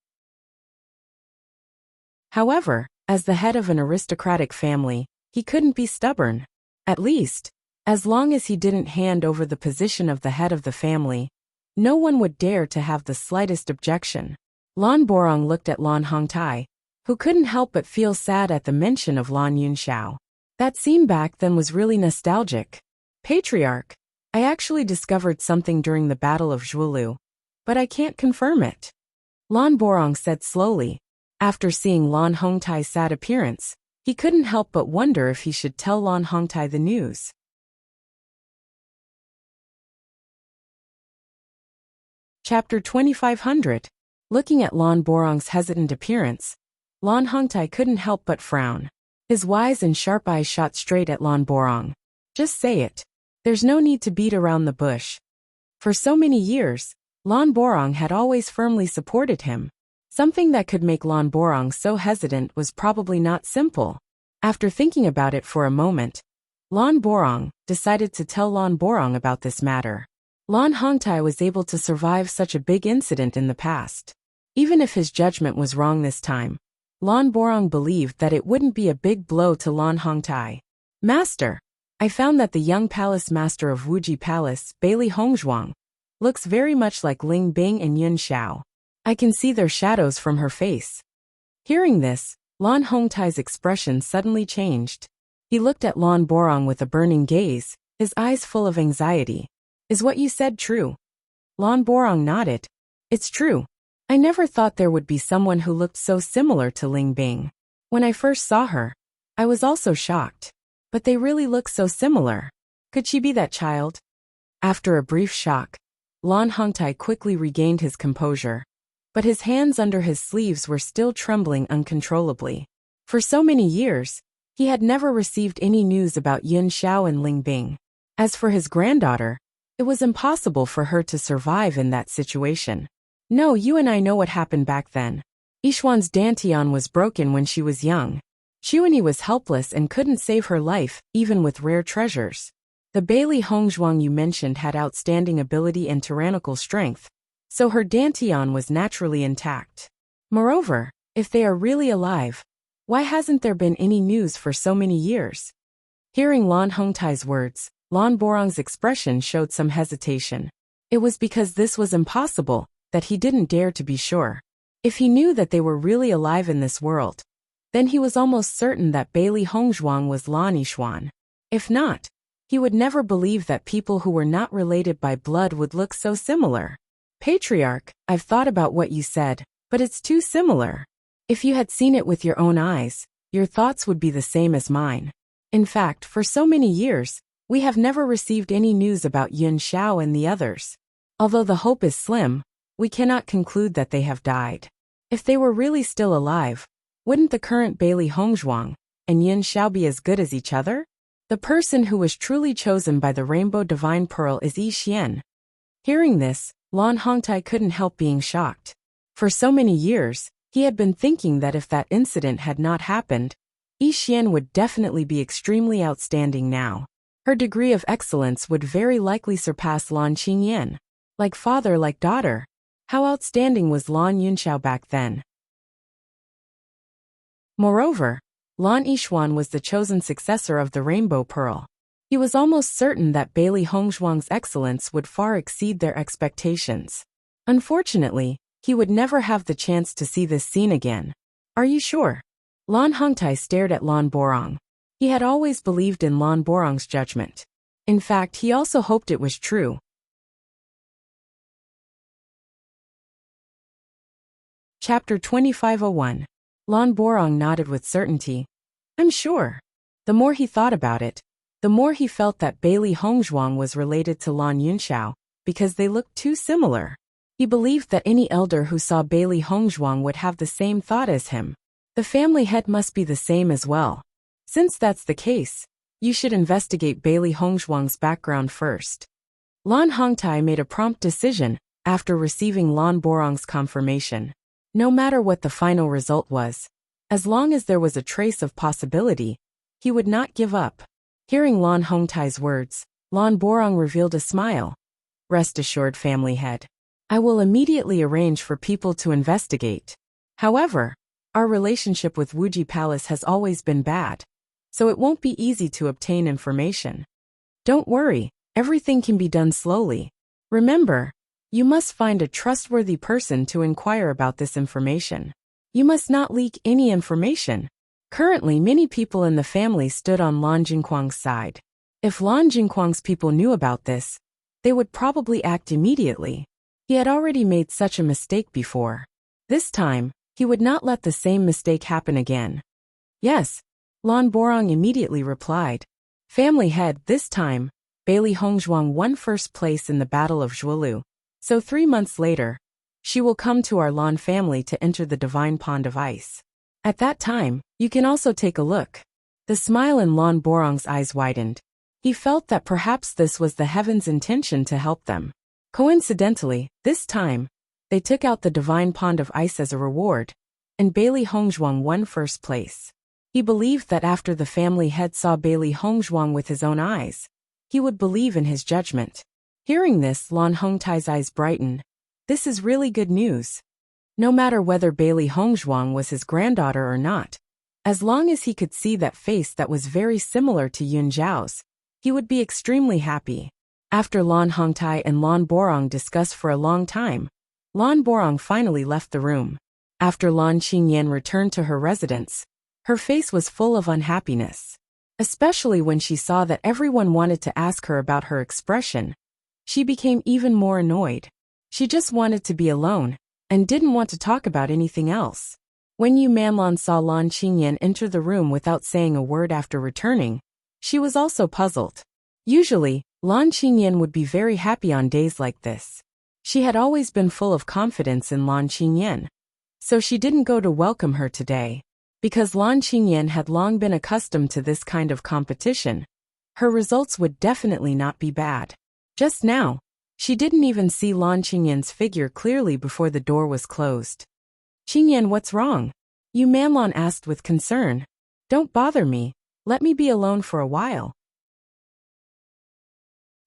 However, as the head of an aristocratic family, he couldn't be stubborn. At least, as long as he didn't hand over the position of the head of the family, no one would dare to have the slightest objection. Lan Borong looked at Lan Hongtai, who couldn't help but feel sad at the mention of Lan Yinxiao. That scene back then was really nostalgic. Patriarch, I actually discovered something during the Battle of Zhuolu, but I can't confirm it. Lan Borong said slowly. After seeing Lan Hongtai's sad appearance, he couldn't help but wonder if he should tell Lan Hongtai the news. Chapter 2500. Looking at Lan Borong's hesitant appearance, Lan Hongtai couldn't help but frown. His wise and sharp eyes shot straight at Lan Borong. Just say it. There's no need to beat around the bush. For so many years, Lan Borong had always firmly supported him. Something that could make Lan Borong so hesitant was probably not simple. After thinking about it for a moment, Lan Borong decided to tell Lan Borong about this matter. Lan Hongtai was able to survive such a big incident in the past. Even if his judgment was wrong this time, Lan Borong believed that it wouldn't be a big blow to Lan Hongtai. Master, I found that the young palace master of Wuji Palace, Bailey Hongzhuang, looks very much like Ling Bing and Yun Xiao. I can see their shadows from her face. Hearing this, Lan Hongtai's expression suddenly changed. He looked at Lan Borong with a burning gaze, his eyes full of anxiety. Is what you said true? Lan Borong nodded. It's true. I never thought there would be someone who looked so similar to Ling Bing. When I first saw her, I was also shocked. But they really look so similar. Could she be that child? After a brief shock, Lan Hongtai quickly regained his composure. But his hands under his sleeves were still trembling uncontrollably. For so many years, he had never received any news about Yun Xiao and Ling Bing. As for his granddaughter, it was impossible for her to survive in that situation. No, you and I know what happened back then. Yixuan's dantian was broken when she was young. Xuanyi was helpless and couldn't save her life, even with rare treasures. The Bailey Hongzhuang you mentioned had outstanding ability and tyrannical strength, so her dantian was naturally intact. Moreover, if they are really alive, why hasn't there been any news for so many years? Hearing Lan Hongtai's words, Lan Borong's expression showed some hesitation. It was because this was impossible that he didn't dare to be sure. If he knew that they were really alive in this world, then he was almost certain that Bailey Hongzhuang was Lan Yixuan. If not, he would never believe that people who were not related by blood would look so similar. Patriarch, I've thought about what you said, but it's too similar. If you had seen it with your own eyes, your thoughts would be the same as mine. In fact, for so many years, we have never received any news about Yun Xiao and the others. Although the hope is slim, we cannot conclude that they have died. If they were really still alive, wouldn't the current Bailey Hongzhuang and Yun Xiao be as good as each other? The person who was truly chosen by the Rainbow Divine Pearl is Yi Xian. Hearing this, Lan Hongtai couldn't help being shocked. For so many years, he had been thinking that if that incident had not happened, Yi Xian would definitely be extremely outstanding now. Her degree of excellence would very likely surpass Lan Qingyan. Like father, like daughter. How outstanding was Lan Yunxiao back then? Moreover, Lan Yixuan was the chosen successor of the Rainbow Pearl. He was almost certain that Bailey Hongzhuang's excellence would far exceed their expectations. Unfortunately, he would never have the chance to see this scene again. Are you sure? Lan Hongtai stared at Lan Borong. He had always believed in Lan Borong's judgment. In fact, he also hoped it was true. Chapter 2501. Lan Borong nodded with certainty. I'm sure. The more he thought about it, the more he felt that Bailey Hongzhuang was related to Lan Yunxiao, because they looked too similar. He believed that any elder who saw Bailey Hongzhuang would have the same thought as him. The family head must be the same as well. Since that's the case, you should investigate Bailey Hongzhuang's background first. Lan Hongtai made a prompt decision after receiving Lan Borong's confirmation. No matter what the final result was, as long as there was a trace of possibility, he would not give up. Hearing Lan Hongtai's words, Lan Borong revealed a smile. Rest assured, family head. I will immediately arrange for people to investigate. However, our relationship with Wuji Palace has always been bad, so it won't be easy to obtain information. Don't worry, everything can be done slowly. Remember, you must find a trustworthy person to inquire about this information. You must not leak any information. Currently, many people in the family stood on Lan Jingquang's side. If Lan Jingquang's people knew about this, they would probably act immediately. He had already made such a mistake before. This time, he would not let the same mistake happen again. Yes, Lan Borong immediately replied. Family head, this time, Bailey Hongzhuang won first place in the Battle of Zhuolu. So 3 months later, she will come to our Lan family to enter the Divine Pond of Ice. At that time, you can also take a look. The smile in Lan Borong's eyes widened. He felt that perhaps this was the heaven's intention to help them. Coincidentally, this time, they took out the Divine Pond of Ice as a reward, and Bailey Hongzhuang won first place. He believed that after the family head saw Bailey Hongzhuang with his own eyes, he would believe in his judgment. Hearing this, Lan Hongtai's eyes brightened. This is really good news. no matter whether Bailey Hongzhuang was his granddaughter or not. As long as he could see that face that was very similar to Yun Zhao's, he would be extremely happy. After Lan Hongtai and Lan Borong discussed for a long time, Lan Borong finally left the room. After Lan Qingyan returned to her residence, her face was full of unhappiness. Especially when she saw that everyone wanted to ask her about her expression, she became even more annoyed. She just wanted to be alone, and didn't want to talk about anything else. When Yu Manlan saw Lan Qingyan enter the room without saying a word after returning, she was also puzzled. Usually, Lan Qingyan would be very happy on days like this. She had always been full of confidence in Lan Qingyan, so she didn't go to welcome her today. Because Lan Qingyan had long been accustomed to this kind of competition, her results would definitely not be bad. Just now, she didn't even see Lan Qingyan's figure clearly before the door was closed. "Qingyan, what's wrong?" Yu Manlan asked with concern. "Don't bother me, let me be alone for a while."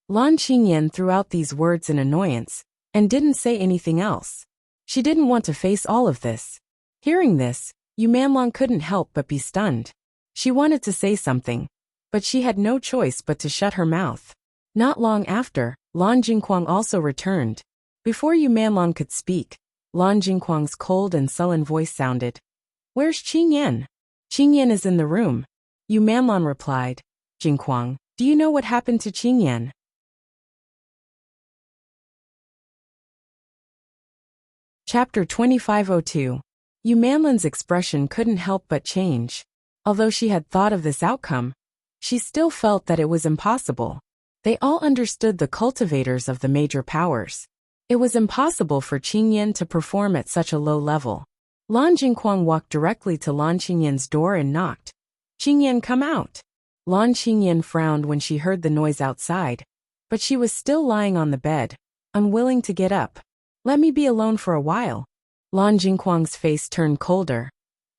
Lan Qingyan threw out these words in annoyance, and didn't say anything else. She didn't want to face all of this. Hearing this, Yu Manlan couldn't help but be stunned. She wanted to say something, but she had no choice but to shut her mouth. Not long after, Lan Jingquang also returned. Before Yu Manlan could speak, Lan Jingquang's cold and sullen voice sounded. "Where's Qingyan?" "Qingyan is in the room," Yu Manlan replied. "Jingquang, do you know what happened to Qingyan?" Chapter 2502. Yu Manlan's expression couldn't help but change. Although she had thought of this outcome, she still felt that it was impossible. They all understood the cultivators of the major powers. It was impossible for Qingyan to perform at such a low level. Lan Jingquang walked directly to Lan Qingyan's door and knocked. "Qingyan, come out." Lan Qingyan frowned when she heard the noise outside, but she was still lying on the bed, unwilling to get up. "Let me be alone for a while." Lan Jingquang's face turned colder.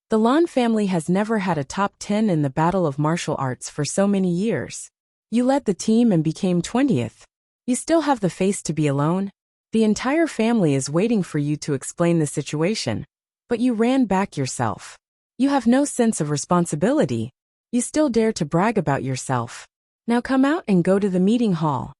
The Lan family has never had a top 10 in the battle of martial arts for so many years. You led the team and became 20th. You still have the face to be alone? The entire family is waiting for you to explain the situation, but you ran back yourself. You have no sense of responsibility. You still dare to brag about yourself. Now come out and go to the meeting hall.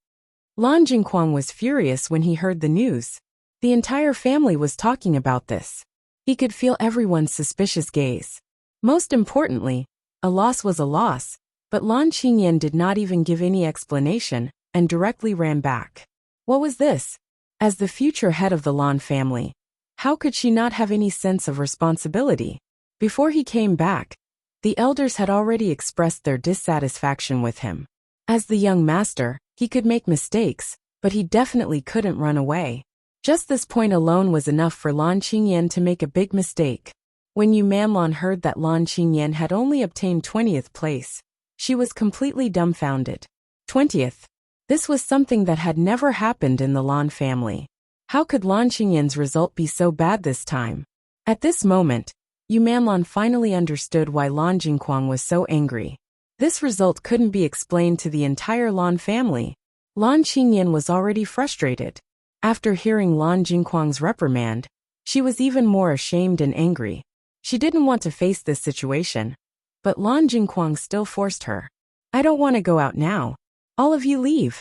Lan Jingquang was furious when he heard the news. The entire family was talking about this. He could feel everyone's suspicious gaze. Most importantly, a loss was a loss, but Lan Qingyan did not even give any explanation, and directly ran back. What was this? As the future head of the Lan family, how could she not have any sense of responsibility? Before he came back, the elders had already expressed their dissatisfaction with him. As the young master, he could make mistakes, but he definitely couldn't run away. Just this point alone was enough for Lan Qingyan to make a big mistake. When Yu Manlan heard that Lan Qingyan had only obtained 20th place, she was completely dumbfounded. 20th. This was something that had never happened in the Lan family. How could Lan Qingyan's result be so bad this time? At this moment, Yu Manlan finally understood why Lan Jingquang was so angry. This result couldn't be explained to the entire Lan family. Lan Qingyan was already frustrated. After hearing Lan Jingquang's reprimand, she was even more ashamed and angry. She didn't want to face this situation, but Lan Jingquang still forced her. "I don't want to go out now. All of you leave."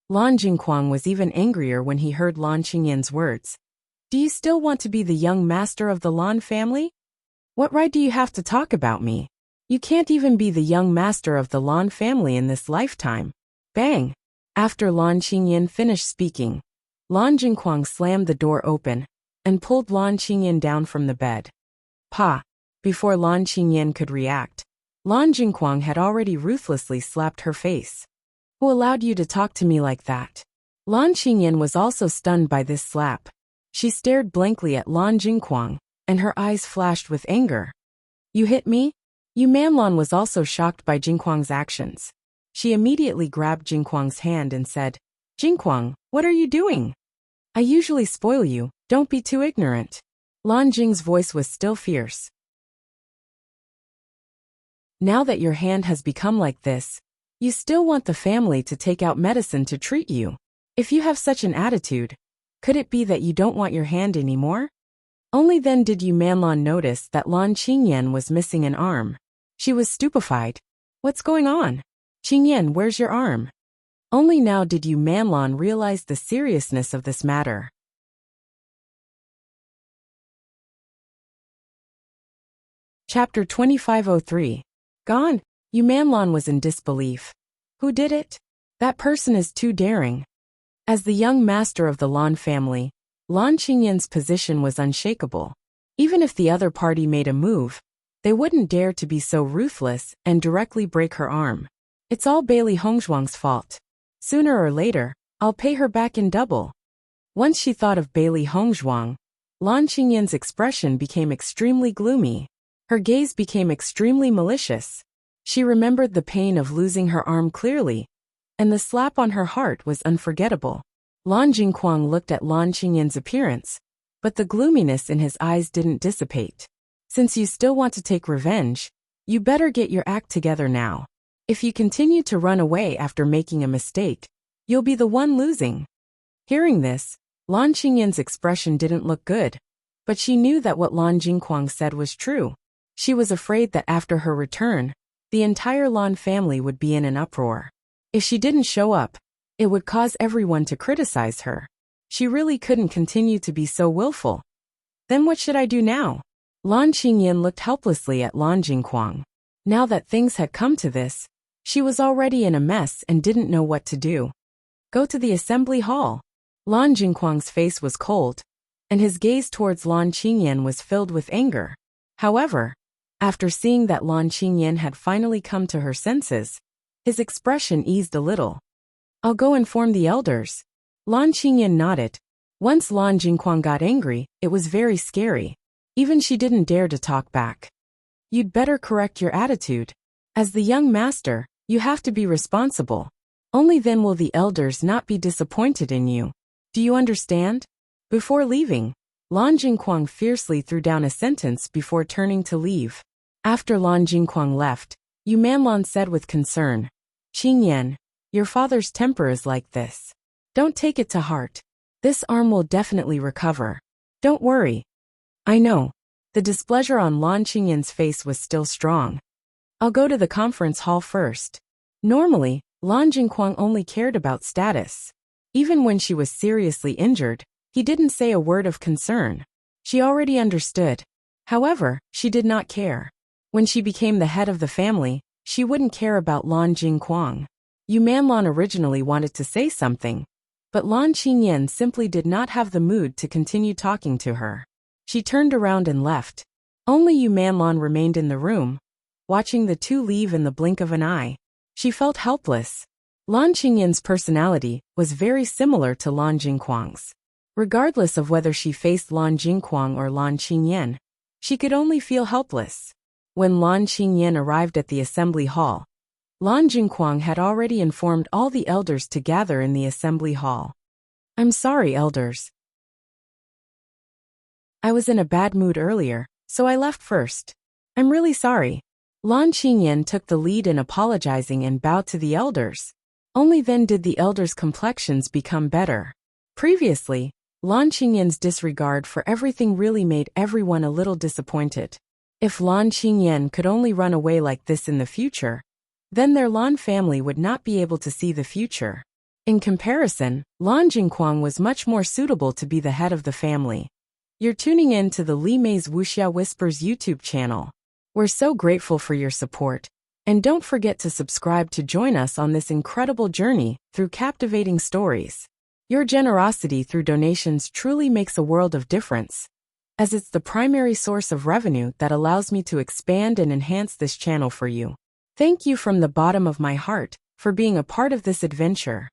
Lan Jingquang was even angrier when he heard Lan Qingyan's words. "Do you still want to be the young master of the Lan family? What right do you have to talk about me? You can't even be the young master of the Lan family in this lifetime." Bang! After Lan Qingyan finished speaking, Lan Jingquang slammed the door open and pulled Lan Qingyan down from the bed. Pa! Before Lan Qingyan could react, Lan Jingquang had already ruthlessly slapped her face. "Who allowed you to talk to me like that?" Lan Qingyan was also stunned by this slap. She stared blankly at Lan Jingquang, and her eyes flashed with anger. "You hit me?" Yu Manlan was also shocked by Jingquang's actions. She immediately grabbed Jingquang's hand and said, "Jingquang, what are you doing? I usually spoil you, don't be too ignorant." Lan Jing's voice was still fierce. "Now that your hand has become like this, you still want the family to take out medicine to treat you. If you have such an attitude, could it be that you don't want your hand anymore?" Only then did Yu Manlon notice that Lan Qingyan was missing an arm. She was stupefied. What's going on? Qingyan, where's your arm? Only now did Yu Manlon realize the seriousness of this matter. Chapter 2503. Gone? Yu Manlon was in disbelief. Who did it? That person is too daring. As the young master of the Lan family, Lan Qingyan's position was unshakable. Even if the other party made a move, they wouldn't dare to be so ruthless and directly break her arm. It's all Bailey Hongzhuang's fault. Sooner or later, I'll pay her back in double. Once she thought of Bailey Hongzhuang, Lan Qingyan's expression became extremely gloomy. Her gaze became extremely malicious. She remembered the pain of losing her arm clearly, and the slap on her heart was unforgettable. Lan Jingquang looked at Lan Qingyan's appearance, but the gloominess in his eyes didn't dissipate. Since you still want to take revenge, you better get your act together now. If you continue to run away after making a mistake, you'll be the one losing. Hearing this, Lan Qingyan's expression didn't look good, but she knew that what Lan Jingquang said was true. She was afraid that after her return, the entire Lan family would be in an uproar. If she didn't show up, it would cause everyone to criticize her. She really couldn't continue to be so willful. Then what should I do now? Lan Qingyan looked helplessly at Lan Jingquang. Now that things had come to this, she was already in a mess and didn't know what to do. Go to the assembly hall. Lan Jingquang's face was cold, and his gaze towards Lan Qingyan was filled with anger. However, after seeing that Lan Qingyan had finally come to her senses, his expression eased a little. I'll go inform the elders. Lan Qingyan nodded. Once Lan Jingquang got angry, it was very scary. Even she didn't dare to talk back. You'd better correct your attitude. As the young master, you have to be responsible. Only then will the elders not be disappointed in you. Do you understand? Before leaving, Lan Jingquang fiercely threw down a sentence before turning to leave. After Lan Jingquang left, Yu Manlon said with concern, Qingyan, your father's temper is like this. Don't take it to heart. This arm will definitely recover. Don't worry. I know. The displeasure on Lan Qingyan's face was still strong. I'll go to the conference hall first. Normally, Lan Jingquang only cared about status. Even when she was seriously injured, he didn't say a word of concern. She already understood. However, she did not care. When she became the head of the family, she wouldn't care about Lan Jingquang. Yu Manlon originally wanted to say something, but Lan Qingyan simply did not have the mood to continue talking to her. She turned around and left. Only Yu Manlon remained in the room, watching the two leave in the blink of an eye. She felt helpless. Lan Qingyan's personality was very similar to Lan Jingquang's. Regardless of whether she faced Lan Jingquang or Lan Qingyan, she could only feel helpless. When Lan Qingyan arrived at the assembly hall, Lan Jingquang had already informed all the elders to gather in the assembly hall. I'm sorry, elders. I was in a bad mood earlier, so I left first. I'm really sorry. Lan Qingyan took the lead in apologizing and bowed to the elders. Only then did the elders' complexions become better. Previously, Lan Qingyan's disregard for everything really made everyone a little disappointed. If Lan Qingyan could only run away like this in the future, then their Lan family would not be able to see the future. In comparison, Lan Jingquang was much more suitable to be the head of the family. You're tuning in to the Li Mei's Wuxia Whispers YouTube channel. We're so grateful for your support, and don't forget to subscribe to join us on this incredible journey through captivating stories. Your generosity through donations truly makes a world of difference, as it's the primary source of revenue that allows me to expand and enhance this channel for you. Thank you from the bottom of my heart for being a part of this adventure.